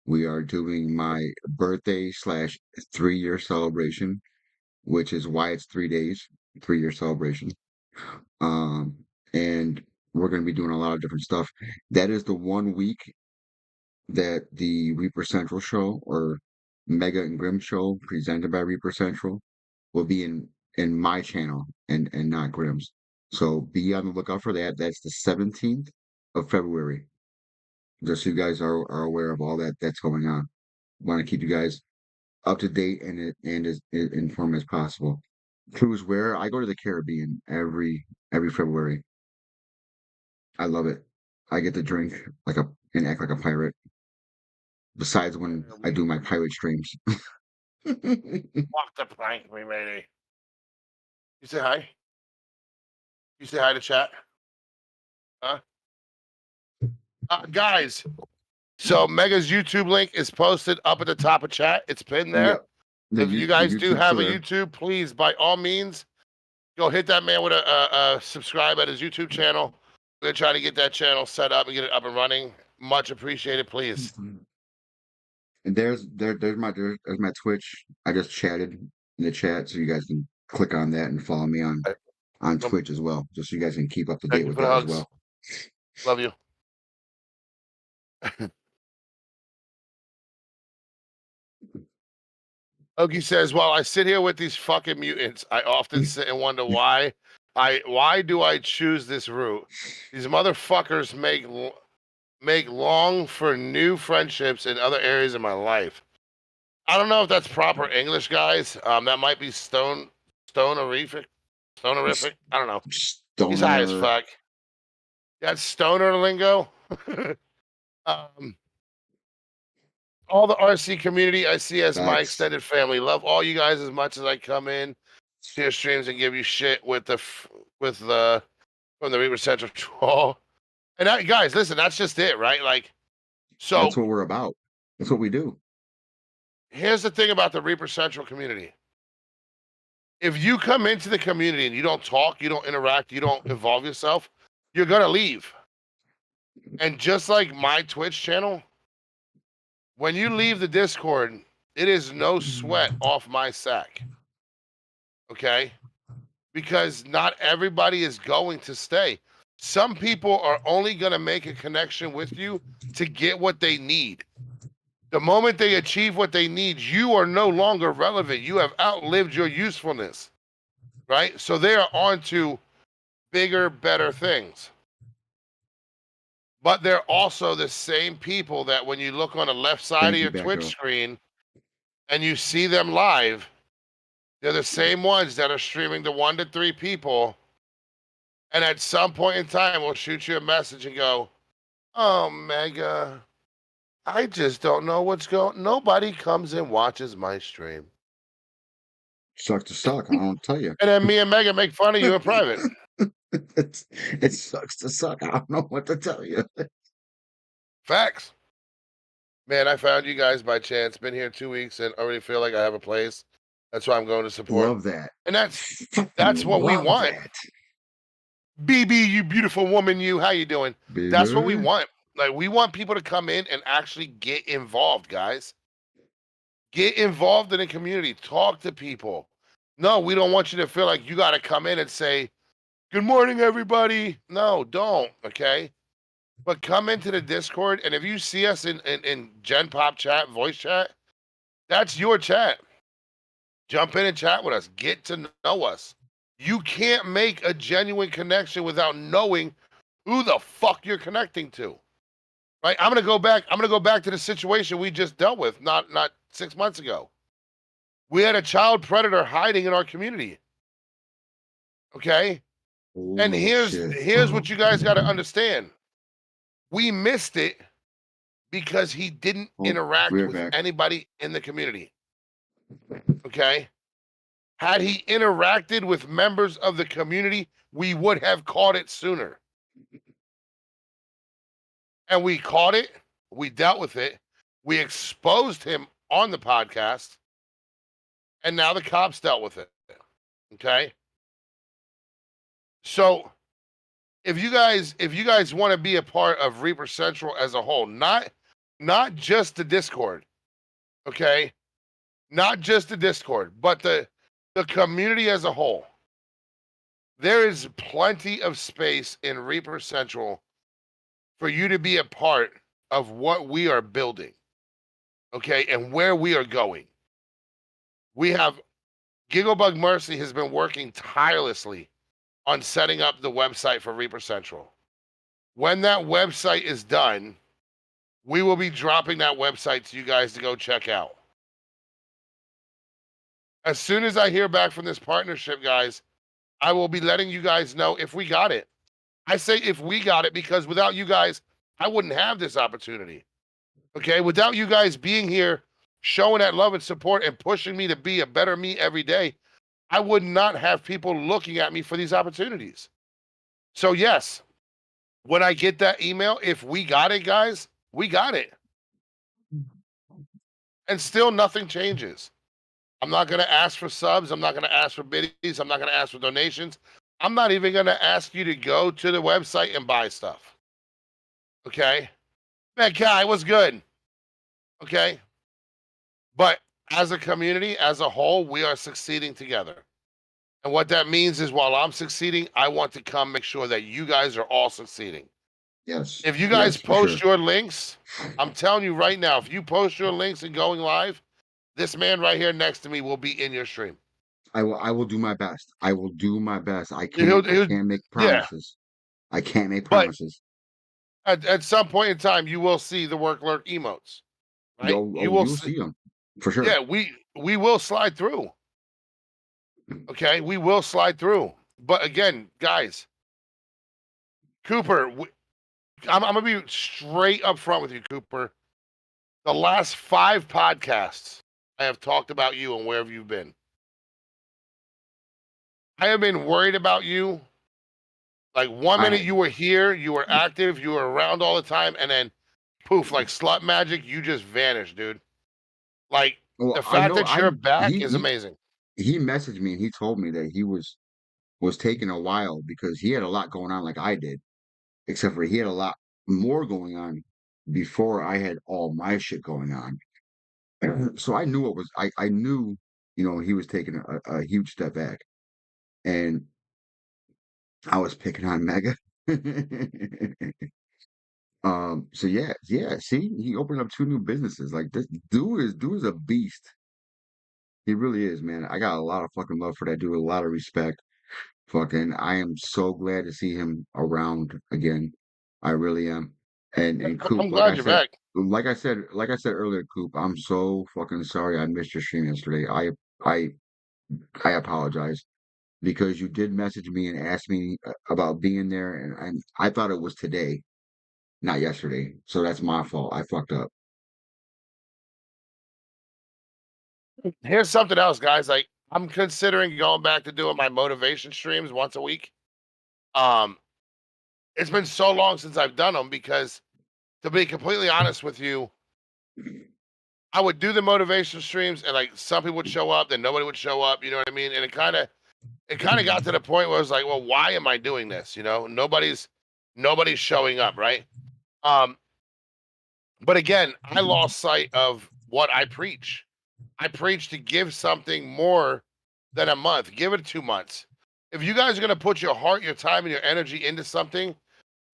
we are doing my birthday slash 3-year celebration, which is why it's 3 days, 3-year celebration. And we're going to be doing a lot of different stuff. That is the 1 week that the Reaper Central show or Mega and Grym show presented by Reaper Central will be in my channel and not Grym's. So be on the lookout for that. That's the 17th of February. Just so you guys are aware of all that's going on. Want to keep you guys up to date and as informed as possible. Cruise where I go to the Caribbean every February. I love it. I get to drink and act like a pirate. Besides when I do my pirate streams. Walk the plank, me matey. You say hi? You say hi to chat? Huh? Guys, so Mega's YouTube link is posted up at the top of chat. It's pinned there. Yep. If you guys do have a YouTube, please, by all means, go hit that man with a subscribe at his YouTube channel. We're going to try to get that channel set up and get it up and running. Much appreciated, please. And there's my Twitch. I just chatted in the chat, so you guys can click on that and follow me on Twitch as well, just so you guys can keep up to date with that as well. Love you. Ogie says, while I sit here with these fucking mutants, I often sit and wonder why do I choose this route? These motherfuckers make long for new friendships in other areas of my life. I don't know if that's proper English, guys. That might be stonerific. I don't know. He's high as fuck. That's stoner lingo. All the RC community I see as my extended family. Love all you guys as much as I come in to your streams and give you shit from the Reaper Central troll. And that, guys, listen, that's just it, right? Like, so that's what we're about. That's what we do. Here's the thing about the Reaper Central community. If you come into the community and you don't talk, you don't interact, you don't evolve yourself, you're gonna leave. And just like my Twitch channel, when you leave the Discord, it is no sweat off my sack. Okay? Because not everybody is going to stay. Some people are only going to make a connection with you to get what they need. The moment they achieve what they need, you are no longer relevant. You have outlived your usefulness, right? So they are on to bigger, better things. But they're also the same people that when you look on the left side of your Twitch screen and you see them live, they're the same ones that are streaming to 1 to 3 people. And at some point in time, we'll shoot you a message and go, oh, Mega, I just don't know what's going. Nobody comes and watches my stream. Sucks to suck, I don't tell you. And then me and Mega make fun of you in private. It sucks to suck. I don't know what to tell you. Facts. Man, I found you guys by chance. Been here 2 weeks and already feel like I have a place. That's why I'm going to support. Love that. And that's what we want. BB, you beautiful woman, you. How you doing? Baby. That's what we want. Like, we want people to come in and actually get involved, guys. Get involved in the community. Talk to people. No, we don't want you to feel like you got to come in and say, good morning, everybody. No, don't, okay? But come into the Discord, and if you see us in Gen Pop chat, voice chat, that's your chat. Jump in and chat with us. Get to know us. You can't make a genuine connection without knowing who the fuck you're connecting to. Right? I'm gonna go back to the situation we just dealt with not 6 months ago. We had a child predator hiding in our community. Okay? And Holy here's shit. what you guys got to understand. We missed it because he didn't Oh, interact we're with back. anybody in the community. Okay? Had he interacted with members of the community, we would have caught it sooner. And we caught it, we dealt with it, we exposed him on the podcast, and now the cops dealt with it. Okay? So if you guys want to be a part of Reaper Central as a whole, not just the Discord, okay? Not just the Discord, but the community as a whole. There is plenty of space in Reaper Central for you to be a part of what we are building, okay, and where we are going. We have Gigglebug Mercy has been working tirelessly on setting up the website for Reaper Central. When that website is done, we will be dropping that website to you guys to go check out. As soon as I hear back from this partnership, guys, I will be letting you guys know if we got it. I say if we got it because without you guys, I wouldn't have this opportunity. Okay? Without you guys being here, showing that love and support and pushing me to be a better me every day, I would not have people looking at me for these opportunities. So yes, when I get that email, if we got it, guys, we got it. And still nothing changes. I'm not going to ask for subs. I'm not going to ask for biddies. I'm not going to ask for donations. I'm not even going to ask you to go to the website and buy stuff. Okay? Man, Kai, what's good? Okay? But as a community, as a whole, we are succeeding together. And what that means is while I'm succeeding, I want to come make sure that you guys are all succeeding. Yes. If you guys Yes, for post sure. your links, I'm telling you right now, if you post your links and going live, this man right here next to me will be in your stream. I will do my best. I will do my best. I He'll, can't make yeah, promises. I can't make but promises. at some point in time, you will see the work lurk emotes, right? You will You'll see. see them for sure. Yeah, we will slide through. Okay, we will slide through. But again, guys, Cooper, I'm gonna be straight up front with you, Cooper. The last 5 podcasts I have talked about you and wherever you've been. I have been worried about you. Like 1 minute I you were here, you were active, you were around all the time, and then poof, like slut magic, you just vanished, dude. Like well, the I fact know that I you're back he is amazing. he messaged me and he told me that he was taking a while because he had a lot going on like I did, except for he had a lot more going on before I had all my shit going on. So I knew I knew, he was taking a huge step back. And I was picking on Mega. So yeah, see, he opened up 2 new businesses. Like this dude is a beast. He really is, man. I got a lot of fucking love for that dude, a lot of respect. Fucking, I am so glad to see him around again. I really am. And I'm Coop, glad you're back. like I said earlier, Coop, I'm so fucking sorry I missed your stream yesterday. I I apologize because you did message me and ask me about being there, and I thought it was today, not yesterday. So that's my fault. I fucked up. Here's something else, guys. Like I'm considering going back to doing my motivation streams once a week. Um, it's been so long since I've done them because, to be completely honest with you, I would do the motivation streams and like some people would show up, then nobody would show up. You know what I mean? And it kind of got to the point where I was like, well, why am I doing this? You know, nobody's showing up, right? Um, but again, I lost sight of what I preach. I preach to give something more than a month. Give it 2 months. If you guys are gonna put your heart, your time, and your energy into something,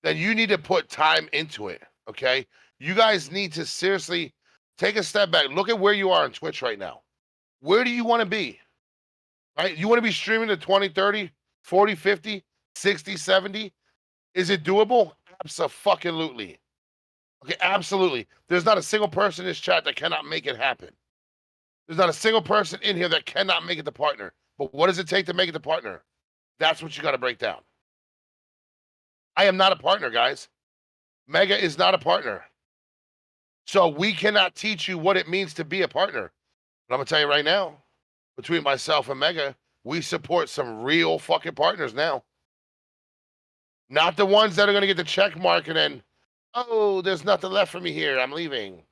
then you need to put time into it. Okay. You guys need to seriously take a step back. Look at where you are on Twitch right now. Where do you want to be? Right? You want to be streaming to 20, 30, 40, 50, 60, 70? Is it doable? Absolutely. Okay, absolutely. There's not a single person in this chat that cannot make it happen. There's not a single person in here that cannot make it to partner. But what does it take to make it to partner? That's what you got to break down. I am not a partner, guys. Mega is not a partner. So we cannot teach you what it means to be a partner. But I'm going to tell you right now, between myself and Mega, we support some real fucking partners now. Not the ones that are going to get the check mark and then, oh, there's nothing left for me here. I'm leaving.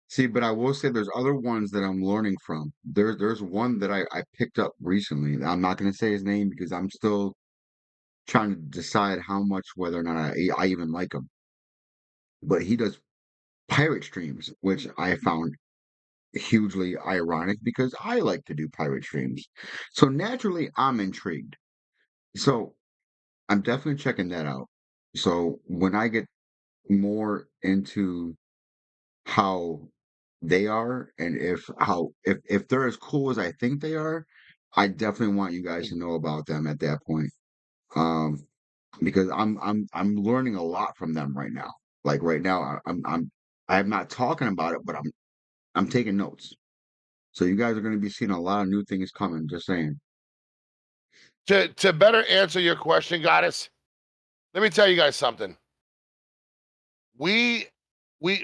See, but I will say there's other ones that I'm learning from. There's one that I picked up recently. I'm not going to say his name because I'm still trying to decide how much, whether or not I even like him. But he does pirate streams, which I found hugely ironic because I like to do pirate streams. So naturally, I'm intrigued. So I'm definitely checking that out. So when I get more into how they are and if they're as cool as I think they are, I definitely want you guys to know about them at that point. Um, because I'm learning a lot from them right now. Like right now, I'm not talking about it, but I'm taking notes. So you guys are going to be seeing a lot of new things coming. Just saying. To better answer your question, Goddess, let me tell you guys something. We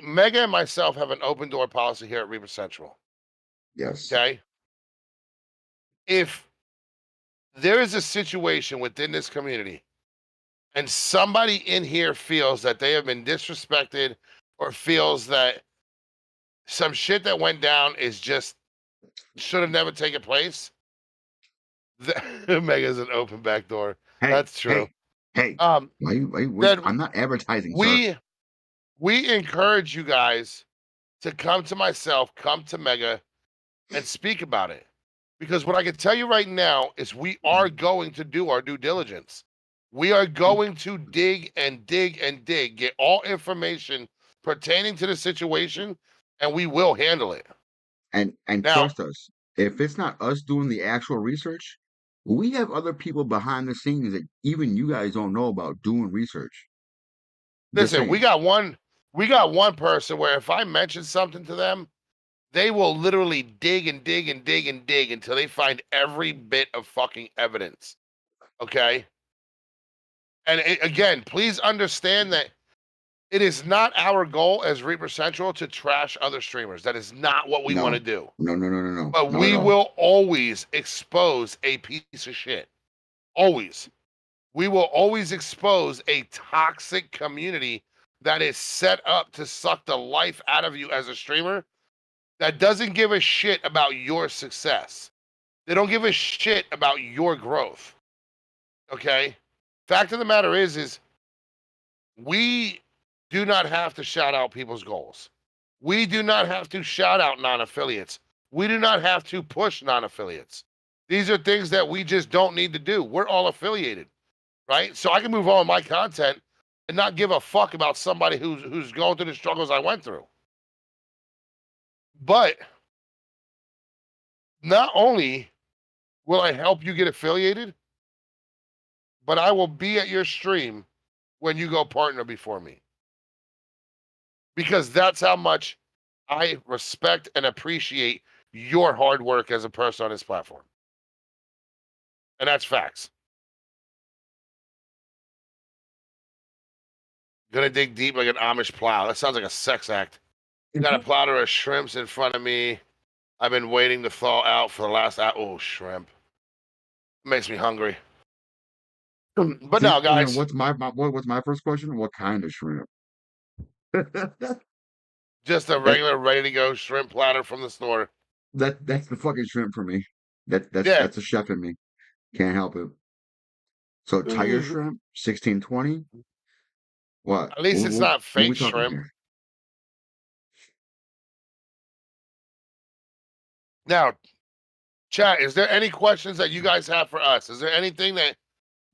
Mega and myself have an open door policy here at Reaper Central. Yes. Okay. If there is a situation within this community and somebody in here feels that they have been disrespected or feels that some shit that went down is just should have never taken place, Mega's an open back door. Hey, That's true. hey. Um, Why I'm not advertising, sir. we encourage you guys to come to myself, come to Mega, and speak about it. Because what I can tell you right now is we are going to do our due diligence. We are going to dig and dig and dig, get all information pertaining to the situation, and we will handle it. And Now, trust us, if it's not us doing the actual research, we have other people behind the scenes that even you guys don't know about doing research. Just listen, saying. we got one person where if I mention something to them, they will literally dig and dig and dig and dig until they find every bit of fucking evidence. Okay? And again, please understand that it is not our goal as Reaper Central to trash other streamers. That is not what we want to do. No. But Not we at all. will always expose a piece of shit. Always. We will always expose a toxic community that is set up to suck the life out of you as a streamer that doesn't give a shit about your success. They don't give a shit about your growth. Okay? Fact of the matter is we do not have to shout out people's goals. We do not have to shout out non-affiliates. We do not have to push non-affiliates. These are things that we just don't need to do. We're all affiliated, right? So I can move on my content and not give a fuck about somebody who's going through the struggles I went through. But not only will I help you get affiliated, but I will be at your stream when you go partner before me. Because that's how much I respect and appreciate your hard work as a person on this platform. And that's facts. Gonna dig deep like an Amish plow. That sounds like a sex act. Got a platter of shrimps in front of me. I've been waiting to thaw out for the last hour. Oh, shrimp. Makes me hungry. But See, now, guys. what's my first question? What kind of shrimp? Just a regular, ready to go shrimp platter from the store. That's the fucking shrimp for me. Yeah. That's a chef in me. Can't help it. So tiger shrimp, 1620. What? At least it's not What fake we talking shrimp. here? Now, chat, is there any questions that you guys have for us? Is there anything that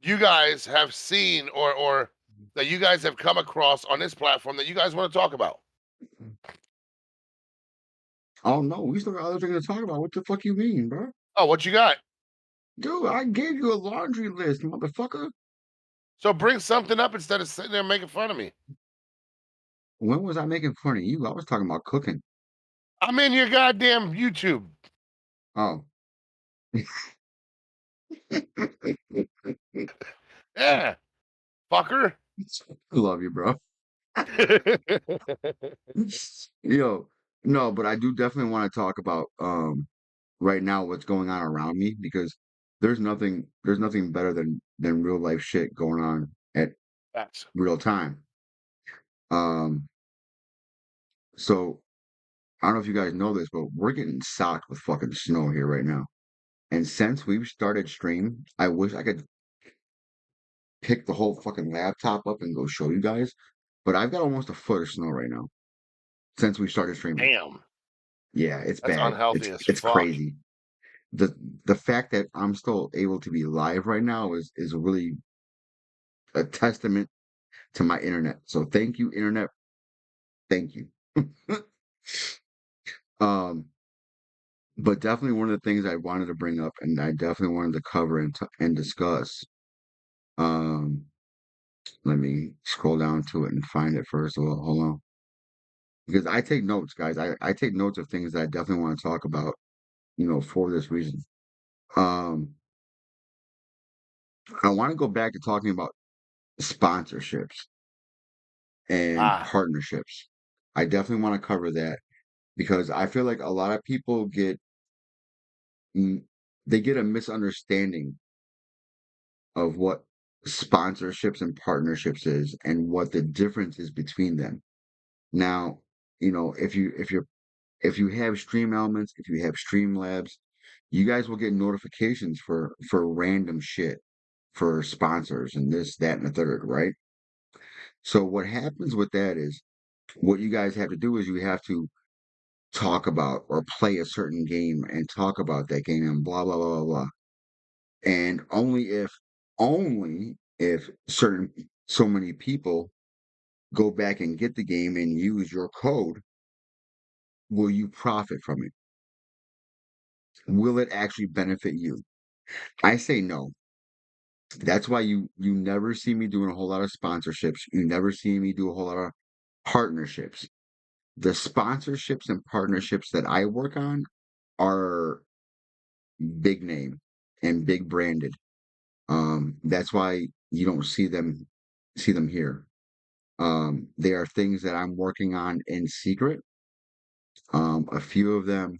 you guys have seen or that you guys have come across on this platform that you guys want to talk about? Oh no, we still got other things to talk about. What the fuck you mean, bro? Oh, what you got? Dude, I gave you a laundry list, motherfucker. So bring something up instead of sitting there making fun of me. When was I making fun of you? I was talking about cooking. I'm in your goddamn YouTube. Oh. Yeah, fucker. I love you, bro. Yo, no, but I do definitely want to talk about right now what's going on around me because there's nothing better than real life shit going on at That's real time. Um, so I don't know if you guys know this, but we're getting socked with fucking snow here right now. And since we've started stream, I wish I could pick the whole fucking laptop up and go show you guys, but I've got almost a foot of snow right now since we started streaming. damn. Yeah, it's That's bad. unhealthy It's as it's fuck. crazy. The the fact that I'm still able to be live right now is really a testament to my internet. So thank you, internet. Thank you. um, but definitely one of the things I wanted to bring up, and I definitely wanted to cover and discuss. Um, let me scroll down to it and find it first of all. Hold on, because I take notes, guys. I take notes of things that I definitely want to talk about. For this reason. Um, I want to go back to talking about sponsorships and Ah, partnerships. I definitely want to cover that because I feel like a lot of people mm, get a misunderstanding of what sponsorships and partnerships is and what the difference is between them. Now, if you have Stream Elements, if you have Streamlabs, you guys will get notifications for random shit for sponsors and this, that, and the third, right? So what happens with that is what you guys have to do is you have to talk about or play a certain game and talk about that game and blah blah blah blah blah. And only if certain so many people go back and get the game and use your code will you profit from it. Will it actually benefit you? I say no. That's why you never see me doing a whole lot of sponsorships. You never see me do a whole lot of partnerships. The sponsorships and partnerships that I work on are big name and big branded. That's why you don't see them here. They are things that I'm working on in secret. A few of them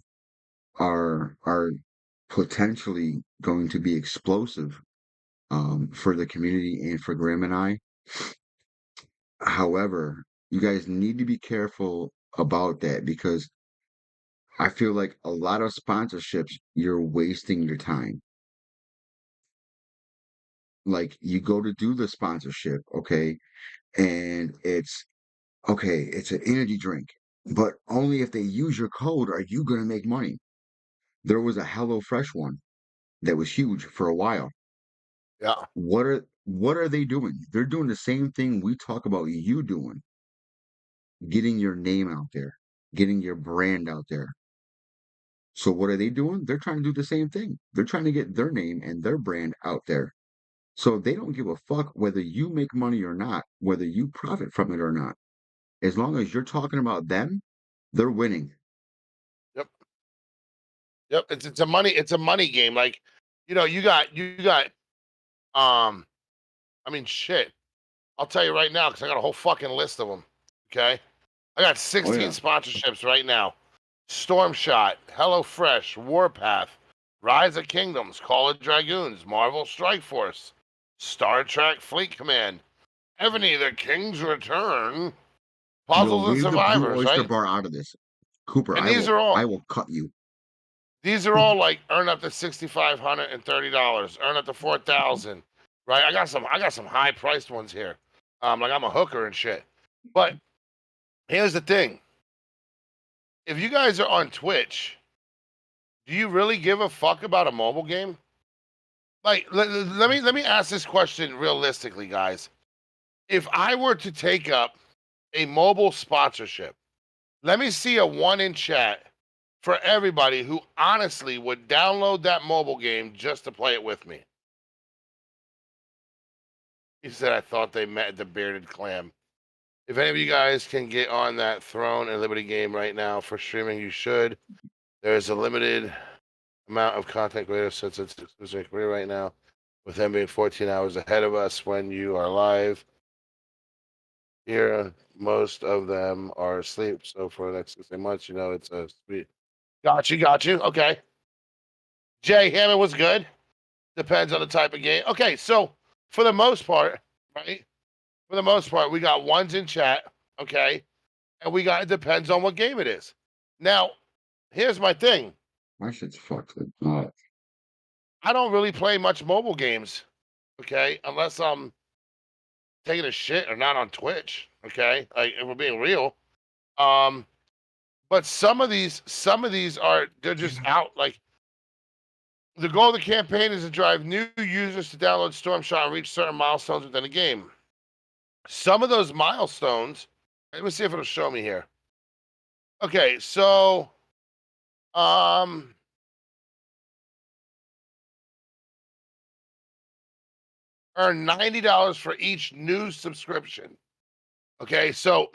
are potentially going to be explosive for the community and for Graham and I. However, you guys need to be careful about that because I feel like a lot of sponsorships, you're wasting your time. Like you go to do the sponsorship, okay, and it's an energy drink, but only if they use your code are you going to make money. There was a HelloFresh one that was huge for a while. yeah. What are they doing? They're doing the same thing we talk about you doing, getting your name out there, getting your brand out there. So what are they doing? They're trying to do the same thing. They're trying to get their name and their brand out there. So they don't give a fuck whether you make money or not, whether you profit from it or not. As long as you're talking about them, they're winning. Yep. Yep. It's a money game. Like, you got I mean shit. I'll tell you right now, because I got a whole fucking list of them. Okay. I got Oh 16 yeah. sponsorships right now. Storm Shot, HelloFresh, Warpath, Rise of Kingdoms, Call of Dragoons, Marvel Strike Force, Star Trek Fleet Command, Ebony the King's Return, Yo, Puzzles and leave the Blue Survivors, Oyster right? Bar out of this. Cooper, And I these will are I all will cut you. these are all like earn up to $6,530, earn up to 4,000, right? I got some high priced ones here. Like I'm a hooker and shit. But here's the thing: if you guys are on Twitch, do you really give a fuck about a mobile game? Like, let me ask this question realistically, guys. If I were to take up a mobile sponsorship, let me see a one in chat for everybody who honestly would download that mobile game just to play it with me. He said, I thought they met the bearded clam. If any of you guys can get on that Throne and Liberty game right now for streaming, you should. There's a limited amount of content creators since it's exclusive career right now, with them being 14 hours ahead of us when you are live. Here, most of them are asleep. So for the next 16 months, it's a sweet. Got you. Okay. Jay Hammond was good. Depends on the type of game. Okay, so for the most part, right? For the most part, we got ones in chat, okay? And we got it depends on what game it is. Now, here's my thing. My shit's fucked. I don't really play much mobile games, okay? Unless I'm taking a shit or not on Twitch, okay? Like if we're being real. But some of these they're just out. Like the goal of the campaign is to drive new users to download Storm Shot and reach certain milestones within the game. Some of those milestones, let me see if it'll show me here. Okay, so earn $90 for each new subscription. Okay, so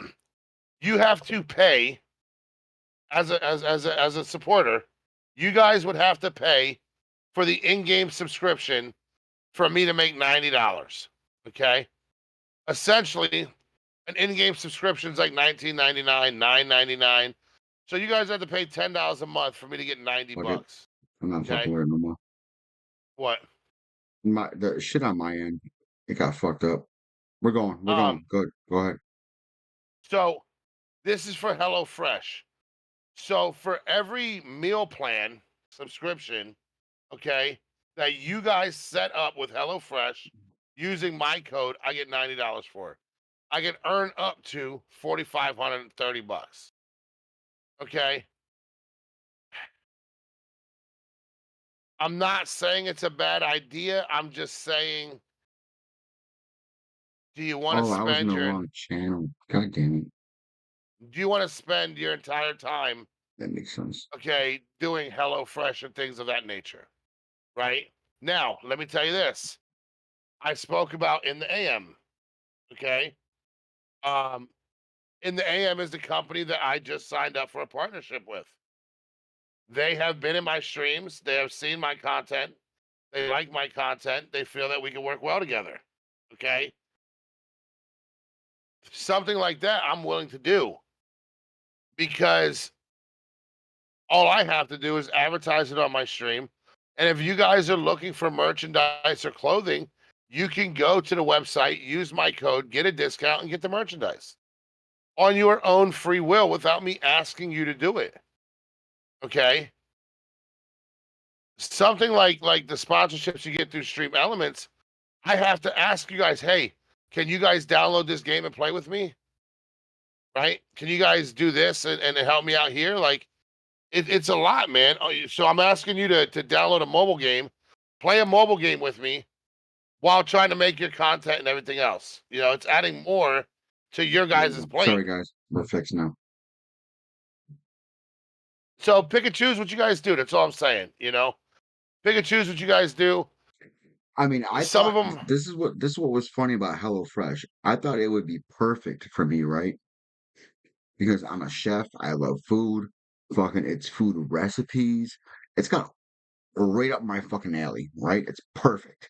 you have to pay as a supporter. You guys would have to pay for the in-game subscription for me to make $90. Okay, essentially, an in-game subscription is like $19.99, $9.99. So you guys have to pay $10 a month for me to get 90 Fuck it. bucks. I'm not Okay. fucking with it no more. What? The shit on my end, it got fucked up. We're going. Good. Go ahead. So this is for HelloFresh. So for every meal plan subscription, okay, that you guys set up with HelloFresh using my code, I get $90 for it. I can earn up to $4,530. Okay. I'm not saying it's a bad idea. I'm just saying, do you want to Oh, I was in spend the your wrong channel. God damn it. do you want to spend your entire time, That makes sense. okay, doing HelloFresh and things of that nature? Right? Now, let me tell you this. I spoke about in the AM. Okay. Um, in the AM is the company that I just signed up for a partnership with. They have been in my streams, they have seen my content, they like my content, they feel that we can work well together. Okay. Something like that I'm willing to do because all I have to do is advertise it on my stream. And if you guys are looking for merchandise or clothing, you can go to the website, use my code, get a discount, and get the merchandise on your own free will without me asking you to do it. Okay. Something like the sponsorships you get through Stream Elements, I have to ask you guys, hey, can you guys download this game and play with me? Right? Can you guys do this and help me out here? Like it's a lot, man. So I'm asking you to download a mobile game, play a mobile game with me while trying to make your content and everything else. It's adding more to your guys' plate. Sorry, guys. We're fixed now. So pick and choose what you guys do. That's all I'm saying. Pick and choose what you guys do. I mean, I Some of thought them. this is what was funny about HelloFresh. I thought it would be perfect for me, right? Because I'm a chef. I love food. Fucking, it's food recipes. It's got right up my fucking alley, right? It's perfect.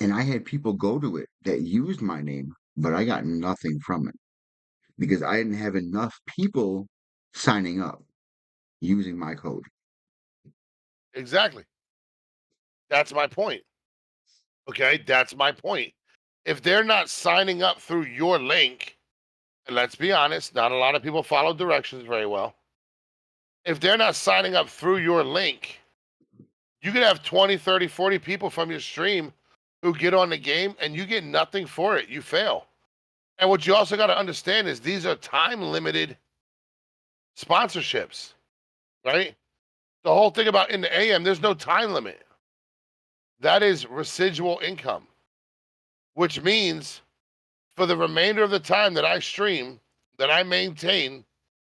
And I had people go to it that used my name, but I got nothing from it because I didn't have enough people signing up using my code. Exactly. That's my point. Okay, that's my point. If they're not signing up through your link, and let's be honest, not a lot of people follow directions very well. If they're not signing up through your link, you could have 20, 30, 40 people from your stream who get on the game and you get nothing for it. You fail. And what you also got to understand is these are time limited sponsorships, right? The whole thing about in the AM, there's no time limit. That is residual income, which means for the remainder of the time that I stream, that I maintain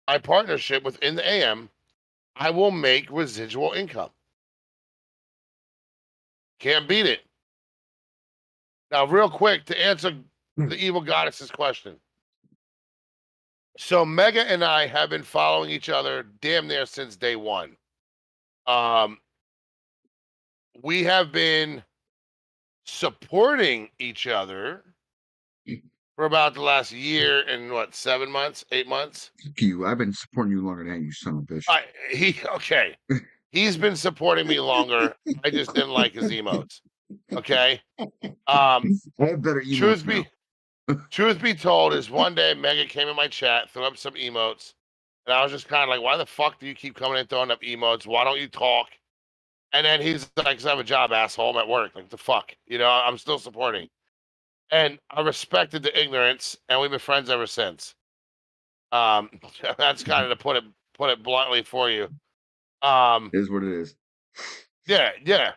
my partnership within the AM, I will make residual income. Can't beat it. Now, real quick, to answer the evil goddess's question. So Mega and I have been following each other damn near since day one. We have been supporting each other for about the last year and what, 7 months, 8 months. You, I've been supporting you longer than you, son of a bitch. Okay. He's been supporting me longer. I just didn't like his emotes. Okay. I have better emotes now. Truth be told, is one day Mega came in my chat, threw up some emotes, and I was just kind of like, "Why the fuck do you keep coming in throwing up emotes? Why don't you talk?" And then he's like, "'Cause I have a job, asshole. I'm at work. Like the fuck, I'm still supporting." And I respected the ignorance, and we've been friends ever since. That's kind of to put it bluntly for you. It is what it is. Yeah.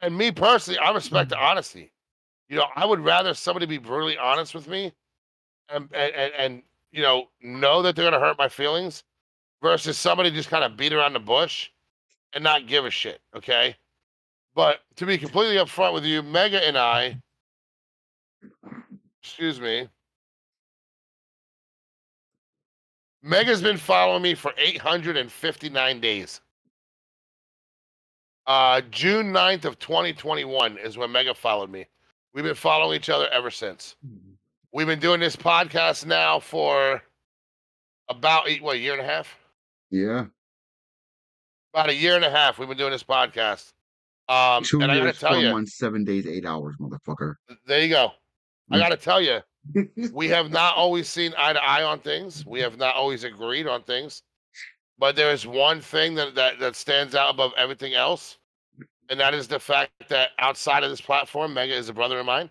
And me personally, I respect the honesty. I would rather somebody be brutally honest with me and know that they're gonna hurt my feelings versus somebody just kind of beat around the bush and not give a shit. Okay. But to be completely upfront with you, Mega and I, excuse me, Mega's been following me for 859 days. June 9th of 2021 is when Mega followed me. We've been following each other ever since. We've been doing this podcast now for about a year and a half? Yeah. About a year and a half we've been doing this podcast. 2 And I gotta years, tell 4 you, months, 7 days, 8 hours, motherfucker. there you go. I gotta tell you, we have not always seen eye to eye on things. We have not always agreed on things. But there is one thing that stands out above everything else, and that is the fact that outside of this platform, Mega is a brother of mine.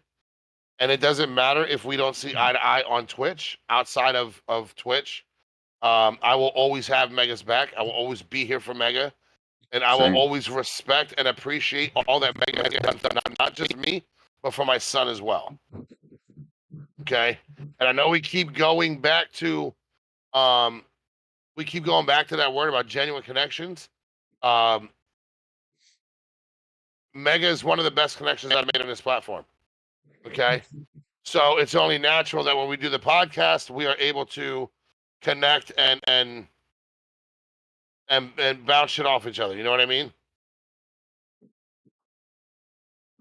And it doesn't matter if we don't see eye to eye on Twitch, outside of Twitch. I will always have Mega's back. I will always be here for Mega. And I will Same. always respect and appreciate all that Mega has done for not just me, but for my son as well. Okay. And I know we keep going back to that word about genuine connections. Mega is one of the best connections I've made on this platform. Okay. So it's only natural that when we do the podcast, we are able to connect and bounce shit off each other. You know what I mean?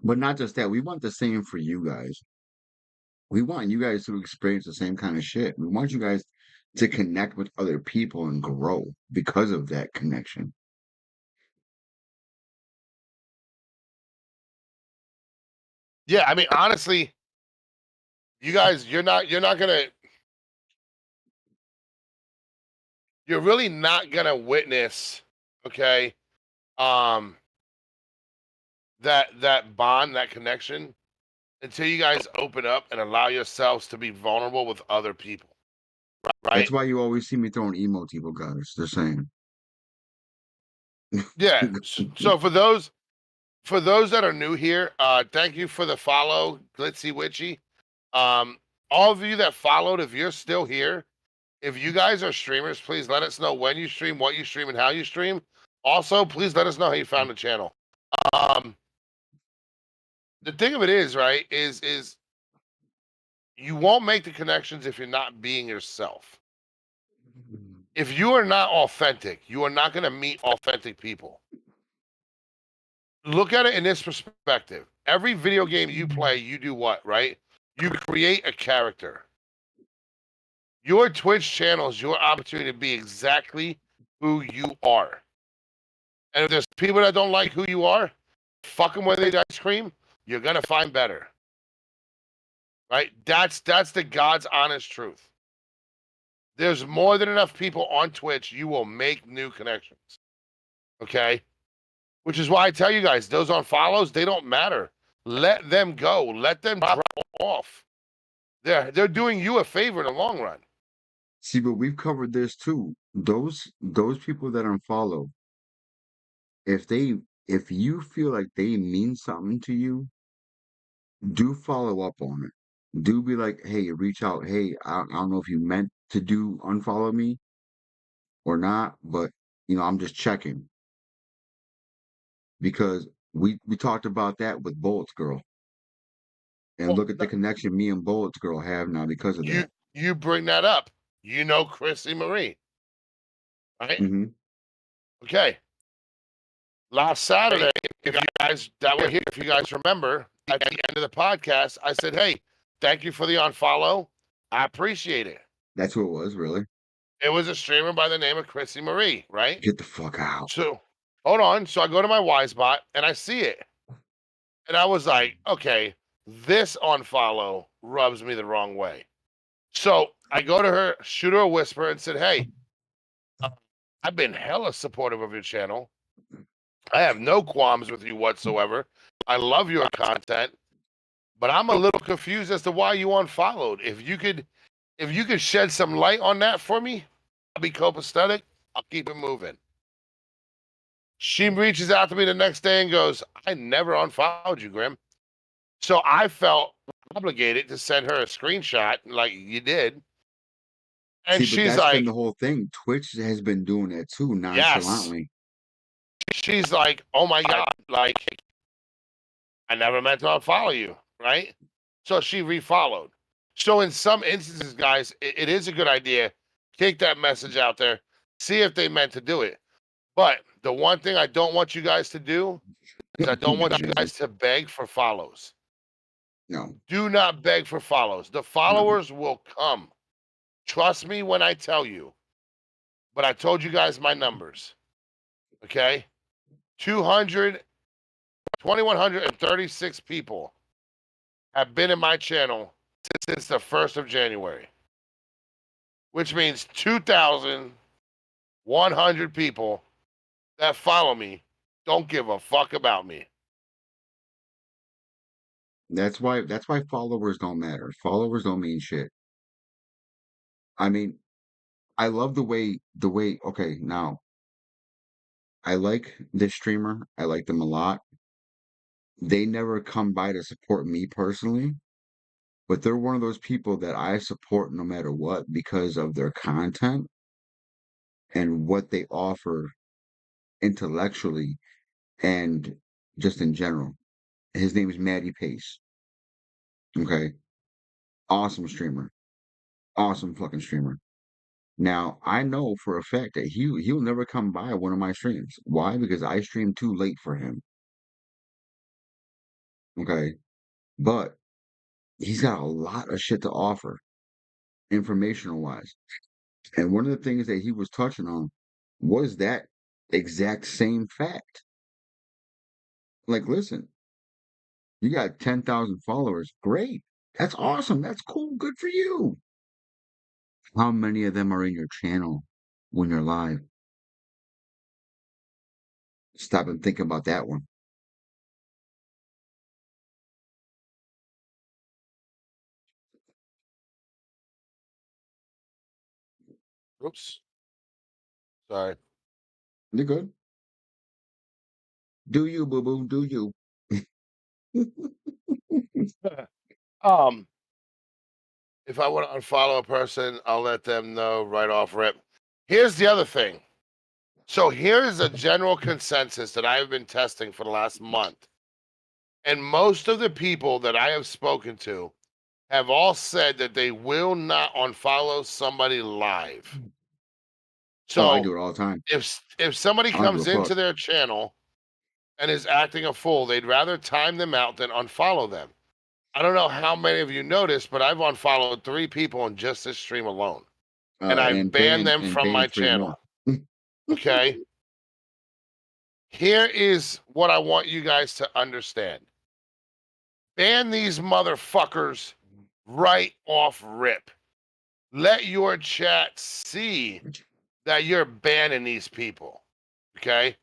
But not just that, we want the same for you guys. We want you guys to experience the same kind of shit. We want you guys to connect with other people and grow because of that connection. Yeah, I mean, honestly, you guys, you're really not gonna witness, okay, um, that bond, that connection, until you guys open up and allow yourselves to be vulnerable with other people. Right? That's why you always see me throwing emoji, guys. They're saying. Yeah. So for those that are new here, thank you for the follow, Glitzy Witchy. All of you that followed, if you're still here, if you guys are streamers, please let us know when you stream, what you stream, and how you stream. Also, please let us know how you found the channel. The thing of it is, right, is you won't make the connections if you're not being yourself. If you are not authentic, you are not going to meet authentic people. Look at it in this perspective. Every video game you play, you do what, right? You create a character. Your Twitch channel is your opportunity to be exactly who you are. And if there's people that don't like who you are, fuck them when they eat ice cream, you're going to find better. Right? That's the God's honest truth. There's more than enough people on Twitch. You will make new connections. Okay? Which is why I tell you guys, those on follows, they don't matter. Let them go. Let them drop off. They're doing you a favor in the long run. See, but we've covered this too. Those people that unfollow, if you feel like they mean something to you, do follow up on it. Do be like, hey, reach out. Hey, I don't know if you meant to do unfollow me or not, but I'm just checking. Because we talked about that with Bolts Girl. And look at the connection me and Bullets Girl have now because of that. You bring that up. You know Chrissy Marie, right? Mm-hmm. Okay. Last Saturday, if you guys that were here, if you guys remember, at the end of the podcast, I said, "Hey, thank you for the unfollow. I appreciate it." That's who it was, really. It was a streamer by the name of Chrissy Marie, right? Get the fuck out. So, hold on. So I go to my Wisebot and I see it, and I was like, "Okay, this unfollow rubs me the wrong way." So I go to her, shoot her a whisper, and said, "Hey, I've been hella supportive of your channel. I have no qualms with you whatsoever. I love your content, but I'm a little confused as to why you unfollowed. If you could shed some light on that for me, I'll be copacetic. I'll keep it moving." She reaches out to me the next day and goes, "I never unfollowed you, Grym." So I felt obligated to send her a screenshot like you did. And See, but she's that's been like, the whole thing. Twitch has been doing that too, "Yes." nonchalantly. She's like, "Oh my God, like, I never meant to unfollow you," right? So she refollowed. So in some instances, guys, it is a good idea. Take that message out there, see if they meant to do it. But the one thing I don't want you guys to do is I don't want you guys to beg for follows. No. Do not beg for follows. The followers will come. Trust me when I tell you. But I told you guys my numbers. Okay? 2,136 people have been in my channel since the 1st of January, which means 2,100 people that follow me don't give a fuck about me. That's why followers don't matter. Followers don't mean shit. I mean, I love the way okay, now I like this streamer. I like them a lot. They never come by to support me personally, but they're one of those people that I support no matter what because of their content and what they offer intellectually and just in general. His name is Matty Pace. Okay. Awesome streamer. Awesome fucking streamer. Now, I know for a fact that he'll never come by one of my streams. Why? Because I stream too late for him. Okay. But he's got a lot of shit to offer, informational wise. And one of the things that he was touching on was that exact same fact. Like, listen, you got 10,000 followers. Great. That's awesome. That's cool. Good for you. How many of them are in your channel when you're live? Stop and think about that one. Oops. Sorry. You're good. Do you, boo boo? Do you? um, if I want to unfollow a person, I'll let them know right off rip. Here's the other thing. So here's a general consensus that I've been testing for the last month. And most of the people that I have spoken to have all said that they will not unfollow somebody live. Oh, I So do it all the time. if somebody I don't give comes a fuck. into their channel and is acting a fool, they'd rather time them out than unfollow them. I don't know how many of you noticed, but I've unfollowed 3 people in just this stream alone. And I've banned them from my 3 more. channel. Okay? Here is what I want you guys to understand. Ban these motherfuckers right off rip. Let your chat see that you're banning these people. Okay?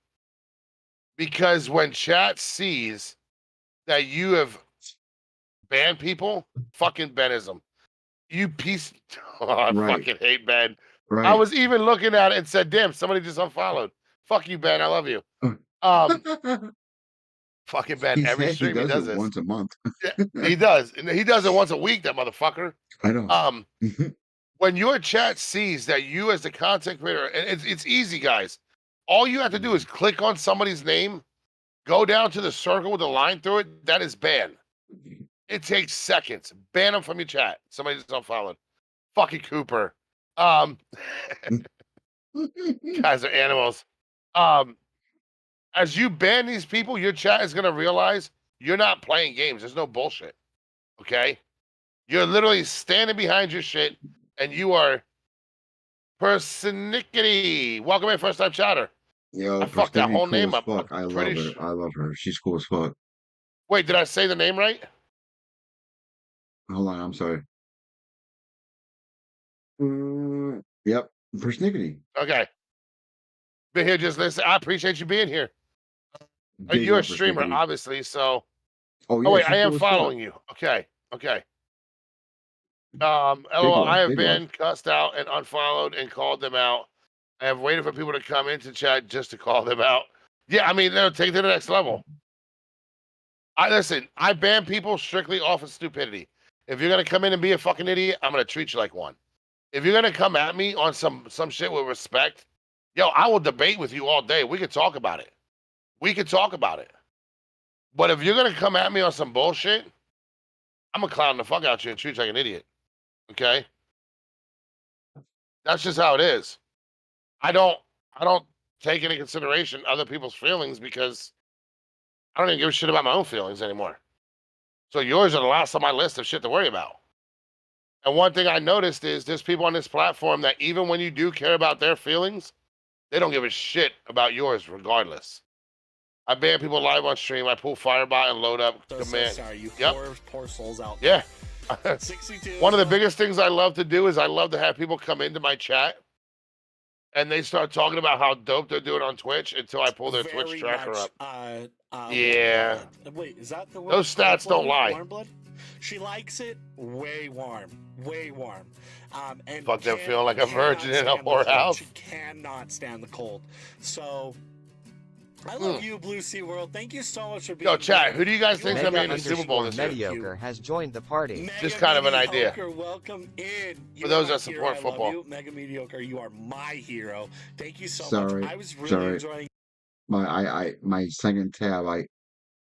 Because when chat sees that you have banned people, fucking Benism. You piece. Oh, I Right. fucking hate Ben. I Right. was even looking at it and said, damn, somebody just unfollowed. Fuck you, Ben. I love you. Fucking Ben. Every He stream he does does it this. once a month. Yeah, he does. And he does it once a week, that motherfucker. I know. When your chat sees that you as the content creator, and it's easy, guys. All you have to do is click on somebody's name, go down to the circle with a line through it. That is ban. It takes seconds. Ban them from your chat. Somebody just unfollowed. Fucking Cooper. Guys are animals. As you ban these people, your chat is gonna realize you're not playing games. There's no bullshit. Okay? You're literally standing behind your shit, and you are persnickety. Welcome in, first time chatter. Yo, I fucked that Persnickety whole cool name as up. fuck. I love her. I love her. She's cool as fuck. Wait, did I say the name right? Hold on, I'm sorry. Yep, Persnickety. Okay. Been here just listening. I appreciate you being here. Big You're a up streamer, Persnickety. obviously, so. Oh Oh yeah, wait, she's I am cool as fuck. following you. Okay. Big LOL, I love, have big love. been cussed out and unfollowed and called them out. I have waited for people to come into chat just to call them out. Yeah, I mean, they'll take it to the next level. I ban people strictly off of stupidity. If you're gonna come in and be a fucking idiot, I'm gonna treat you like one. If you're gonna come at me on some shit with respect, yo, I will debate with you all day. We could talk about it. But if you're gonna come at me on some bullshit, I'm gonna clown the fuck out you and treat you like an idiot. Okay? That's just how it is. I don't take into consideration other people's feelings because I don't even give a shit about my own feelings anymore. So yours are the last on my list of shit to worry about. And one thing I noticed is there's people on this platform that even when you do care about their feelings, they don't give a shit about yours regardless. I ban people live on stream. I pull Firebot and load up command. So sorry, you Yep. poor souls out Yeah. there. 62. One of the biggest things I love to do is I love to have people come into my chat and they start talking about how dope they're doing on Twitch until I pull their Twitch Very tracker much, up. Yeah. Wait, is that the word? Those stats don't lie. Warm blood? She likes it way warm. And Fuck them feeling like a cannot virgin in a stand the cold. whorehouse. She cannot stand the cold. So, I love you, Blue Sea World. Thank you so much for being Yo, chat, here. who do you guys think is going to be in the Mega Super Bowl this year? Mediocre has joined the party. Mega Just kind of an idea. Mediocre, welcome in. You For those are my that support hero. I football. love you. Mega Mediocre, you are my hero. Thank you so Sorry, much. I was really sorry. enjoying. My second tab.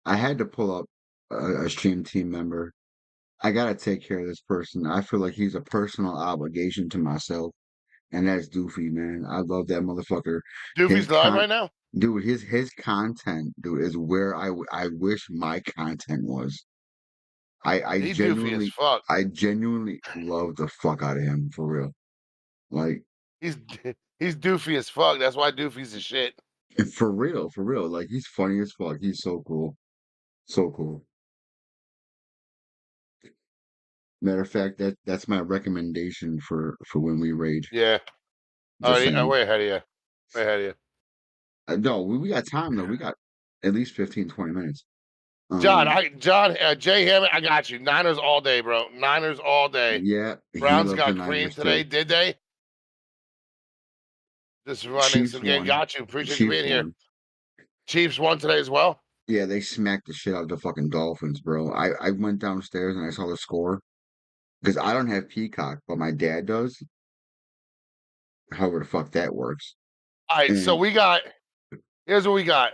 I had to pull up a stream team member. I gotta take care of this person. I feel like he's a personal obligation to myself, and that's Doofy, man. I love that motherfucker. Doofy's live right now? Dude, his content, dude, is where I wish my content was. He's doofy as fuck. I genuinely love the fuck out of him, for real. Like, He's doofy as fuck. That's why Doofy's the shit. for real. Like, he's funny as fuck. He's so cool. So cool. Matter of fact, that's my recommendation for when we raid. Yeah. Just Oh, saying. way ahead of you. No, we got time though. We got at least 15, 20 minutes. Jay Hammond, I got you. Niners all day, bro. Niners all day. Yeah. Browns got Green today, did they? Just running Chiefs some game. won. Got you. Appreciate you being here. Won. Chiefs won today as well. Yeah, they smacked the shit out of the fucking Dolphins, bro. I went downstairs and I saw the score because I don't have Peacock, but my dad does. However the fuck that works. All right, so here's what we got.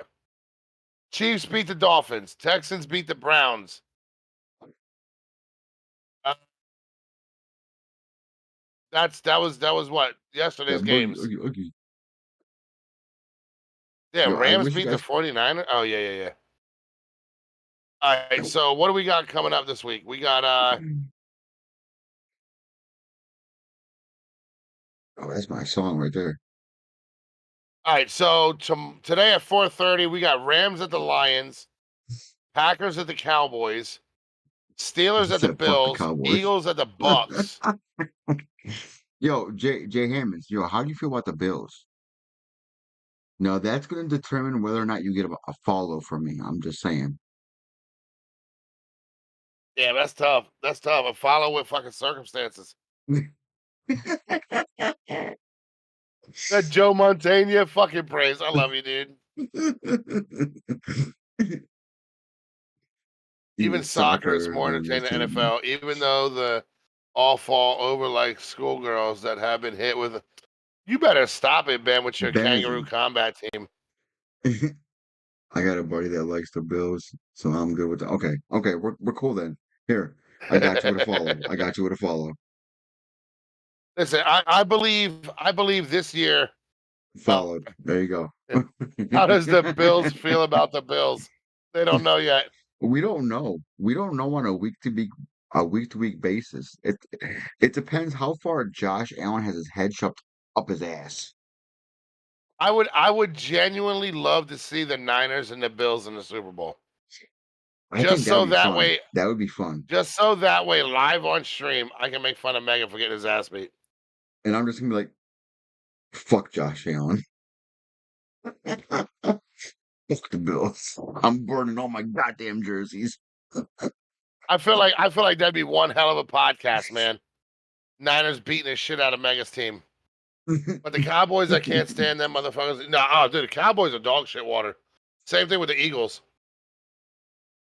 Chiefs beat the Dolphins. Texans beat the Browns. That was what? Yesterday's games. Okay. Yeah, Yo, Rams beat the 49ers. Oh, yeah. All right, so what do we got coming up this week? We got Oh, that's my song right there. all right, so today at 4:30, we got Rams at the Lions, Packers at the Cowboys, Steelers at the Bills, Eagles at the Bucks. Yo, Jay Hammonds, how do you feel about the Bills? No, that's going to determine whether or not you get a follow from me. I'm just saying. Yeah, that's tough. A follow with fucking circumstances. That Joe Montana fucking praise. I love you, dude. Even soccer is more entertaining than NFL, even though the all fall over like schoolgirls that have been hit with. You better stop it, Ben, with your kangaroo combat team. I got a buddy that likes the Bills, so I'm good with that. Okay, we're cool then. Here, I got you with a follow. I got you with a follow. Listen, I believe this year. Well, Followed. There you go. how does the Bills feel about the Bills? They don't know yet. We don't know. We don't know on a week to week basis. It depends how far Josh Allen has his head shoved up his ass. I would genuinely love to see the Niners and the Bills in the Super Bowl. I Just think that so would be that fun. way, That would be fun. just so that way, live on stream, I can make fun of Megan for getting his ass beat. And I'm just gonna be like, fuck Josh Allen. Fuck the Bills. I'm burning all my goddamn jerseys. I feel like that'd be one hell of a podcast, man. Niners beating the shit out of Mega's team. But the Cowboys, I can't stand them motherfuckers. No, oh, dude, the Cowboys are dog shit water. Same thing with the Eagles.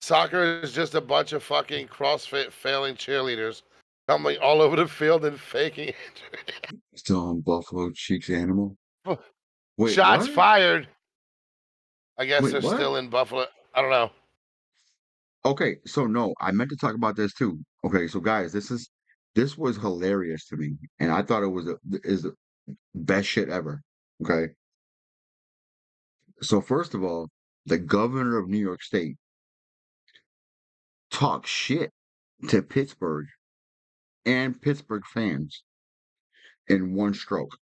Soccer is just a bunch of fucking CrossFit failing cheerleaders tumbling all over the field and faking Still on Buffalo Cheeks Animal. Wait, shots what? fired. I guess Wait, they're what? still in Buffalo. I don't know. Okay, so no, I meant to talk about this too. Okay, so guys, this was hilarious to me, and I thought it was the best shit ever. Okay, so first of all, the governor of New York State talked shit to Pittsburgh and Pittsburgh fans in one stroke.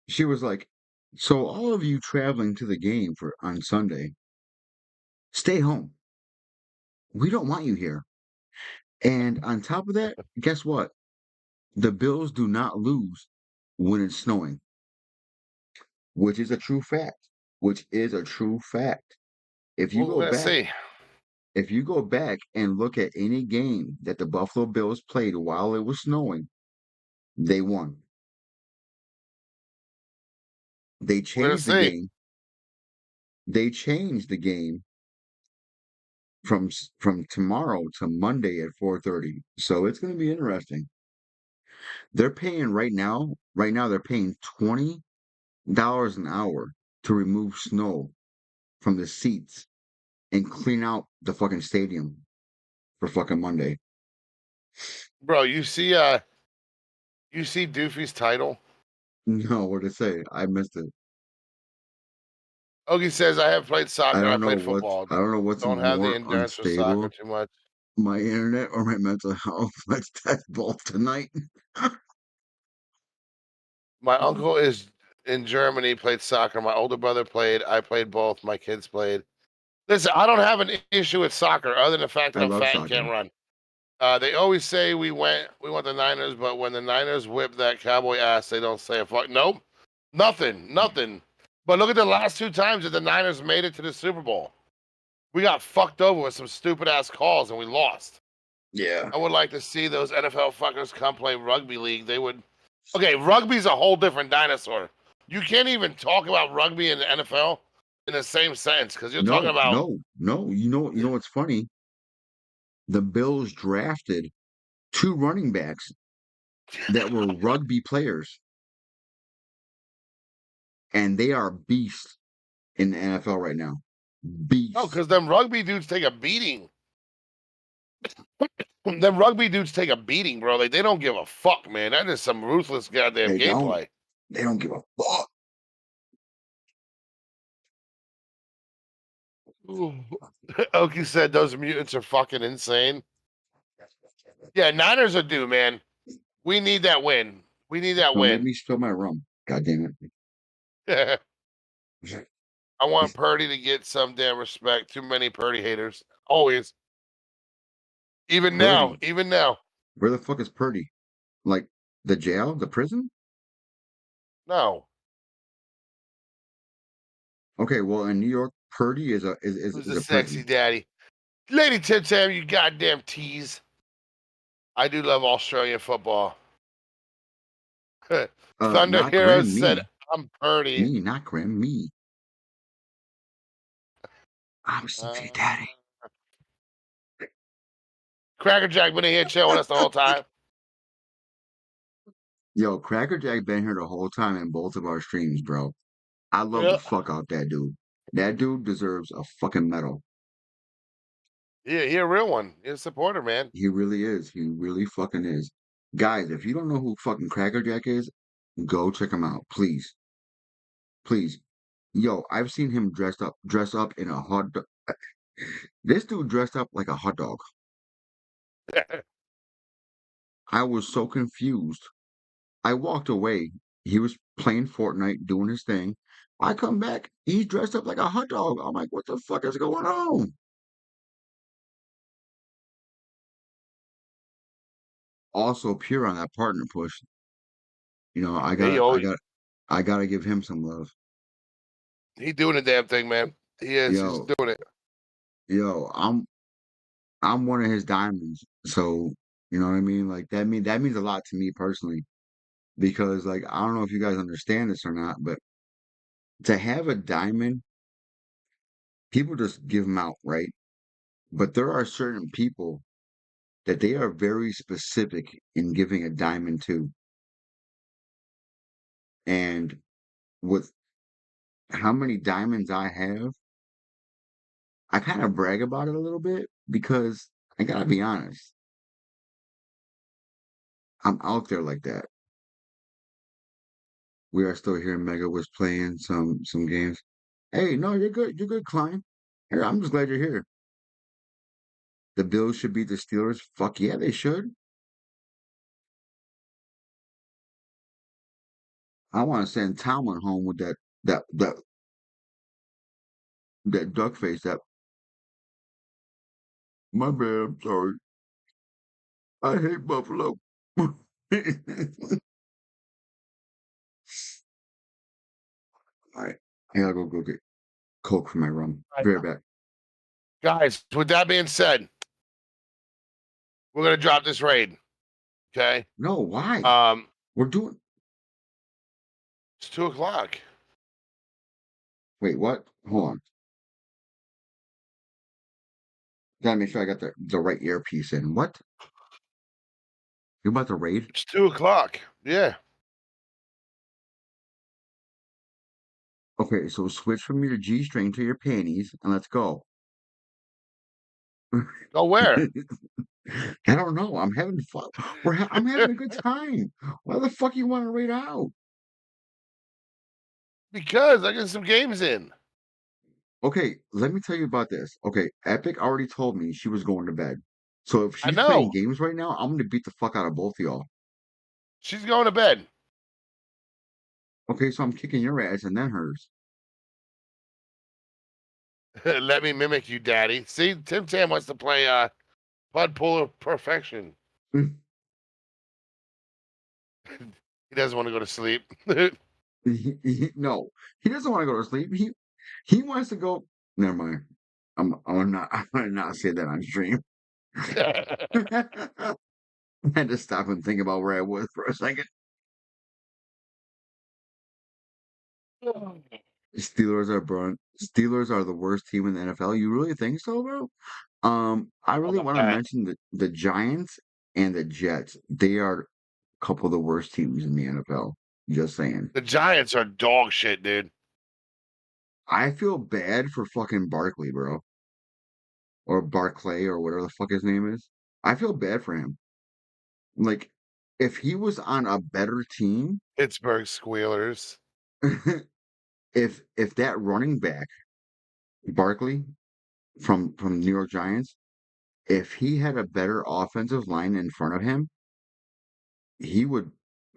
She was like, "So all of you traveling to the game for on Sunday, stay home. We don't want you here." And on top of that, guess what? The Bills do not lose when it's snowing, which is a true fact. Which is a true fact. If you Well, go let's back, see. if you go back and look at any game that the Buffalo Bills played while it was snowing, they won. They We're gonna changed the see. game. They changed the game from tomorrow to Monday at 4:30. So it's going to be interesting. They're paying right now. Right now, they're paying $20 an hour to remove snow from the seats and clean out the fucking stadium for fucking Monday. Bro, you see Doofy's title? No, what to say? I missed it. Ogie says I have played soccer, I played football. I don't know what's Don't have the more endurance for soccer unstable, too much. my internet or my mental health. Let's test both tonight. My uncle is in Germany, played soccer. My older brother played. I played both. My kids played. Listen, I don't have an issue with soccer other than the fact that I I'm love fat and can't soccer. run. They always say we want the Niners, but when the Niners whip that cowboy ass, they don't say a fuck. Nope, nothing. But look at the last two times that the Niners made it to the Super Bowl. We got fucked over with some stupid ass calls and we lost. Yeah. I would like to see those NFL fuckers come play rugby league. They would. Okay, rugby's a whole different dinosaur. You can't even talk about rugby in the NFL in the same sentence because you're talking about. No. You know what's funny? The Bills drafted two running backs that were rugby players, and they are beasts in the NFL right now. Beasts. No, because them rugby dudes take a beating. Them rugby dudes take a beating, bro. Like they don't give a fuck, man. That is some ruthless goddamn They don't. gameplay. They don't give a fuck. Oki said those mutants are fucking insane. Yeah, Niners are due, man. We need that win. We need that Don't make win. me spill my rum. God damn it. I want Purdy to get some damn respect. Too many Purdy haters. Always. Even now. Purdy. Even now. Where the fuck is Purdy? Like the jail? The prison? No. Okay, well in New York, Purdy is Who's is the a sexy prison. daddy? Lady Tim Tam, you goddamn tease. I do love Australian football. Thunder Not Hero Grym, said, me. I'm Purdy. Me, not Grym, me. I'm sexy daddy. Cracker Jack been in here chilling with us the whole time. Yo, Cracker Jack been here the whole time in both of our streams, bro. I love Yeah. the fuck out that dude. That dude deserves a fucking medal. He a real one. He's a supporter, man. He really is. He really fucking is. Guys, if you don't know who fucking Cracker Jack is, go check him out, please. Please. Yo, I've seen him dress up in a hot dog. This dude dressed up like a hot dog. I was so confused. I walked away. He was playing Fortnite, doing his thing. I come back, he's dressed up like a hot dog. I'm like, what the fuck is going on? Also, pure on that partner push. You know, He always I gotta give him some love. he doing the damn thing, man. He is. He's Yo, doing it. yo, I'm one of his diamonds. So, you know what I mean? Like that means a lot to me personally. Because like I don't know if you guys understand this or not, but to have a diamond, people just give them out, right? But there are certain people that they are very specific in giving a diamond to. And with how many diamonds I have, I kind of brag about it a little bit because I gotta be honest, I'm out there like that. We are still here. Mega was playing some games. Hey, no, you're good. You're good, Klein. Here, I'm just glad you're here. The Bills should beat the Steelers. Fuck yeah, they should. I want to send Tomlin home with that that that duck face. That my bad. I'm sorry. I hate Buffalo. All right, I gotta go get Coke for my rum. Be right back. Guys, with that being said, we're gonna drop this raid. Okay. No, why? We're doing. It's 2:00. Wait, what? Hold on. Gotta make sure I got the right earpiece in. What? You about to raid? It's 2:00. Yeah. Okay, so switch from your G string to your panties and let's go. Go where? I don't know. I'm having fun. I'm having a good time. Why the fuck you want to raid out? Because I got some games in. Okay, let me tell you about this. Okay, Epic already told me she was going to bed. So if I she's playing know. games right now, I'm gonna beat the fuck out of both of y'all. She's going to bed. Okay, so I'm kicking your ass and then hers. Let me mimic you, Daddy. See, Tim Tam wants to play Bud Puller Perfection. Mm. He doesn't want to go to sleep. No, he doesn't want to go to sleep. He wants to go. Never mind. I'm gonna not say that on stream. I had to stop and think about where I was for a second. Steelers are the worst team in the NFL. You really think so, bro? I really want to mention the Giants and the Jets. They are a couple of the worst teams in the NFL. Just saying. The Giants are dog shit, dude. I feel bad for fucking Barkley, bro. Or Barclay or whatever the fuck his name is. I feel bad for him. Like, if he was on a better team, Pittsburgh Squealers. if that running back, Barkley from New York Giants, if he had a better offensive line in front of him, he would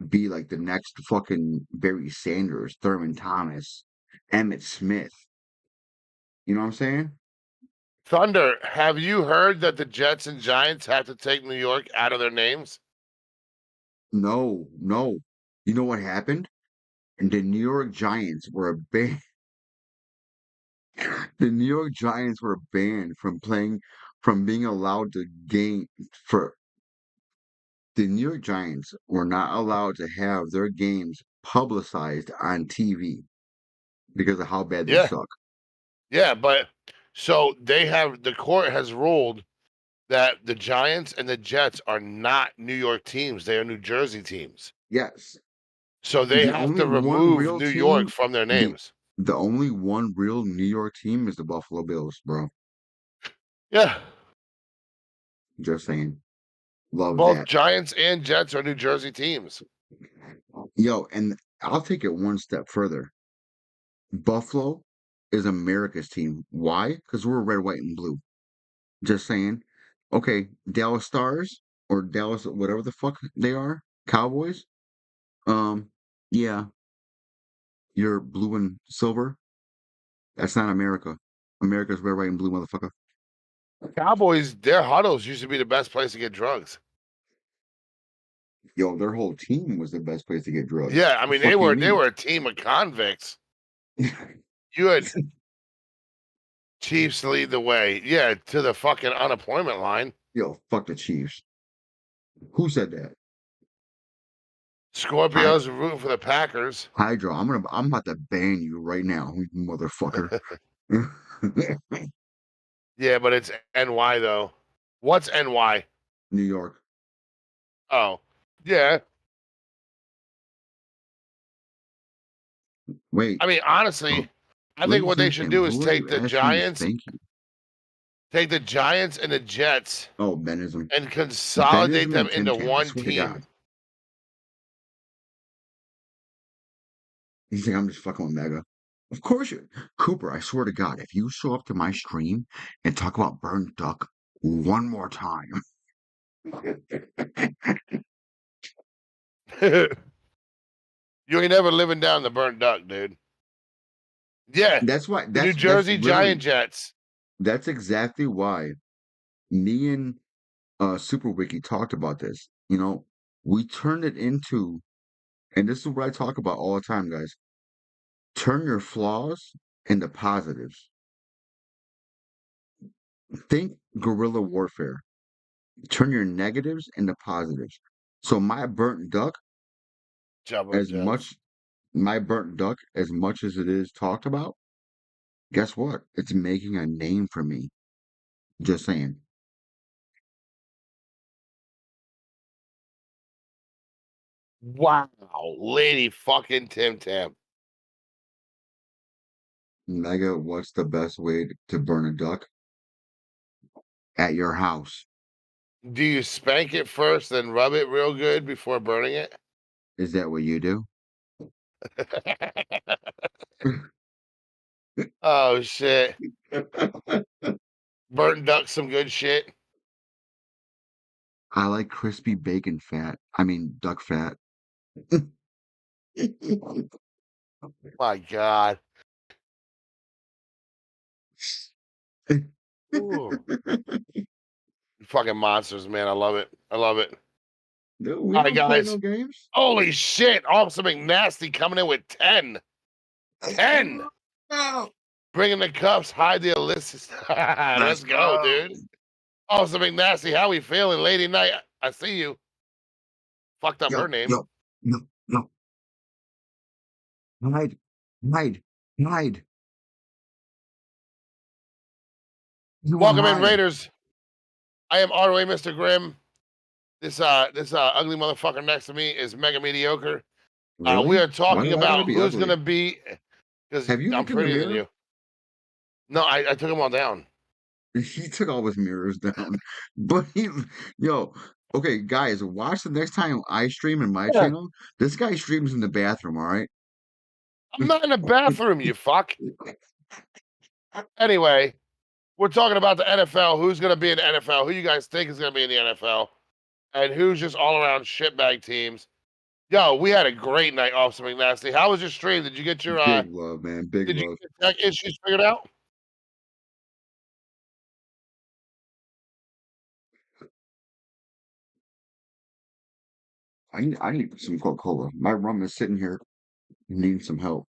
be like the next fucking Barry Sanders, Thurman Thomas, Emmett Smith. You know what I'm saying? Thunder, have you heard that the Jets and Giants have to take New York out of their names? No, no. You know what happened? And the New York Giants were a band. The New York Giants were banned from being allowed to game for the New York Giants were not allowed to have their games publicized on TV because of how bad they Yeah. suck. Yeah, but so the court has ruled that the Giants and the Jets are not New York teams. They are New Jersey teams. Yes. So they The have only to one remove real New York team, from their the names. the only one real New York team is the Buffalo Bills, bro. Yeah. Just saying. Love Both that. Giants and Jets are New Jersey teams. Yo, and I'll take it one step further. Buffalo is America's team. Why? Because we're red, white, and blue. Just saying. Okay, Dallas Stars or Dallas, whatever the fuck they are, Cowboys. Yeah, you're blue and silver. That's not America. America's red, white, and blue, motherfucker. Cowboys, their huddles used to be the best place to get drugs. Yo, their whole team was the best place to get drugs. Yeah, I mean Fuck you they mean? were a team of convicts. You had Chiefs lead the way, yeah, to the fucking unemployment line. Yo, fuck the Chiefs. Who said that? Scorpios are rooting for the Packers. Hydro, I'm about to ban you right now, you motherfucker. Yeah, but it's NY though. What's NY? New York. Oh, yeah. Wait, I mean, honestly, I think ladies what they and should gentlemen, do is who are take you the asking to Giants, spank you? take the Giants and the Jets, Oh, Benism. and consolidate Benism them and Tim into Tam, I one swear to team. God. You think I'm just fucking with Mega? Of course you, Cooper, I swear to God, if you show up to my stream and talk about burnt duck one more time, You ain't never living down the burnt duck, dude. Yeah, that's why the New that's Jersey literally Giant Jets. that's exactly why me and Super Wiki talked about this. You know, we turned it into, and this is what I talk about all the time, guys. Turn your flaws into positives. Think guerrilla warfare. Turn your negatives into positives. So Jumbo as Jets. much my burnt duck, as much as it is talked about, guess what? It's making a name for me. Just saying. Wow, lady fucking Tim Tam. Mega, what's the best way to burn a duck? At your house. Do you spank it first, then rub it real good before burning it? Is that what you do? Oh shit! Burnt duck, some good shit. I like crispy bacon fat. I mean, duck fat. My God. Ooh. Fucking monsters, man. I love it. I love it. No, we All right, don't play guys. no games. Holy shit. Officer McNasty coming in with 10. 10. No. Bringing the cuffs, hide the illicit. Let's go, dude. Officer McNasty, how we feeling? Lady Night, I see you. Fucked up her name. No. Hide. Hide. Hide. You want to Welcome in, hide. Raiders. I am ROA Mr. Grym. This ugly motherfucker next to me is mega mediocre. Really? We are Why talking do I gotta about be who's ugly? gonna be, because Have you I'm looked in the prettier than mirror? you. No, I took them all down. He took all his mirrors down. But yo, okay, guys, watch the next time I stream in my Yeah. channel. This guy streams in the bathroom, all right? I'm not in the bathroom, you fuck. Anyway, we're talking about the NFL. Who's gonna be in the NFL? Who you guys think is gonna be in the NFL? And who's just all around shitbag teams? Yo, we had a great night off something nasty. How was your stream? Did you get your Big love, man. Big did you love. get tech issues figured out? I need some Coca-Cola. My rum is sitting here needing some help.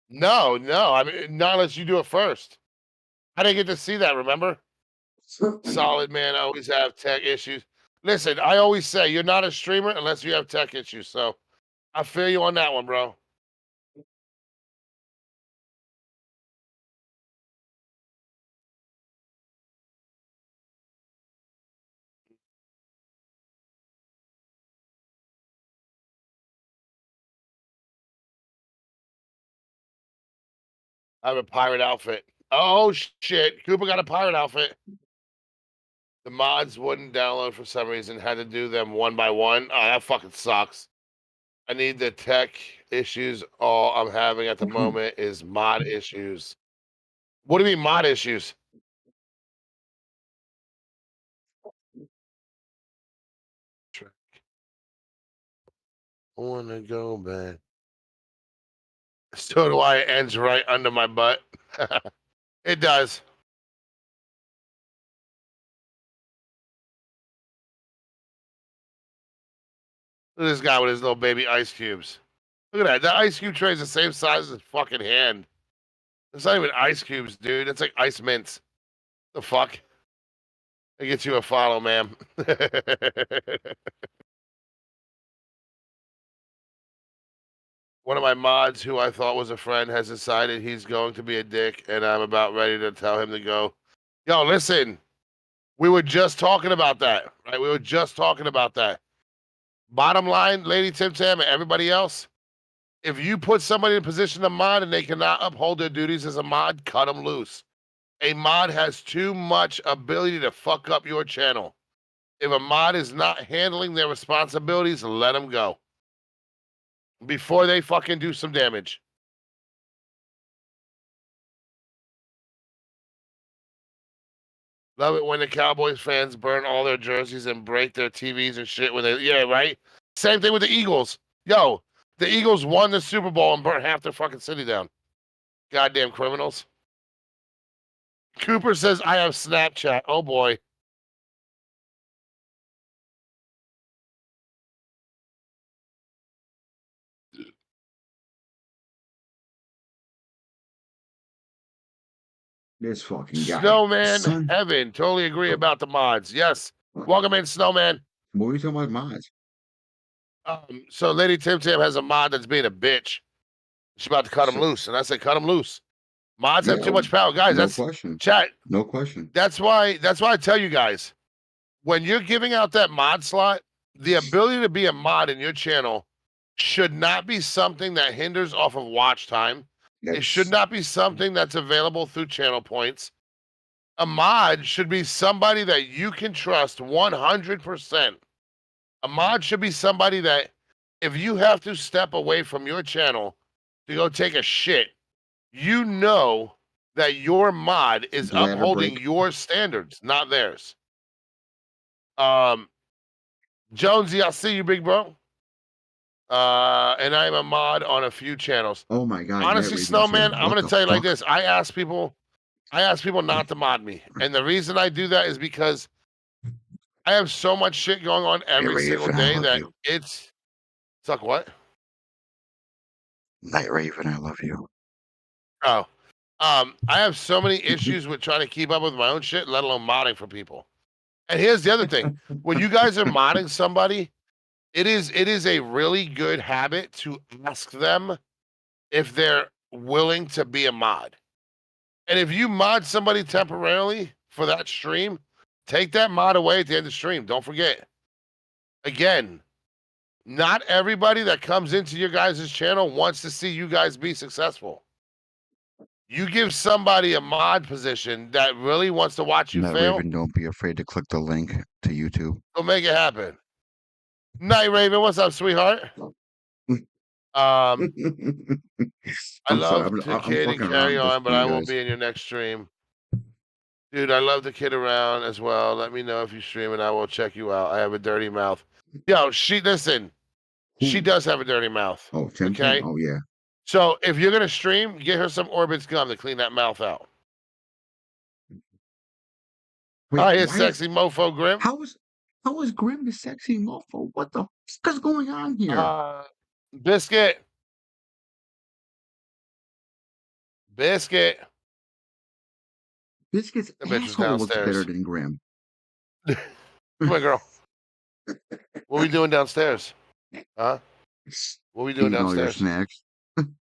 No, no. I mean, not unless you do it first. I didn't get to see that, remember? Solid man, always have tech issues. Listen, I always say you're not a streamer unless you have tech issues. So I feel you on that one, bro. I have a pirate outfit. Oh shit! Cooper got a pirate outfit. The mods wouldn't download for some reason. Had to do them one by one. Oh, that fucking sucks. I need the tech issues. All I'm having at the moment is mod issues. What do you mean mod issues? I wanna go back. So do I. It ends right under my butt. It does. Look at this guy with his little baby ice cubes. Look at that. The ice cube tray is the same size as his fucking hand. It's not even ice cubes, dude. It's like ice mints. The fuck? I get you a follow, ma'am. One of my mods, who I thought was a friend, has decided he's going to be a dick, and I'm about ready to tell him to go. Yo, listen. We were just talking about that, right? We were just talking about that. Bottom line, Lady Tim Tam and everybody else, if you put somebody in a position to mod and they cannot uphold their duties as a mod, cut them loose. A mod has too much ability to fuck up your channel. If a mod is not handling their responsibilities, let them go before they fucking do some damage. Love it when the Cowboys fans burn all their jerseys and break their TVs and shit when they, yeah, right? Same thing with the Eagles. Yo, the Eagles won the Super Bowl and burnt half their fucking city down. Goddamn criminals. Cooper says, I have Snapchat. Oh boy. This fucking guy. Snowman Son. Heaven. Totally agree about the mods. Yes. Welcome in, Snowman. What were you talking about mods? So Lady Tim Tam has a mod that's being a bitch. She's about to cut him loose. And I said, cut him loose. Mods have too much power. Guys, no that's question. Chat. No question. That's why I tell you guys, when you're giving out that mod slot, the ability to be a mod in your channel should not be something that hinders off of watch time. It should not be something that's available through channel points. A mod should be somebody that you can trust 100%. A mod should be somebody that if you have to step away from your channel to go take a shit, you know that your mod is upholding your standards, not theirs. Jonesy, I see you, big bro. And I'm a mod on a few channels. Oh my god. Honestly, Snowman, I'm gonna tell you like this. I ask people not to mod me. And the reason I do that is because I have so much shit going on every single day that it's like what? Night Raven, I love you. Oh. I have so many issues with trying to keep up with my own shit, let alone modding for people. And here's the other thing. When you guys are modding somebody, it is a really good habit to ask them if they're willing to be a mod. And if you mod somebody temporarily for that stream, take that mod away at the end of the stream. Don't forget. Again, not everybody that comes into your guys' channel wants to see you guys be successful. You give somebody a mod position that really wants to watch you fail. Raven, don't be afraid to click the link to YouTube. Go make it happen. Night Raven, what's up, sweetheart? I love the kid and carry on, but I won't be in your next stream. Dude, I love the kid around as well. Let me know if you stream and I will check you out. I have a dirty mouth. Yo, listen. She does have a dirty mouth. Oh, Tim? Okay? Oh, yeah. So if you're going to stream, get her some Orbit's gum to clean that mouth out. Wait, Hi, it's sexy mofo Grym. How is Grym the sexy mofo? What the fuck is going on here? Biscuit. Biscuit's asshole looks better than Grym. Come on, girl. What are we doing downstairs? Huh? What are we doing downstairs? All your snacks.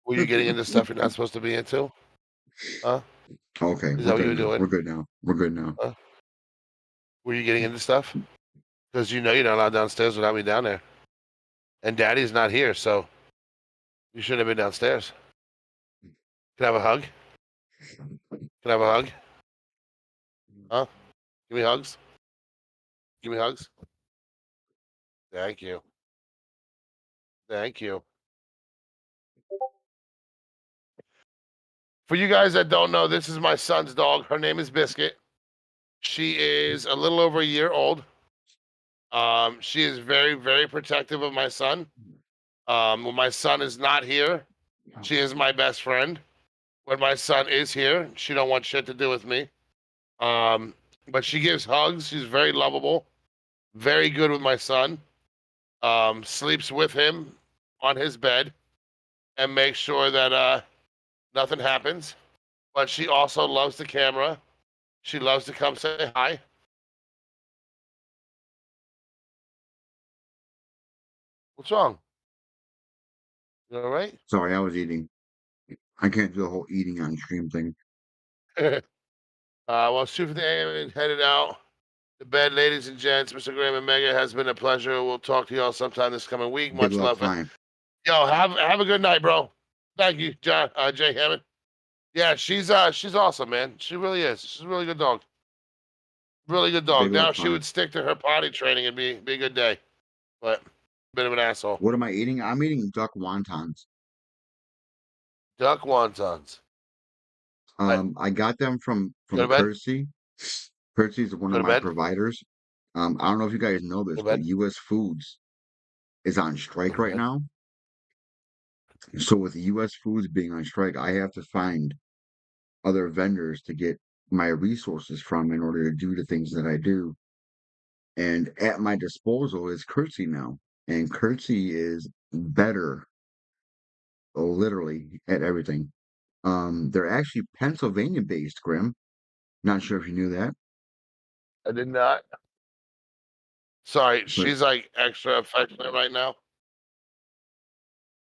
Were you getting into stuff you're not supposed to be into? Huh? Okay. Is that what you were doing? We're good now. We're good now. Huh? Were you getting into stuff? Because you know you're not allowed downstairs without me down there. And Daddy's not here, so you shouldn't have been downstairs. Can I have a hug? Can I have a hug? Huh? Give me hugs. Give me hugs. Thank you. Thank you. For you guys that don't know, this is my son's dog. Her name is Biscuit. She is a little over a year old. She is very, very protective of my son. When my son is not here, she is my best friend. When my son is here, she don't want shit to do with me. But she gives hugs. She's very lovable, very good with my son. Sleeps with him on his bed and makes sure that nothing happens. But she also loves the camera. She loves to come say hi. What's wrong? You all right? Sorry, I was eating. I can't do the whole eating on stream thing. Well, shoot for the AM and headed out to bed, ladies and gents. Mr. Graham and Mega, has been a pleasure. We'll talk to y'all sometime this coming week. Good Much luck, love. client. Yo, have a good night, bro. Thank you, John, Jay Hammond. Yeah, she's awesome, man. She really is. She's a really good dog. Really good dog. Big Now luck, if she client. would stick to her potty training, it'd be a good day. But bit of an asshole. What am I eating? I'm eating duck wontons. Duck wontons. Right. I got them from Go to bed. Courtesy. Courtesy is one Go of to my bed. providers. I don't know if you guys know this, Go to but bed. U.S. Foods is on strike Go to right bed. now. So with U.S. Foods being on strike, I have to find other vendors to get my resources from in order to do the things that I do. And at my disposal is Courtesy now. And Courtesy is better, literally, at everything. They're actually Pennsylvania based, Grym. Not sure if you knew that. I did not. Sorry, But she's like extra affectionate right now.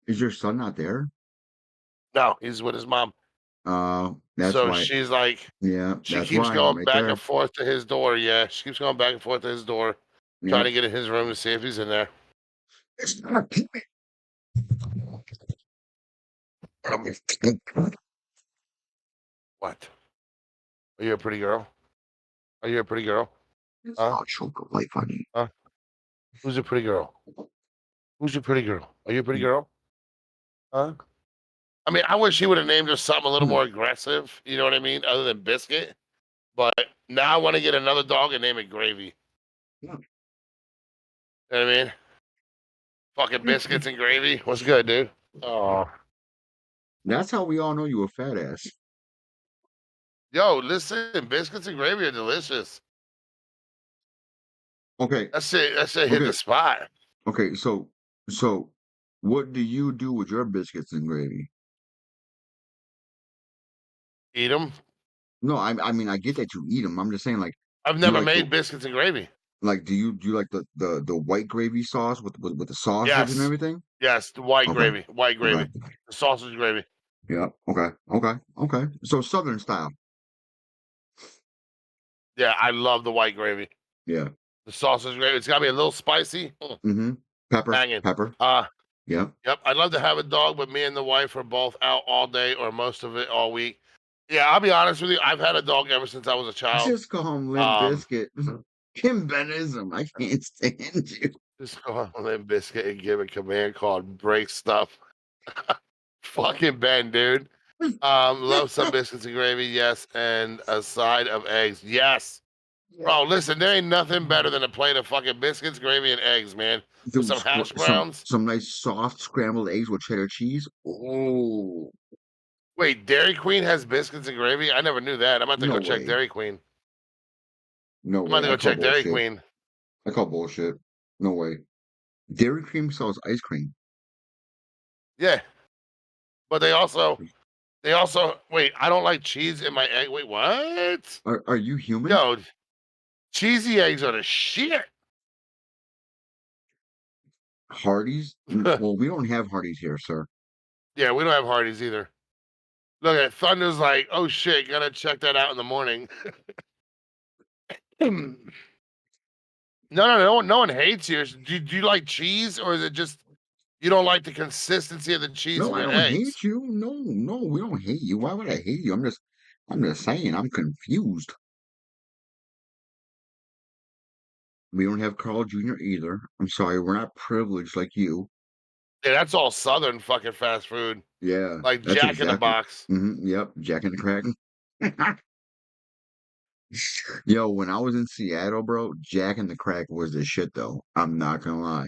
is your son not there? No, he's with his mom. That's So why. she's like, Yeah, she that's keeps why. going Right back there. and forth to his door. Yeah, she keeps going back and forth to his door, trying to Yep. get in his room to see if he's in there. It's not What? Are you a pretty girl? Are you a pretty girl? Huh? chocolate life, honey. Huh? Who's a pretty girl? Who's your pretty girl? Are you a pretty girl? Huh? I mean, I wish he would have named her something a little more aggressive. You know what I mean? Other than Biscuit. But now I want to get another dog and name it Gravy. Yeah. You know what I mean? Fucking biscuits and gravy. What's good, dude? Oh, That's how we all know you a fat ass. yo, listen, biscuits and gravy are delicious. Okay. That shit hit the spot. Okay. So what do you do with your biscuits and gravy? Eat them. No, I mean I get that you eat them. I'm just saying, like, I've do you never like made biscuits and gravy. do you like the white gravy sauce with the sausage and Yes. everything? Yes, the white Okay. gravy. White gravy. Okay. The sausage gravy. Yeah. Okay. So Southern style. Yeah, I love the white gravy. Yeah. The sausage gravy. It's gotta be a little spicy. Mm-hmm. Pepper. Banging. Pepper. Yep. Yep. I'd love to have a dog, but me and the wife are both out all day or most of it all week. Yeah, I'll be honest with you. I've had a dog ever since I was a child. Just call him Limp Biscuit. Kim Benism. I can't stand you. Just go on Limp Biscuit and give a command called break stuff. Fucking Ben, dude. Love some biscuits and gravy, yes, and a side of eggs, yes. Bro, listen, there ain't nothing better than a plate of fucking biscuits, gravy, and eggs, man. With some hash browns. Some nice soft scrambled eggs with cheddar cheese. Oh. Wait, Dairy Queen has biscuits and gravy? I never knew that. I'm about to No go check way. Dairy Queen. No I'm way. about to go I call check Dairy bullshit. Queen. I call bullshit. No way. Dairy Cream sells ice cream. Yeah. But they also wait, I don't like cheese in my egg. Wait, what? Are you human? Yo, cheesy eggs are the shit. Hardee's? Well, we don't have Hardee's here, sir. Yeah, we don't have Hardee's either. Look at Thunder's like, oh shit, gotta check that out in the morning. No one hates you. Do you like cheese, or is it just you don't like the consistency of the cheese No, in I your don't eggs? hate you. No, we don't hate you. Why would I hate you? I'm just I'm just saying, I'm confused. We don't have Carl Jr. either. I'm sorry, we're not privileged like you. Yeah, that's all Southern fucking fast food, Yeah, like that's Jack in the exactly. Box. Yep, Jack and the Crack. Yo, when I was in Seattle, bro, Jack and the Crack was the shit though. I'm not gonna lie.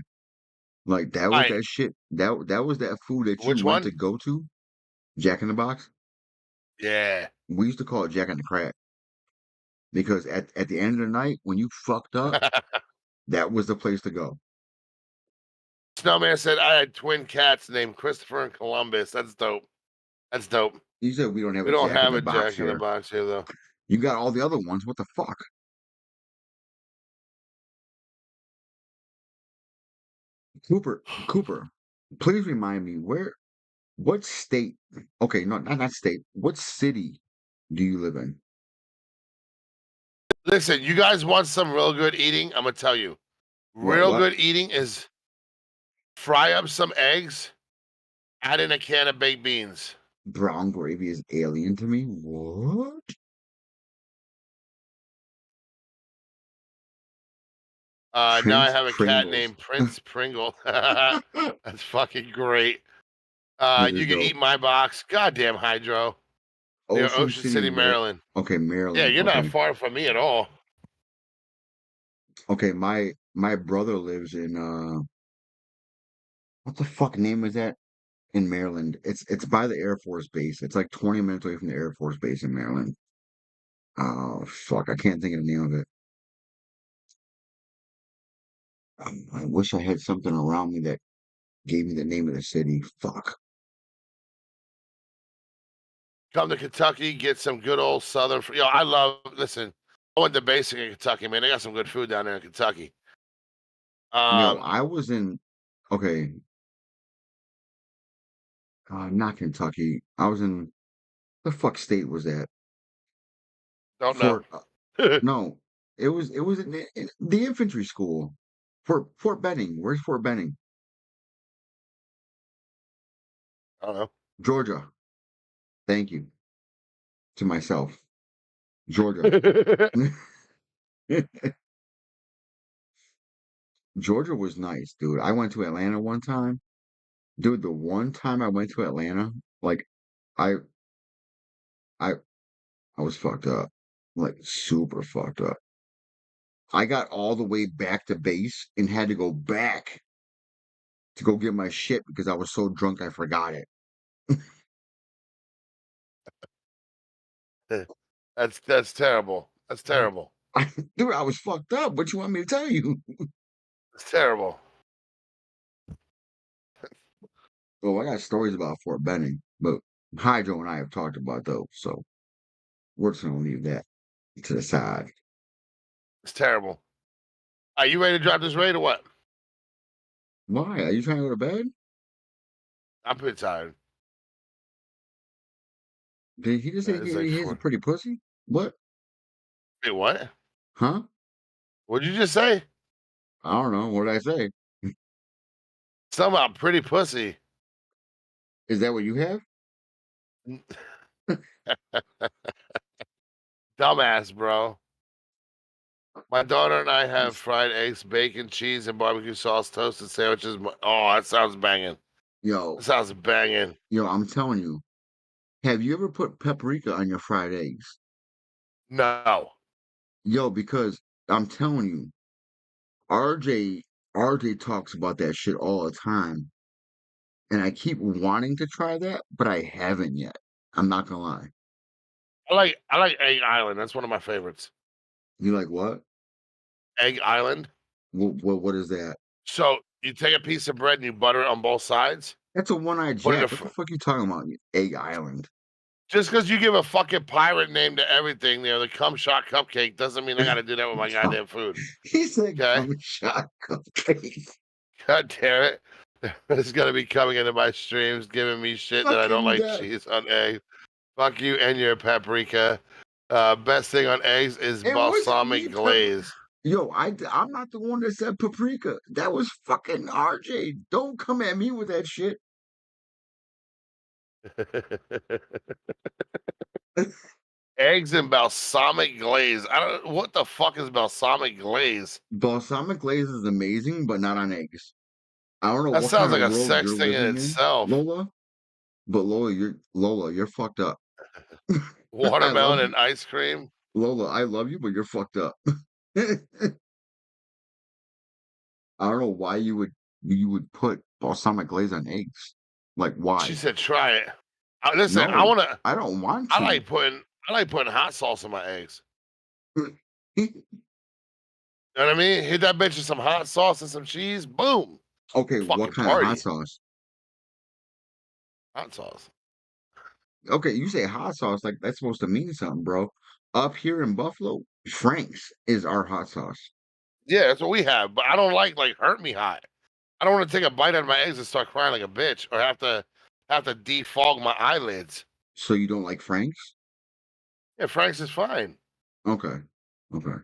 Like that was I that shit. That was that food that you which went to one? go to. Jack in the Box. Yeah. We used to call it Jack and the Crack because at the end of the night when you fucked up, that was the place to go. Snowman said I had twin cats named Christopher and Columbus. That's dope. That's dope. You said we don't have We a don't Jack in have the a Box Jack in the here. Box here though. You got all the other ones. What the fuck? Cooper, please remind me what state? Okay, no, not state. What city do you live in? Listen, you guys want some real good eating? I'm gonna tell you. Real What? good eating is fry up some eggs, add in a can of baked beans. Brown gravy is alien to me. What? Now I Prince have a cat Pringles. named Prince Pringle. That's fucking great. That You is can dope. eat my box. Goddamn Hydro. Near Ocean Ocean City, City, Maryland. okay, Yeah, Maryland. you're not Okay. far from me at all. Okay, my brother lives in what the fuck name is that in Maryland? It's by the Air Force Base. It's like 20 minutes away from the Air Force Base in Maryland. Oh fuck, I can't think of the name of it. I wish I had something around me that gave me the name of the city. Fuck. Come to Kentucky, get some good old Southern. I love. Listen, I went to basic in Kentucky, man. They got some good food down there in Kentucky. Yo, Um, I was in okay, not Kentucky. I was in the fuck state was that? don't know. Fort no, it was in the infantry school. Fort Benning. Where's Fort Benning? I don't Georgia. Thank you to myself. Georgia. know. Georgia was nice, dude. I went to Atlanta one time. Dude, the one time I went to Atlanta, like I I I was fucked up. Like super fucked up. I got all the way back to base and had to go back to go get my shit because I was so drunk I forgot it. That's terrible. That's terrible. Dude, I was fucked up. What you want me to tell you? It's terrible. Oh, I got stories about Fort Benning, but Hydro and I have talked about those, so we're just gonna leave that to the side. It's terrible. Are you ready to drop this raid or what? Why? Are you trying to go to bed? I'm pretty tired. Did he just say It's like he's a 4. pretty pussy? What? Wait, what? Huh? What'd you just say? I don't know. What did I say? Something about pretty pussy. Is that what you have? Dumbass, bro. My daughter and I have fried eggs, bacon, cheese, and barbecue sauce, toasted sandwiches. Oh, that sounds banging. Yo, That sounds banging. yo, I'm telling you. Have you ever put paprika on your fried eggs? No. Yo, because I'm telling you, RJ RJ talks about that shit all the time, and I keep wanting to try that, but I haven't yet. I'm not gonna lie. I like Egg Island. That's one of my favorites. You like what? Egg Island. What is that? So you take a piece of bread and you butter it on both sides. That's a one-eyed Put it in Jack. What the fuck you talking about? Egg Island. just because you give a fucking pirate name to everything, the cum shot cupcake doesn't mean I got to do that with my goddamn food. He said Okay. come shot cupcake. God damn it. It's gonna be coming into my streams giving me shit that I don't Fucking like that. cheese on eggs. Fuck you and your paprika. Best thing on eggs is It wasn't me. balsamic glaze. Yo, I'm not the one that said paprika. That was fucking RJ. Don't come at me with that shit. Eggs and balsamic glaze. I don't. What the fuck is balsamic glaze? Balsamic glaze is amazing, but not on eggs. I don't know That what sounds kind like of a world sex you're thing in living in, itself. Lola. But Lola, you're fucked up. I Watermelon love you, and ice cream. Lola. I love you, but you're fucked up. I don't know why you would put balsamic glaze on eggs. Like She why? said, "Try it." Listen, I No, wanna. I don't want I to. like putting. I like putting hot sauce in my eggs. You know what I mean? Hit that bitch with some hot sauce and some cheese. Boom. Okay, what Fucking kind of hot party. sauce? Hot sauce. Okay, you say hot sauce like that's supposed to mean something, bro. Up here in Buffalo, Frank's is our hot sauce. Yeah, that's what we have. But I don't like hurt me hot. I don't want to take a bite out of my eggs and start crying like a bitch, or have to defog my eyelids. So you don't like Frank's? Yeah, Frank's is fine. Okay. Okay.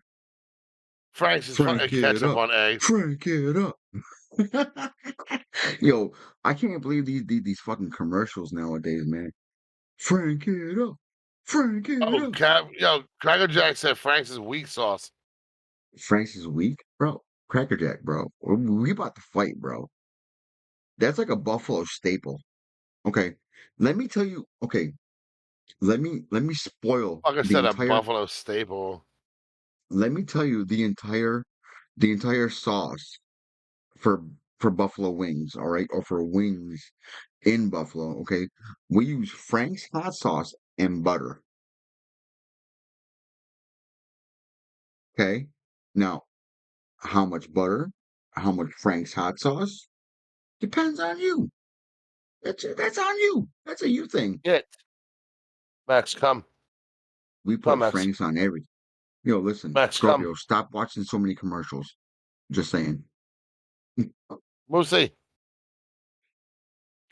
Frank's is fine. Frank it Ketchup up. on eggs. Frank it up. Yo, I can't believe these fucking commercials nowadays, man. Frank it up. Frank it Oh, up. Cracker Jack said Frank's is weak sauce. Frank's is weak, bro. Cracker Jack, bro. We about to fight, bro. That's like a Buffalo staple. Okay. Let me tell you, okay, let me spoil Like I the said, a entire Buffalo staple. let me tell you the entire sauce for for buffalo wings, all right, or for wings in Buffalo, okay? We use Frank's hot sauce and butter, okay? Now, how much butter, how much Frank's hot sauce depends on you. That's on you. That's a you thing. Get Max, come, We come, put Max, Frank's on everything. Yo, listen, Max, come. Scorpio, stop watching so many commercials. Just saying. We'll see.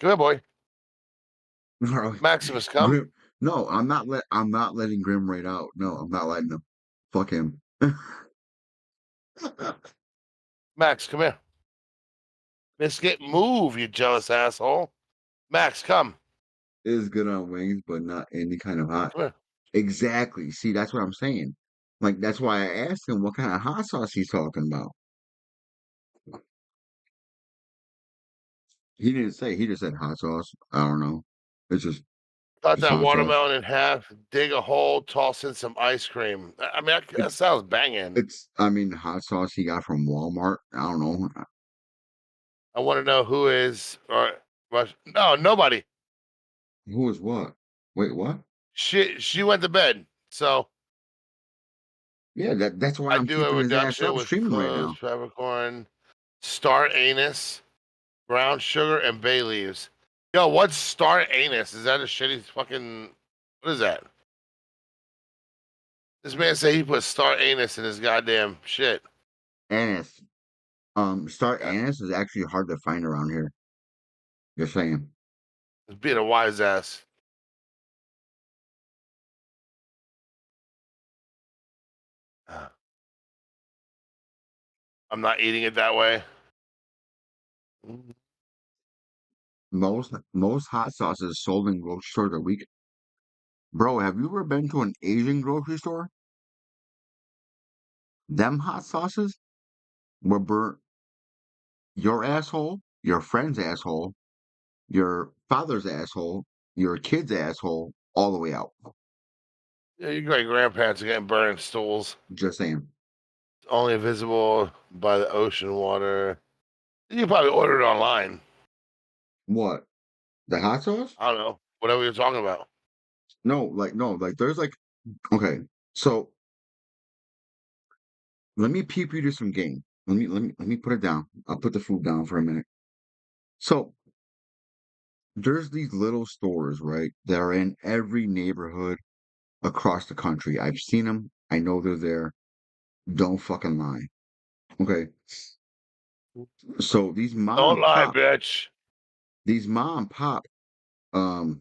Come here, boy. All right. Maximus, come. Grim, no, I'm not letting Grim right out. No, I'm not letting him. Fuck him. Max, come here. Biscuit, move, you jealous asshole. Max, come. Is good on wings, but not any kind of hot. Come here. Exactly. See, that's what I'm saying. Like that's why I asked him what kind of hot sauce he's talking about. He didn't say. He just said hot sauce. I don't know. It's Cut just that hot sauce. watermelon in half, dig a hole, toss in some ice cream. I mean, that It's sounds banging. I mean hot sauce he got from Walmart. I don't know. I want to know who is or no, nobody. Who is what? Wait, what? She went to bed. So Yeah, that's why I I'm do a keeping his ass reduction up with streaming right now. cloves, peppercorn, star anise, brown sugar, and bay leaves. Yo, what's star anise? Is that a shitty fucking? What is that? This man said he put star anise in his goddamn shit. Anise. Star Yeah, anise is actually hard to find around here. Just saying. he's being a wise ass. I'm not eating it that way. Most hot sauces sold in grocery stores are weak. Bro, have you ever been to an Asian grocery store? Them hot sauces will burn your asshole, your friend's asshole, your father's asshole, your kid's asshole, all the way out. Yeah, your great grandparents are getting burned stools. Just saying. Only visible by the ocean water. You can probably order it online. What? The hot sauce? I don't know. Whatever you're talking about. No, there's like okay. So let me peep you to some game. Let me put it down. I'll put the food down for a minute. So there's these little stores, right, that are in every neighborhood across the country. I've seen them. I know they're there. Don't fucking lie. Okay. So Don't lie, bitch. these mom and pop um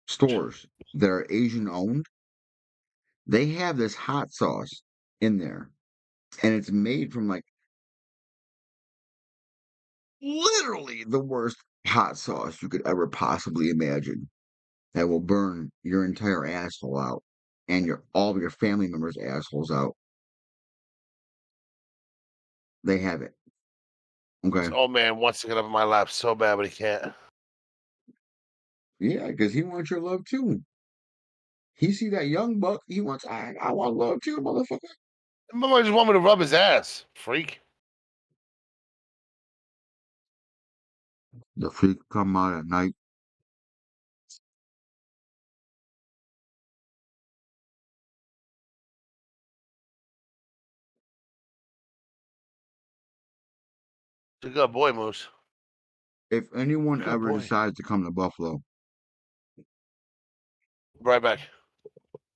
stores that are Asian owned, they have this hot sauce in there. And it's made from like literally the worst hot sauce you could ever possibly imagine that will burn your entire asshole out. and all of your family members assholes out. They have it. Okay. This old man wants to get up in my lap so bad, but he can't. Yeah, because he wants your love too. He see that young buck. He wants. I want love too, motherfucker. Mama just want me to rub his ass, freak. The freak come out at night. It's a good boy, Moose. If anyone Good ever boy. decides to come to Buffalo, Right back.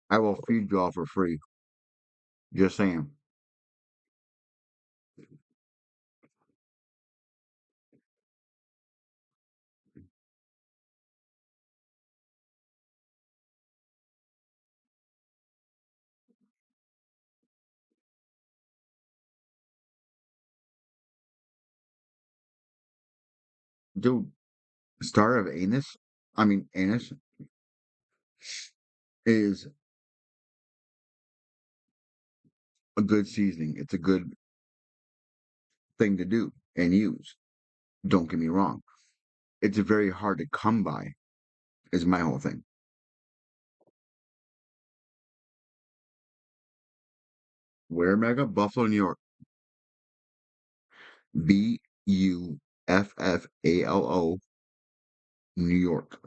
I will feed y'all for free. Just saying. Dude, Star of Anus, Anus, is a good seasoning. It's a good thing to do and use. Don't get me wrong. It's very hard to come by, is my whole thing. Where, Mega? Buffalo, New York. Buffalo, New York.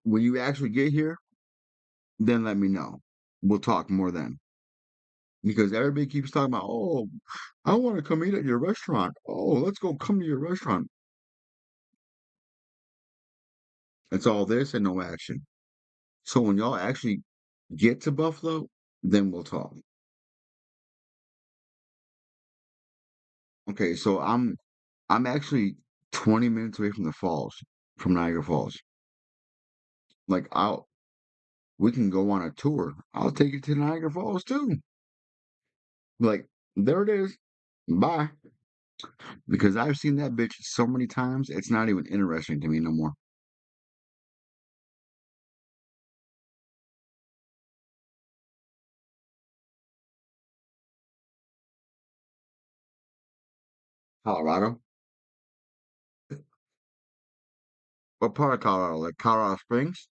When you actually get here, then let me know. We'll talk more then. Because everybody keeps talking about, oh, I want to come eat at your restaurant. Oh, let's go come to your restaurant. It's all this and no action. So when y'all actually get to Buffalo, then we'll talk. Okay, so I'm actually 20 minutes away from the falls, from Niagara Falls. Like we can go on a tour. I'll take you to Niagara Falls too. Like, there it is. Bye. Because I've seen that bitch so many times, it's not even interesting to me no more. Colorado? What part of Colorado? Like Colorado Springs?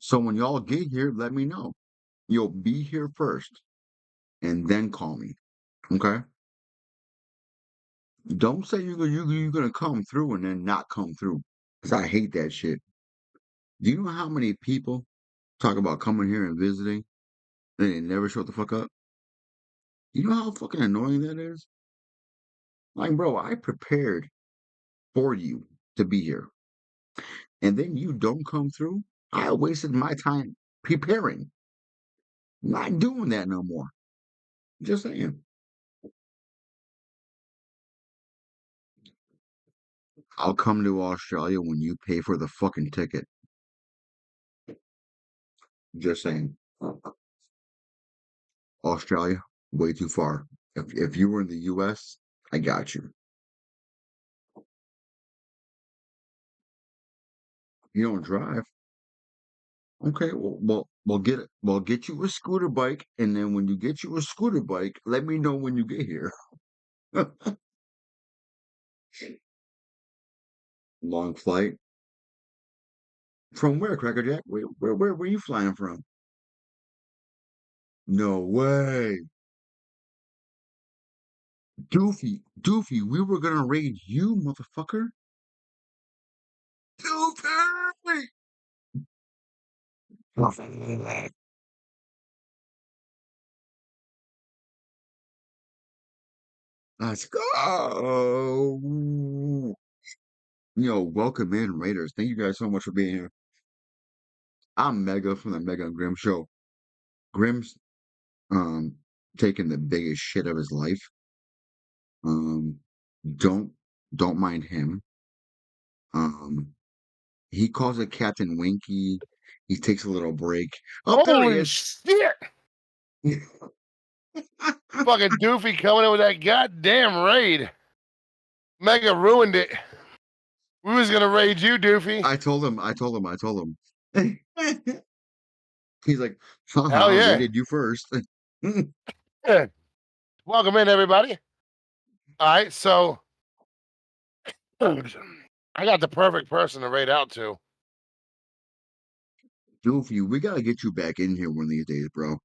So when y'all get here, let me know. You'll be here first and then call me. Okay? Don't say you're gonna come through and then not come through. Because I hate that shit. Do you know how many people talk about coming here and visiting and they never show the fuck up? You know how fucking annoying that is? Like, bro, I prepared for you to be here. And then you don't come through? I wasted my time preparing. Not doing that no more. Just saying. I'll come to Australia when you pay for the fucking ticket. Just saying. Australia, way too far. If you were in the US, I got you. You don't drive. Okay, well, get you a scooter bike, and then when you get you a scooter bike, let me know when you get here. Long flight. From where, Cracker Jack? Where were you flying from? No way. Doofy, we were gonna raid you, motherfucker. Doofy! Let's go. Yo, welcome in, Raiders. Thank you guys so much for being here. I'm Mega from the Mega and Grim Show. Grim's um taking the biggest shit of his life. Um Don't mind him. He calls it Captain Winky. He takes a little break. Oh, there he Holy is. shit! Fucking Doofy coming in with that goddamn raid. Mega ruined it. We was gonna raid you, Doofy. I told him. He's like, Hell haha, yeah. rated you first. Yeah. Welcome in, everybody. All right, so I got the perfect person to raid out to. Goofy, we gotta get you back in here one of these days, bro.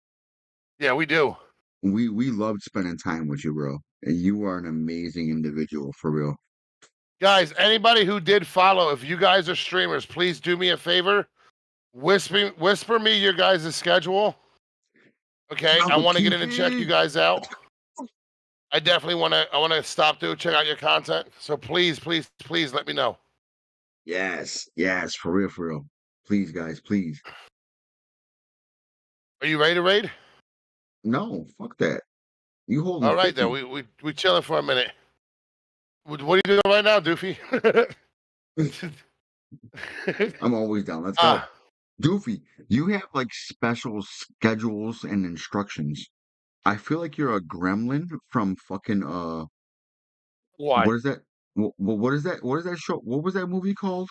Yeah, we do. We loved spending time with you, bro. And you are an amazing individual, for real. Guys, anybody who did follow, if you guys are streamers, please do me a favor. Whisper me your guys' schedule. Okay, I want to get in and check you guys out. I definitely want to stop through, check out your content. So please let me know. Yes, for real. Please, guys, please. Are you ready to raid? No, fuck that. You hold All me right, then 50. we chilling for a minute. What are you doing right now, Doofy? I'm always down. Let's go. Doofy, you have like special schedules and instructions. I feel like you're a gremlin from fucking Why? what is that? What is that? What is that show? What was that movie called?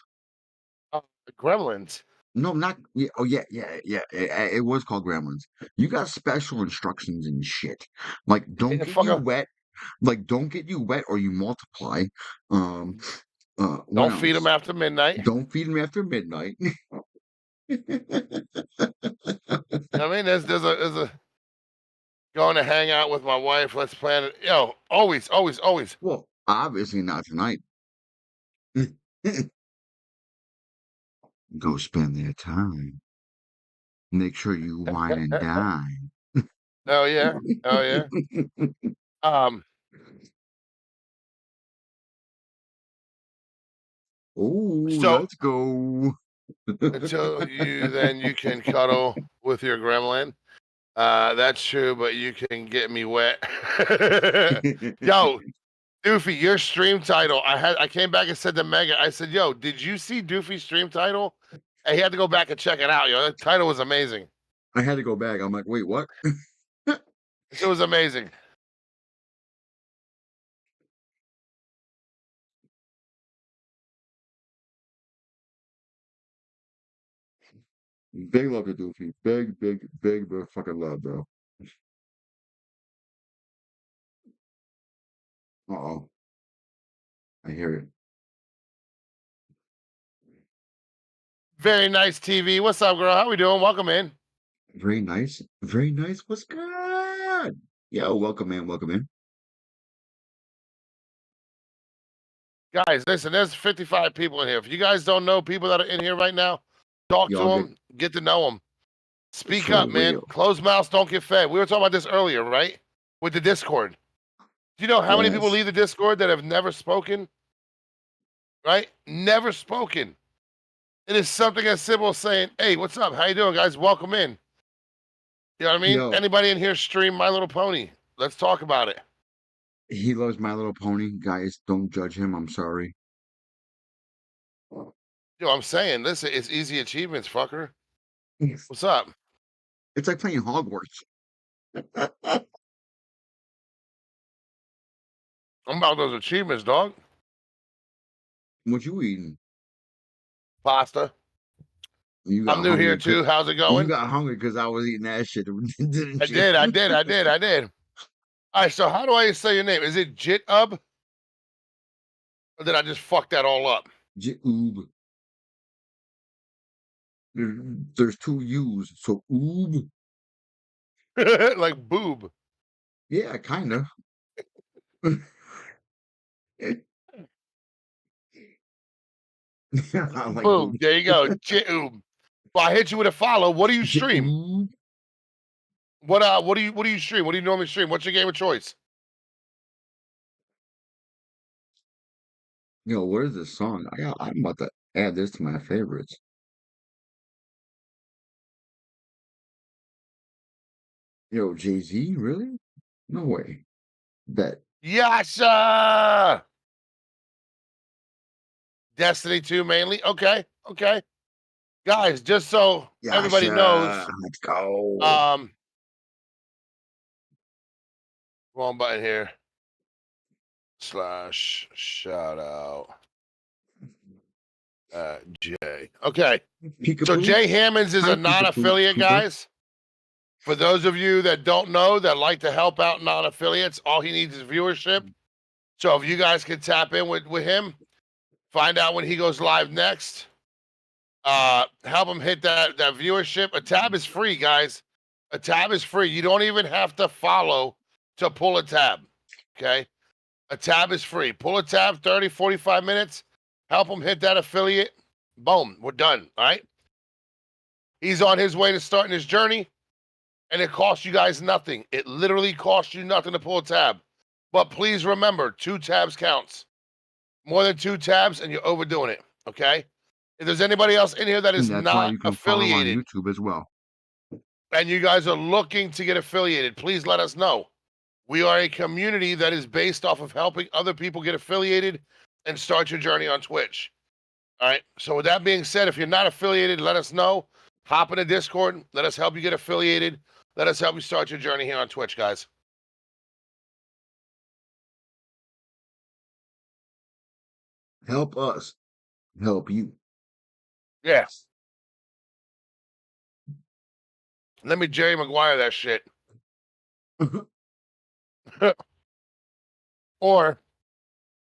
Gremlins. No, not yeah. Oh yeah. It was called Gremlins. You got special instructions and shit. Like don't Yeah, get fuck you up. wet. Like don't get you wet or you multiply. What Don't feed else? them after midnight. Don't feed them after midnight. I mean, there's a going to hang out with my wife. Let's plan it. Yo, always. Well, obviously not tonight. Go spend their time. Make sure you wine and dine. Oh yeah. Um, Oh, so let's go. until you can cuddle with your gremlin. That's true, but you can get me wet. Yo, Doofy, your stream title. I came back and said to Mega, I said, yo, did you see Doofy's stream title? And he had to go back and check it out, yo. The title was amazing. I had to go back. I'm like, wait, what? It was amazing. Big love to Doofy. Big fucking love, bro. Uh-oh. I hear it. Very nice TV. What's up, girl? How we doing? Welcome in. Very nice. Very nice. What's good? Yo, welcome in. Guys, listen, there's 55 people in here. If you guys don't know people that are in here right now, talk to Y'all them, get to know them. Speak For up, man. real. Closed mouths don't get fed. We were talking about this earlier, right? With the Discord. Do you know how many people Yes. leave the Discord that have never spoken? Right? Never spoken. It is something as simple as saying, hey, what's up? How you doing, guys? Welcome in. You know what I mean? Yo. Anybody in here stream My Little Pony? Let's talk about it. He loves My Little Pony. Guys, don't judge him. I'm sorry. Yo, I'm saying, listen, it's easy achievements, fucker. What's up? It's like playing Hogwarts. I'm about those achievements, dog. What you eating? Pasta. You got I'm new here hungry 'cause- too. How's it You going? got hungry because I was eating that shit, didn't I you? did. All right, so how do I say your name? Is it Jitub? Or did I just fuck that all up? Oob. There's two U's, so oob. Like boob. Yeah, kind of. I like Boom. boob. There you go. Jitub. Well, I hit you with a follow. What do you stream? Oob. What do you stream? What do you normally stream? What's your game of choice? Yo, where's this song? I'm about to add this to my favorites. Yo, Jay-Z, really? No way. That Yasha! Destiny 2 mainly. Okay. Guys, just so everybody knows, let's go. wrong button here. / shout out Jay. Okay. Peekaboo. So Jay Hammonds is Hi, a non-affiliate, Cooper. guys. For those of you that don't know, that like to help out non-affiliates, all he needs is viewership. So if you guys can tap in with him, find out when he goes live next. Help him hit that viewership. A tab is free, guys. A tab is free. You don't even have to follow to pull a tab. Okay. A tab is free. Pull a tab 30, 45 minutes. Help him hit that affiliate. Boom. We're done. All right. He's on his way to starting his journey. And it costs you guys nothing. It literally costs you nothing to pull a tab. But please remember, 2 tabs counts. More than 2 tabs and you're overdoing it. Okay. If there's anybody else in here that is And that's why not you can follow on affiliated YouTube as well. and you guys are looking to get affiliated, please let us know. We are a community that is based off of helping other people get affiliated and start your journey on Twitch. All right. So with that being said, if you're not affiliated, let us know. Hop in the Discord. Let us help you get affiliated. Let us help you start your journey here on Twitch, guys. Help us. Help you. Yeah. Let me Jerry Maguire that shit. Or,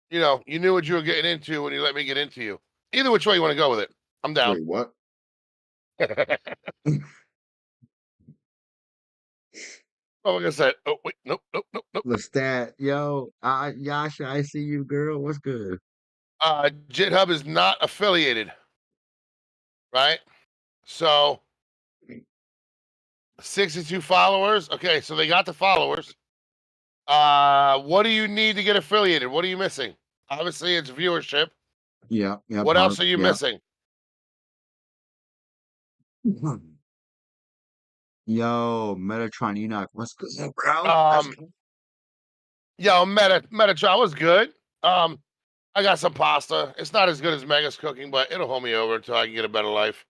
you knew what you were getting into when you let me get into you. Either which way you want to go with it. I'm down. Wait, what? Oh, like I said, oh, wait, nope. Lestat, yo, Yasha, I see you, girl. What's good? JitHub is not affiliated, right? So, 62 followers. Okay, so they got the followers. What do you need to get affiliated? What are you missing? Obviously, it's viewership. Yeah. What else are you missing? Yo, Metatron Enoch, what's good, bro? Yo, Metatron was good. I got some pasta. It's not as good as Mega's cooking, but it'll hold me over until I can get a better life.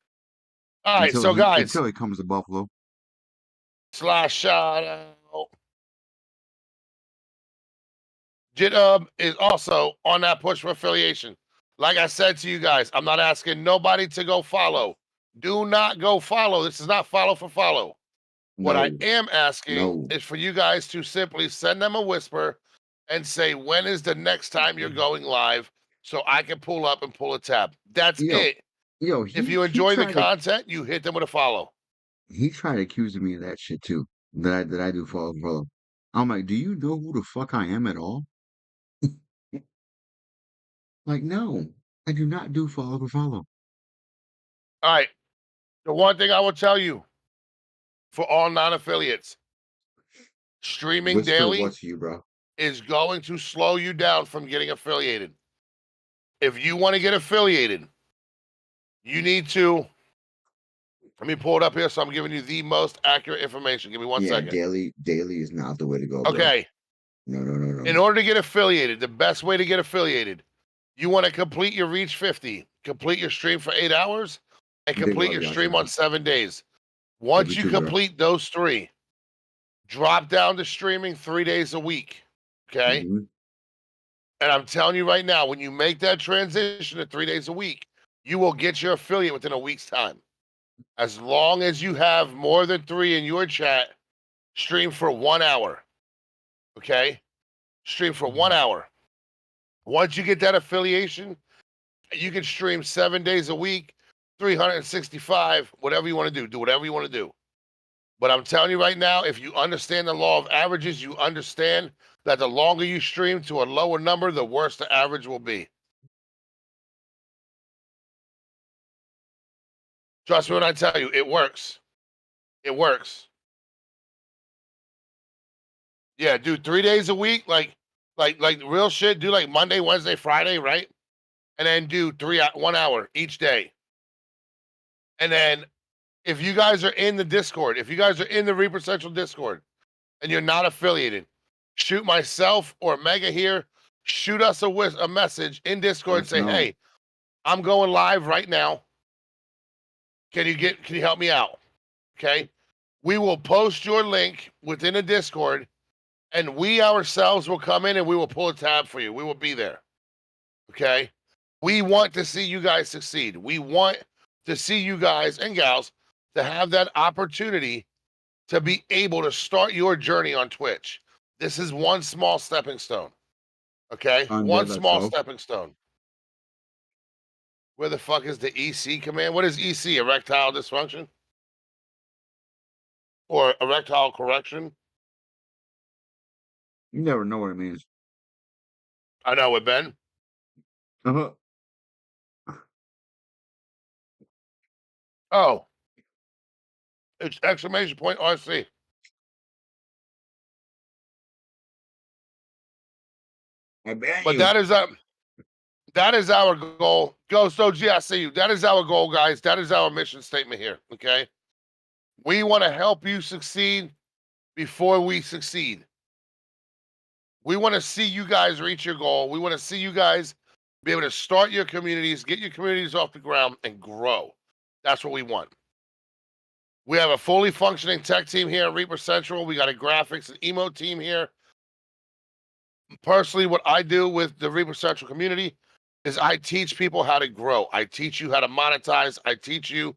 All right, guys. Until he comes to Buffalo. / shout out. JitHub is also on that push for affiliation. Like I said to you guys, I'm not asking nobody to go follow. Do not go follow. This is not follow for follow. What I am asking is for you guys to simply send them a whisper and say, when is the next time you're going live so I can pull up and pull a tab. That's it. Yo, if you enjoy the content, you hit them with a follow. He tried accusing me of that shit too. That I do follow. I'm like, do you know who the fuck I am at all? Like, no, I do not do follow for follow. All right. The one thing I will tell you for all non-affiliates, streaming daily what's you, bro? is going to slow you down from getting affiliated. If you want to get affiliated, you need to. Let me pull it up here so I'm giving you the most accurate information. Give me one second. Daily is not the way to go. Okay. Bro. No. In order to get affiliated, the best way to get affiliated, you want to complete your Reach 50, complete your stream for 8 hours, and complete your stream on 7 days. Once you complete those 3, drop down to streaming 3 days a week. Okay. Mm-hmm. And I'm telling you right now, when you make that transition to 3 days a week, you will get your affiliate within a week's time. As long as you have more than 3 in your chat, stream for 1 hour. Okay? Stream for 1 hour. Once you get that affiliation, you can stream 7 days a week, 365, whatever you want to do. Do whatever you want to do. But I'm telling you right now, if you understand the law of averages, you understand that the longer you stream to a lower number, the worse the average will be. Trust me when I tell you, it works. It works. Yeah, do 3 days a week, like real shit. Do like Monday, Wednesday, Friday, right? And then do 1 hour each day. And then if you guys are in the Discord, if you guys are in the Reaper Central Discord and you're not affiliated, shoot myself or Mega here, shoot us a message in Discord and say, hey, I'm going live right now. Can you help me out? Okay. We will post your link within a Discord, and we ourselves will come in and we will pull a tab for you. We will be there. Okay. We want to see you guys succeed. We want to see you guys and gals to have that opportunity to be able to start your journey on Twitch. This is one small stepping stone. Okay. One Let's small go. stepping stone. Where the fuck is the EC command? What is EC? Erectile dysfunction? Or erectile correction? You never know what it means. I know it, Ben. Uh-huh. Oh, it's exclamation point RC. I bet But you. that is our goal. Ghost OG, I see you. That is our goal, guys. That is our mission statement here. Okay. We want to help you succeed before we succeed. We want to see you guys reach your goal. We want to see you guys be able to start your communities, get your communities off the ground, and grow. That's what we want. We have a fully functioning tech team here at Reaper Central. We got a graphics and emo team here. Personally, what I do with the Reaper Central community is I teach people how to grow. I teach you how to monetize. I teach you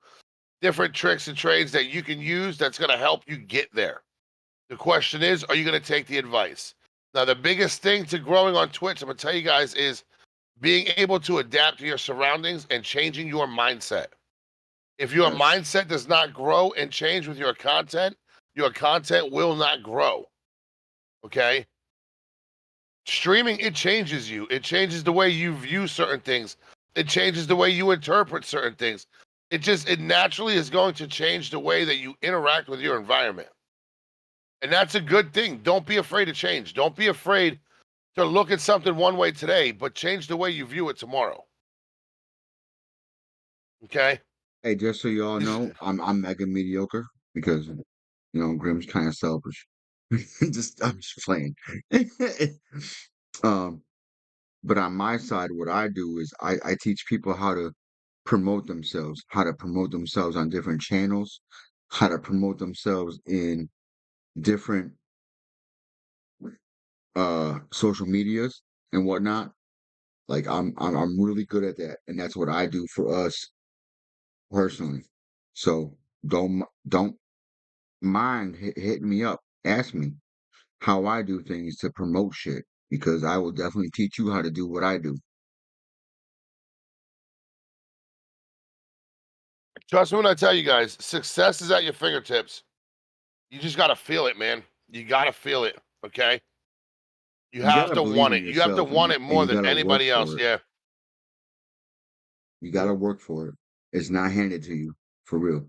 different tricks and trades that you can use that's going to help you get there. The question is, are you going to take the advice? Now, the biggest thing to growing on Twitch, I'm going to tell you guys, is being able to adapt to your surroundings and changing your mindset. If your Yes. mindset does not grow and change with your content will not grow. Okay? Streaming, it changes you. It changes the way you view certain things. It changes the way you interpret certain things. It naturally is going to change the way that you interact with your environment. And that's a good thing. Don't be afraid to change. Don't be afraid to look at something one way today, but change the way you view it tomorrow. Okay? Hey, just so you all know, I'm mega mediocre because Grim's kind of selfish. I'm just playing. um, but on my side, what I do is I teach people how to promote themselves on different channels, how to promote themselves in different social medias and whatnot. Like I'm really good at that, and that's what I do for us personally. So don't mind hitting me up. Ask me how I do things to promote shit because I will definitely teach you how to do what I do. Trust me when I tell you guys, success is at your fingertips. You just got to feel it, man. You got to feel it. Okay? You You have gotta to believe want in it. You have to yourself, and want you it and more you than gotta work anybody else. for it. Yeah. You gotta work for it. It's not handed to you for real.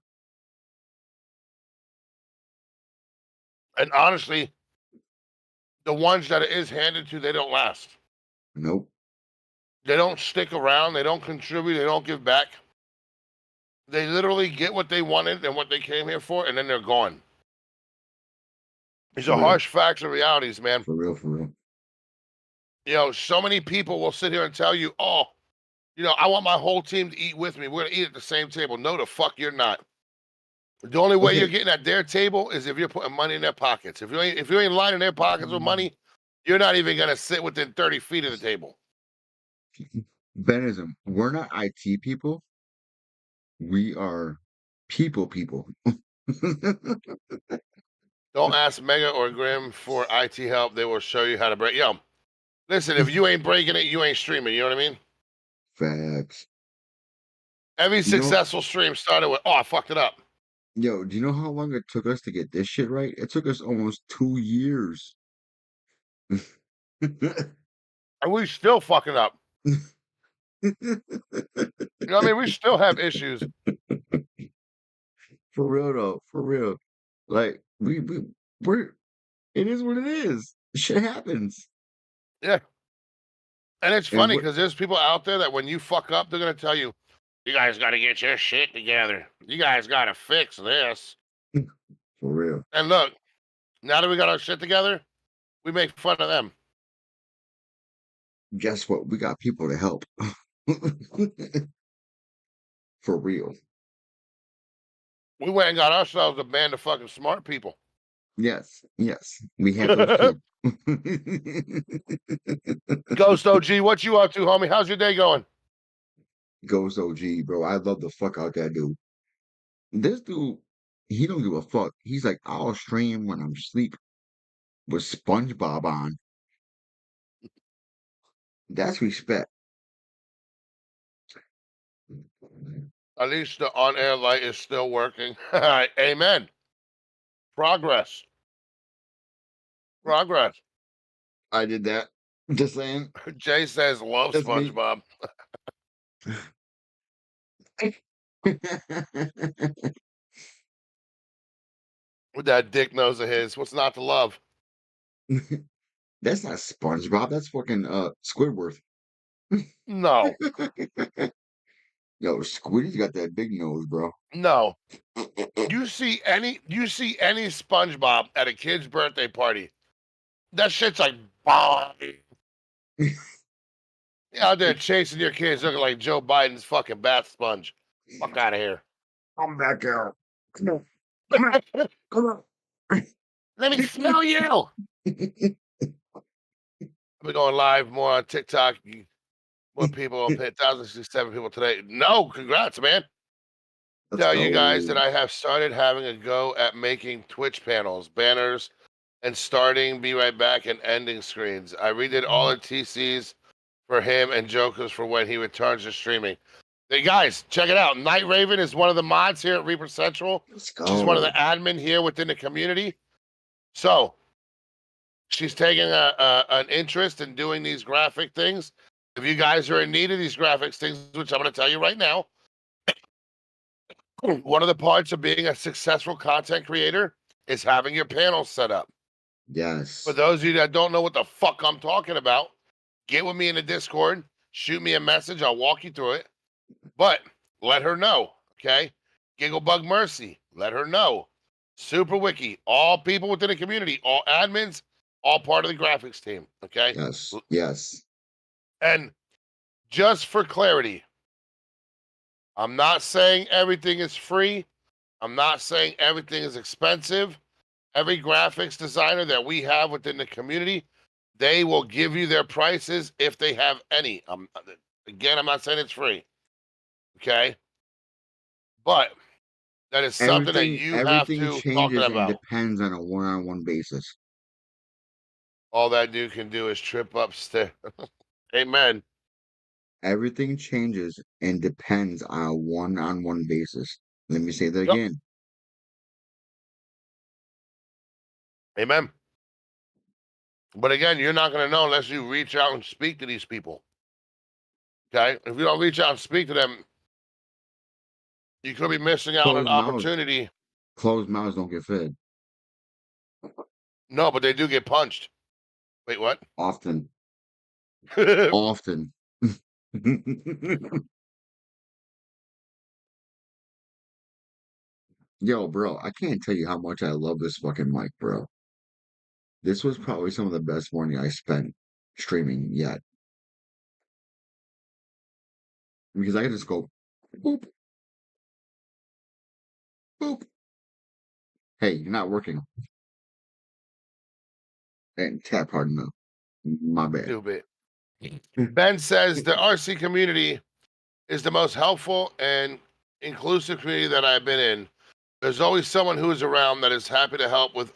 And honestly, the ones that it is handed to, they don't last. Nope. They don't stick around. They don't contribute. They don't give back. They literally get what they wanted and what they came here for, and then they're gone. These For are real. harsh facts and realities, man. For real. For real. So many people will sit here and tell you, oh, I want my whole team to eat with me. We're going to eat at the same table. No, the fuck you're not. The only way you're Okay. getting at their table is if you're putting money in their pockets. If you ain't lining their pockets with money, you're not even going to sit within 30 feet of the table. Benism, we're not IT people. We are people. Don't ask Mega or Grim for IT help. They will show you how to break. Yo, listen, if you ain't breaking it, you ain't streaming. You know what I mean? Facts. Every You know, successful stream started with, oh, I fucked it up. do you know how long it took us to get this shit right? It took us almost 2 years. And we still fucking up. You know what I mean? We still have issues. For real though, for real. Like we're it is what it is. Shit happens. Yeah. And it's And funny because there's people out there that when you fuck up, they're going to tell you, you guys got to get your shit together. You guys got to fix this. for real. And look, now that we got our shit together, we make fun of them. Guess what? We got people to help. For real. We went and got ourselves a band of fucking smart people. Yes, yes. We have those too. Ghost OG, what you up to, homie? How's your day going? Ghost OG, bro. I love the fuck out that dude. This dude, he don't give a fuck. He's like, I'll stream when I'm asleep with SpongeBob on. That's respect. At least the on-air light is still working. Amen. Progress. Progress. I did that. Just saying. Jay says, love That's me. SpongeBob. With that dick nose of his. What's not to love? That's not SpongeBob. That's fucking Squidward. No. Yo, Squiddy's got that big nose, bro. No. You see any SpongeBob at a kid's birthday party, that shit's like bomb. Out there chasing your kids looking like Joe Biden's fucking bath sponge. Fuck out of here. Come back here. Come on. Come on. Come on. Let me smell you. We're going live more on TikTok. More people on 1,067 people today. No, congrats, man. Let's Tell you guys go. that I have started having a go at making Twitch panels, banners, and starting Be Right Back and ending screens. I redid all the TCs for him and Jokers for when he returns to streaming. Hey guys, check it out. Night Raven is one of the mods here at Reaper Central. Let's go. She's one of the admin here within the community. So she's taking an interest in doing these graphic things. If you guys are in need of these graphics things, which I'm going to tell you right now, one of the parts of being a successful content creator is having your panels set up. Yes. For those of you that don't know what the fuck I'm talking about, get with me in the Discord, shoot me a message, I'll walk you through it. But let her know, okay? Gigglebug Mercy, let her know. Super Wiki, all people within the community, all admins, all part of the graphics team, okay? Yes. Yes. And just for clarity, I'm not saying everything is free. I'm not saying everything is expensive. Every graphics designer that we have within the community, they will give you their prices if they have any. Again, I'm not saying it's free. Okay? But that is something that you have to talk changes and about. depends on a one-on-one basis. All that dude can do is trip upstairs. Amen. Everything changes and depends on a one-on-one basis. Let me say that Yep. again. Amen. But again, you're not going to know unless you reach out and speak to these people. Okay? If you don't reach out and speak to them, you could be missing out on an opportunity. Closed mouths don't get fed. No, but they do get punched. Wait, what? Often. Often. Yo, bro, I can't tell you how much I love this fucking mic, bro. This was probably some of the best morning I spent streaming yet. Because I can just go boop, boop. Hey, you're not working. And tap hard enough. My bad. Stupid. Ben says the RC community is the most helpful and inclusive community that I've been in. There's always someone who is around that is happy to help with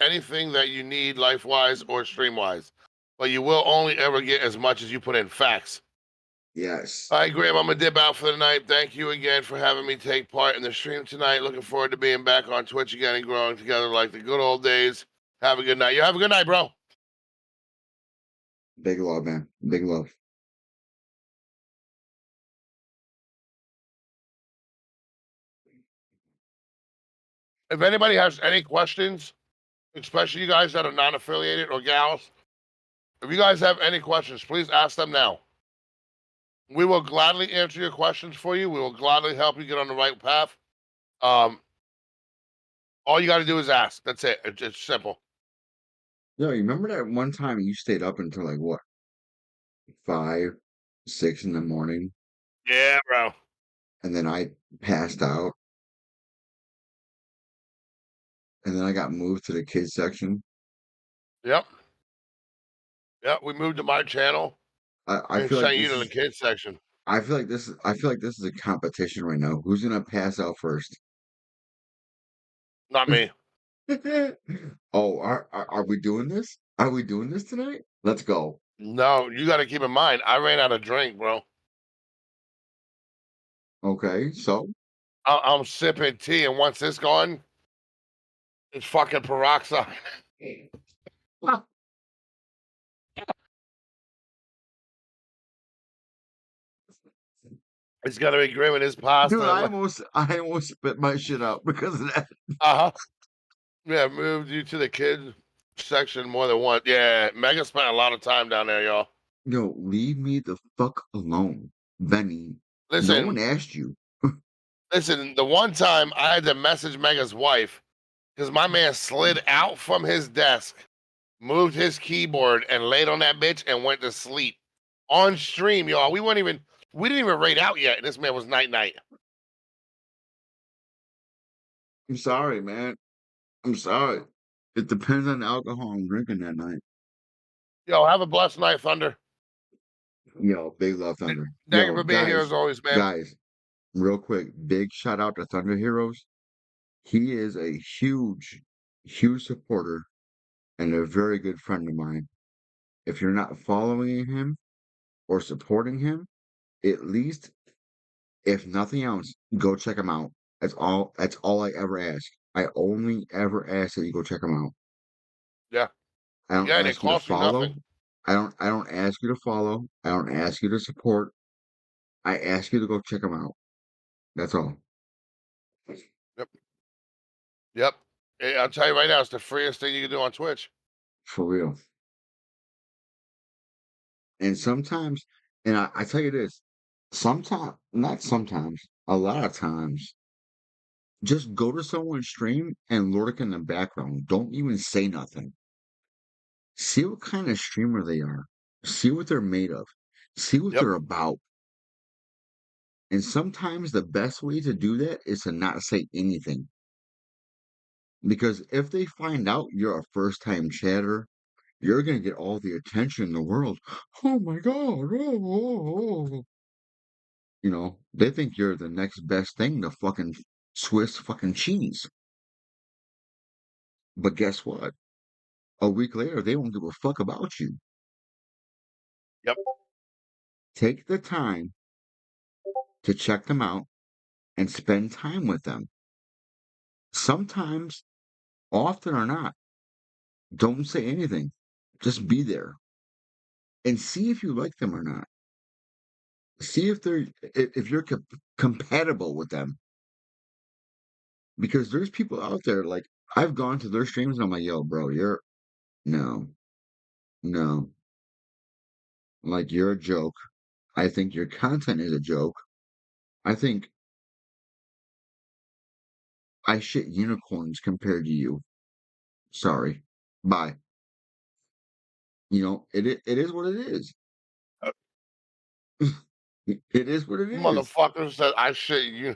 anything that you need life-wise or stream-wise. But you will only ever get as much as you put in. Facts. Yes. All right, Graham, I'm gonna dip out for the night. Thank you again for having me take part in the stream tonight. Looking forward to being back on Twitch again and growing together like the good old days. Have a good night. You have a good night, bro. Big love, man. Big love. If anybody has any questions, especially you guys that are non-affiliated or gals, if you guys have any questions, please ask them now. We will gladly answer your questions for you. We will gladly help you get on the right path. All you got to do is ask. That's it. It's simple. Yo, you remember that one time you stayed up until like what? 5, 6 in the morning, Yeah, bro. and then I passed out, and then I got moved to the kids section. Yep. Yep. We moved to my channel I and feel like sent you this to the is kids section. I feel like this is a competition right now. Who's gonna pass out first? Not me. Oh, are we doing this? Are we doing this tonight? Let's go. No, you got to keep in mind, I ran out of drink, bro. Okay, so I'm sipping tea, and once it's gone, it's fucking peroxide. Ah, It's got to be Grym and his dude, pasta. I almost spit my shit out because of that. Uh huh. Yeah, moved you to the kids section more than once. Yeah, Mega spent a lot of time down there, y'all. Yo, leave me the fuck alone, Benny. No one Listen, asked you. listen. The one time I had to message Mega's wife because my man slid out from his desk, moved his keyboard, and laid on that bitch and went to sleep on stream, y'all. We didn't even raid out yet, and this man was night night. I'm sorry, man. I'm sorry. It depends on the alcohol I'm drinking that night. Yo, have a blessed night, Thunder. Yo, big love, Thunder. Thank you Yo, for being here as always, man. guys, real quick, big shout out to Thunder Heroes. He is a huge supporter and a very good friend of mine. If you're not following him or supporting him, at least, if nothing else, go check him out. That's all I ever ask. I only ever ask that you go check him out. Yeah, I don't yeah, and it ask you to costs you follow. nothing. I don't ask you to follow. I don't ask you to support. I ask you to go check him out. That's all. Yep, yep. I'll tell you right now, it's the freest thing you can do on Twitch. For real. And sometimes, and I tell you this, sometimes, not sometimes, a lot of times, just go to someone's stream and lurk in the background. Don't even say nothing. See what kind of streamer they are. See what they're made of. See what Yep, they're about. And sometimes the best way to do that is to not say anything. Because if they find out you're a first time chatter, you're going to get all the attention in the world. Oh my God. Oh. They think you're the next best thing to fucking Swiss fucking cheese. But guess what? A week later, they won't give a fuck about you. yep, Take the time to check them out and spend time with them. Sometimes, often or not, don't say anything. Just be there and see if you like them or not. See if you're compatible with them. Because there's people out there like I've gone to their streams and I'm like, yo, bro, no, no, like you're a joke. I think your content is a joke. I think I shit unicorns compared to you. Sorry. Bye. It is what it is. Uh, It is what it is. motherfucker said I shit you.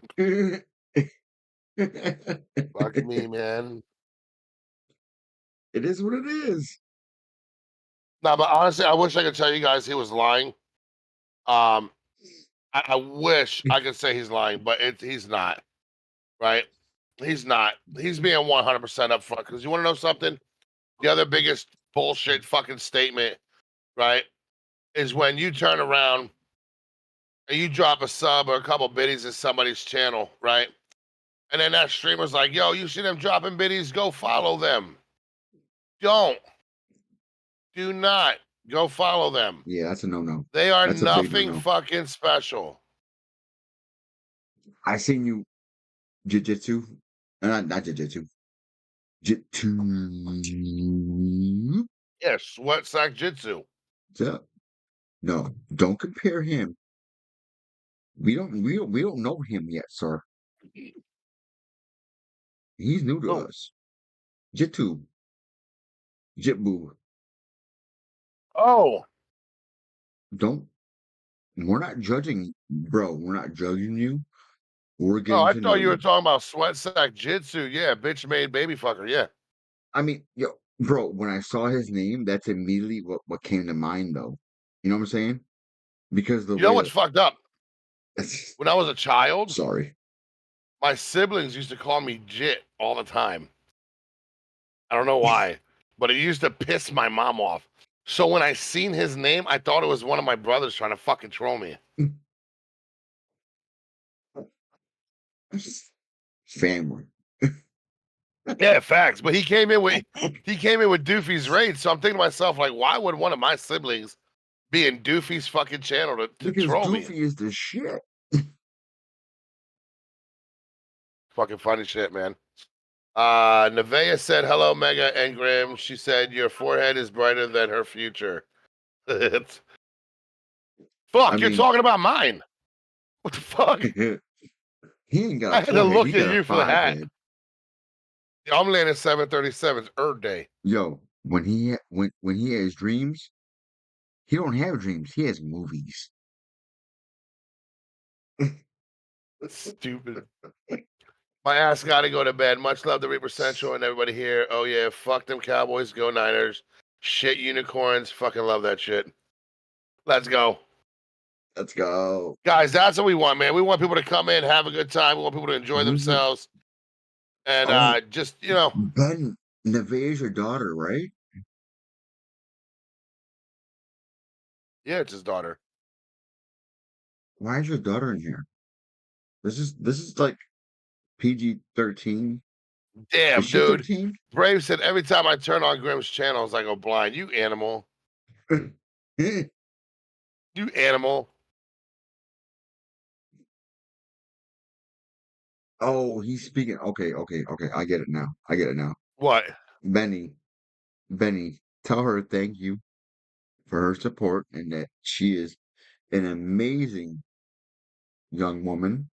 Fuck me, man. It is what it is. No, but honestly, I wish I could tell you guys he was lying. Um, I wish I could say he's lying, but he's not. Right? He's not. He's being 100% upfront. Because you want to know something? The other biggest bullshit fucking statement, right, is when you turn around and you drop a sub or a couple biddies in somebody's channel, right? And then that streamer's like, yo, you see them dropping biddies? Go follow them. Don't. Do not go follow them. Yeah, that's a no-no. They are That's a big nothing no-no. fucking special. I seen you jiu-jitsu. Not jiu-jitsu. Jitsu. Yeah, sweat sack jitsu. So, no, don't compare him. We don't know him yet, sir. He's new to Oh, us. Jitsu. Jitbu. oh, Don't we're not judging, bro. We're not judging you. We're Oh, getting I to know thought you were you. talking about sweat sack jitsu. Yeah, bitch made baby fucker. Yeah. I mean, yo, bro, when I saw his name, that's immediately what came to mind, though. You know what I'm saying? Because the You know way what's that fucked up? When I was a child, sorry. my siblings used to call me Jit all the time. I don't know why, but it used to piss my mom off. So when I seen his name, I thought it was one of my brothers trying to fucking troll me. Family. Yeah, facts. But he came in with Doofy's raid, so I'm thinking to myself, like, why would one of my siblings be in Doofy's fucking channel to Because troll me? Doofy is the shit. Fucking funny shit, man. Nevea said hello, Mega and Grym. She said your forehead is brighter than her future. It's- I Fuck, you're mean, talking about mine. What the fuck? he ain't got I a had to forehead. He look at got a you for five that. head. I'm landing 737's Earth Day. Yo, when he has dreams, he don't have dreams. He has movies. That's stupid. My ass got to go to bed. Much love to Reaper Central and everybody here. Oh yeah, fuck them Cowboys. Go Niners. Shit unicorns. Fucking love that shit. Let's go. Let's go. Guys, that's what we want, man. We want people to come in, have a good time. We want people to enjoy Who's it? themselves. And Oh, just, you know, Ben Nevaeh's your daughter, right? yeah, it's his daughter. Why is your daughter in here? This is like PG-13. Is Damn, she dude. 13? Brave said every time I turn on Grimm's channels, I go blind. You animal. You animal. Oh, he's speaking. Okay. I get it now. I get it now. What? Benny, Benny, tell her thank you for her support and that she is an amazing young woman,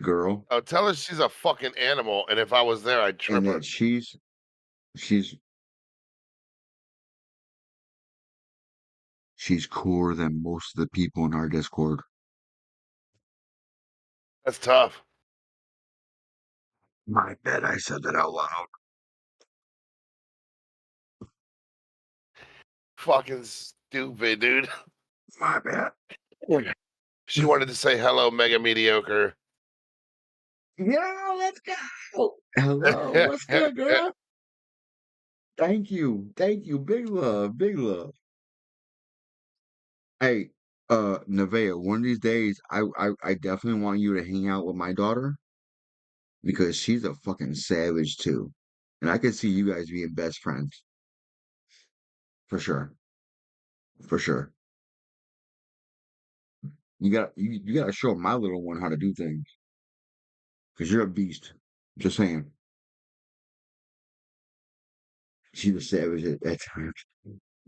girl, Oh, tell her she's a fucking animal, and if I was there, I'd trip and her. that she's she's cooler than most of the people in our Discord. That's tough. My bad, I said that out loud. Fucking stupid, dude. My bad. She wanted to say hello, mega mediocre. Yeah, let's go. Hello, what's good, girl? Thank you. Thank you. Big love. Big love. Hey, Nevaeh, one of these days, I definitely want you to hang out with my daughter because she's a fucking savage too. And I could see you guys being best friends. For sure. For sure. You gotta show my little one how to do things. Because you're a beast. Just saying. She's a savage at times.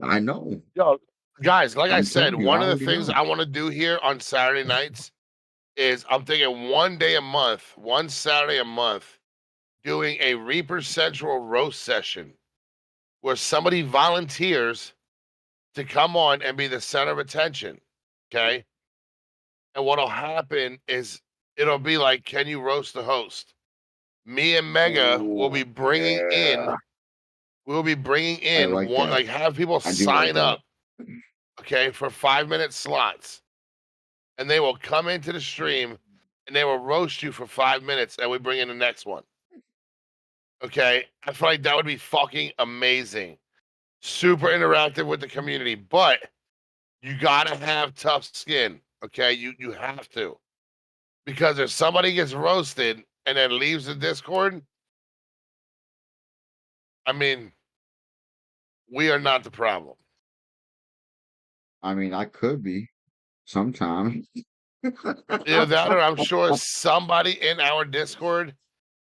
I know. Yo, guys, like I I'm said, telling you, I one of the already things know. I want to do here on Saturday nights is I'm thinking one day a month, one Saturday a month, doing a Reaper Central roast session where somebody volunteers to come on and be the center of attention. Okay. And what'll happen is it'll be like, can you roast the host? Me and Mega will Oh, be bringing yeah. in, we'll be bringing I in like one, that. like have people I do like sign that. up, okay, for 5 minute slots. And they will come into the stream and they will roast you for 5 minutes and we bring in the next one. Okay. I feel like that would be fucking amazing. Super interactive with the community, but you gotta have tough skin. Okay. You have to. Because if somebody gets roasted and then leaves the Discord, I mean, we are not the problem. I mean, I could be sometime. Either that or I'm sure somebody in our Discord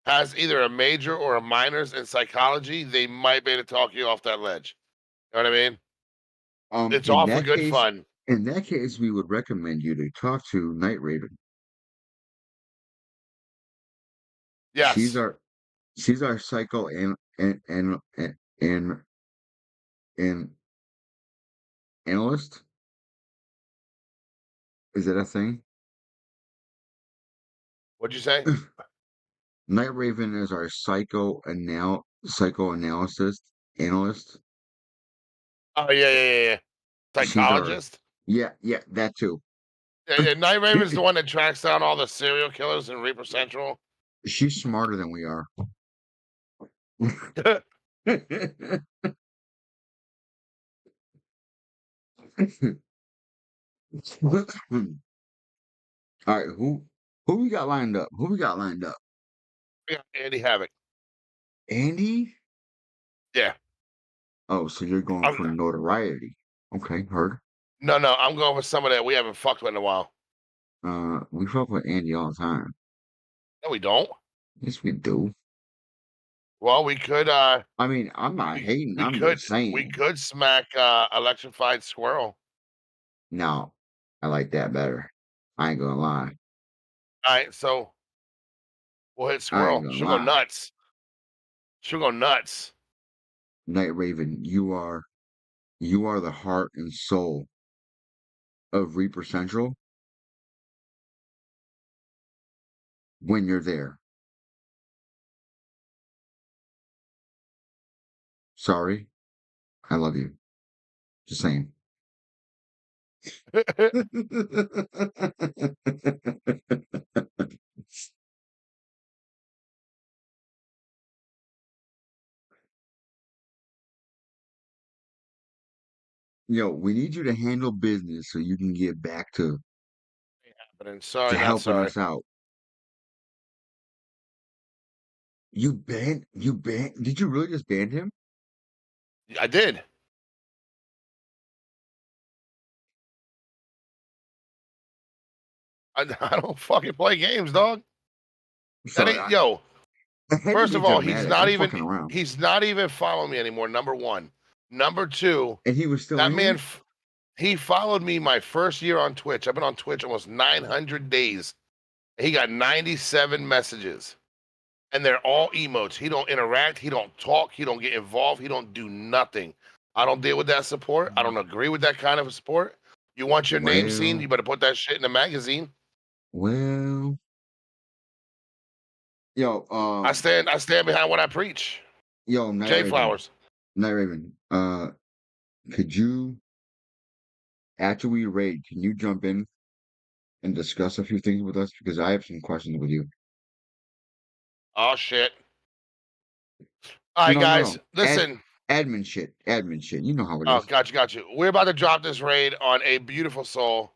has either a major or a minors in psychology. They might be able to talk you off that ledge. You know what I mean? It's In all for that good case, fun. we would recommend you to talk to Night Raider. She's Yes. our she's our psycho and analyst. Is it a thing? What'd you say? Night Raven is our psychoanalyst analyst. Oh yeah. She's our Psychologist. yeah, that too. Yeah. Night Raven's the one that tracks down all the serial killers in Reaper Central. She's smarter than we are. All right, who we got lined up? Who we got lined up? Yeah, Andy Havoc. Andy? Yeah. Oh, so you're going for notoriety. Okay, heard. No, I'm going with someone that we haven't fucked with in a while. We fuck with Andy all the time. No, we don't. Yes, we do. Well, we could. I mean, I'm not hating. I'm just We saying. could smack Electrified Squirrel. No, I like that better. I ain't gonna lie. All right, so we'll hit I ain't Squirrel. gonna She'll go lie. nuts. She'll go nuts. Night Raven, you are the heart and soul of Reaper Central when you're there. Sorry. I love you. Just saying. Yo, we need you to handle business so you can get back to Sorry, not helping sorry. us out. You banned did you really just ban him? I did. I don't fucking play games, dog. That Sorry, ain't yo. I had to First be of all, he's dramatic. not I'm even fucking around. he's not even following me anymore. Number one. Number two, And he was still that in man here? he followed me my first year on Twitch. I've been on Twitch almost 900 days. He got 97 messages. And they're all emotes. He don't interact, he don't talk, he don't get involved, he don't do nothing. I don't deal with that support. I don't agree with that kind of support. You want your name seen, you better put that shit in a magazine. Well, yo, I stand behind what I preach. yo, Night Jay Raven. Flowers. Night Raven, could you, after we raid, can you jump in and discuss a few things with us? Because I have some questions with you. Oh shit. All right, No, no, guys. no. Listen. Admin shit. You know how it Oh, is. got you. We're about to drop this raid on a beautiful soul.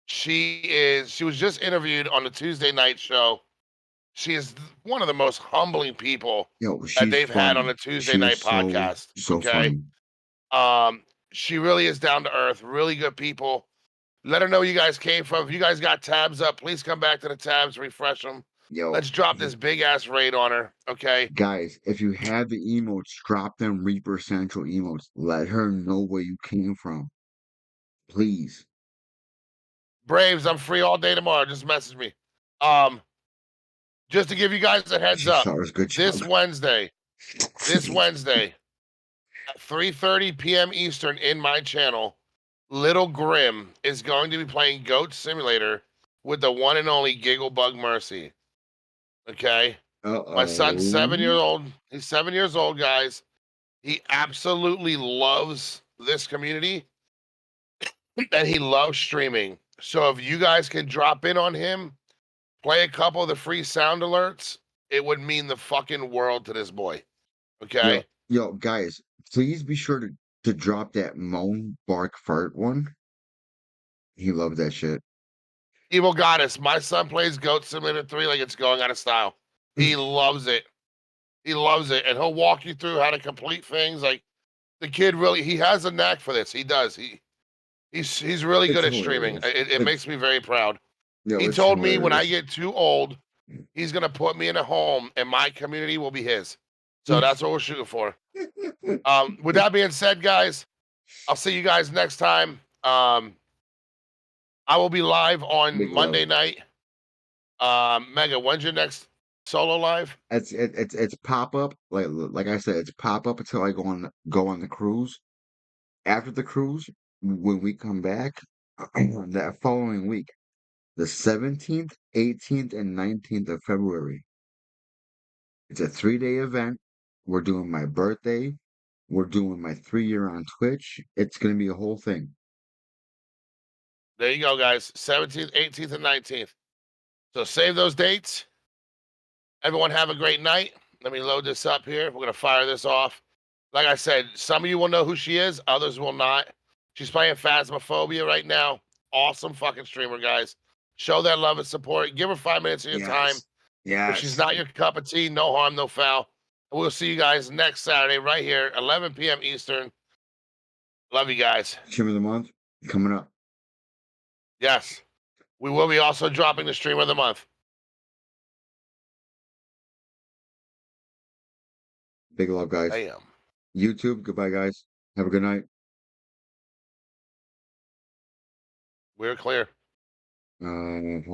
She was just interviewed on the Tuesday night show. She is one of the most humbling people Yo, that she's they've had on funny. a Tuesday She night is podcast. so Okay. funny. She really is down to earth, really good people. Let her know you guys came from. If you guys got tabs up, please come back to the tabs, refresh them. Yo, Let's drop this big ass raid on her. Okay. guys, if you have the emotes, drop them Reaper Central emotes. Let her know where you came from. Please. Braves, I'm free all day tomorrow. Just message me. Just to give you guys a heads She up, saw us. Good this job. Wednesday at 3:30 p.m. Eastern in my channel, Little Grym is going to be playing Goat Simulator with the one and only Gigglebug Mercy. Okay? My son's 7 years old. He's 7 years old, guys. He absolutely loves this community and he loves streaming. So if you guys can drop in on him, play a couple of the free sound alerts, it would mean the fucking world to this boy. Okay? Yo, guys, please be sure to drop that moan, bark, fart one. He loves that shit. Evil Goddess, my son plays Goat Simulator 3 like it's going out of style. He loves it. He loves it. And he'll walk you through how to complete things. Like the kid really, he has a knack for this. He does. He's really good at streaming. It makes me very proud. He told me when I get too old, he's gonna put me in a home and my community will be his. So that's what we're shooting for. With that being said, guys, I'll see you guys next time. I will be live on Big Monday love. night. Mega, when's your next solo live? It's pop up. Like I said, it's pop up until I go on the cruise. After the cruise, when we come back, that following week, the 17th, 18th, and 19th of February. It's a 3-day event. We're doing my birthday. We're doing my 3-year on Twitch. It's going to be a whole thing. There you go, guys. 17th, 18th, and 19th. So save those dates. Everyone have a great night. Let me load this up here. We're going to fire this off. Like I said, some of you will know who she is. Others will not. She's playing Phasmophobia right now. Awesome fucking streamer, guys. Show that love and support. Give her 5 minutes of your time. If she's not your cup of tea, no harm, no foul. And we'll see you guys next Saturday right here, 11 p.m. Eastern. Love you guys. Stream of the month coming up. Yes. We will be also dropping the stream of the month. Big love, guys. Damn. YouTube, goodbye, guys. Have a good night. We're clear.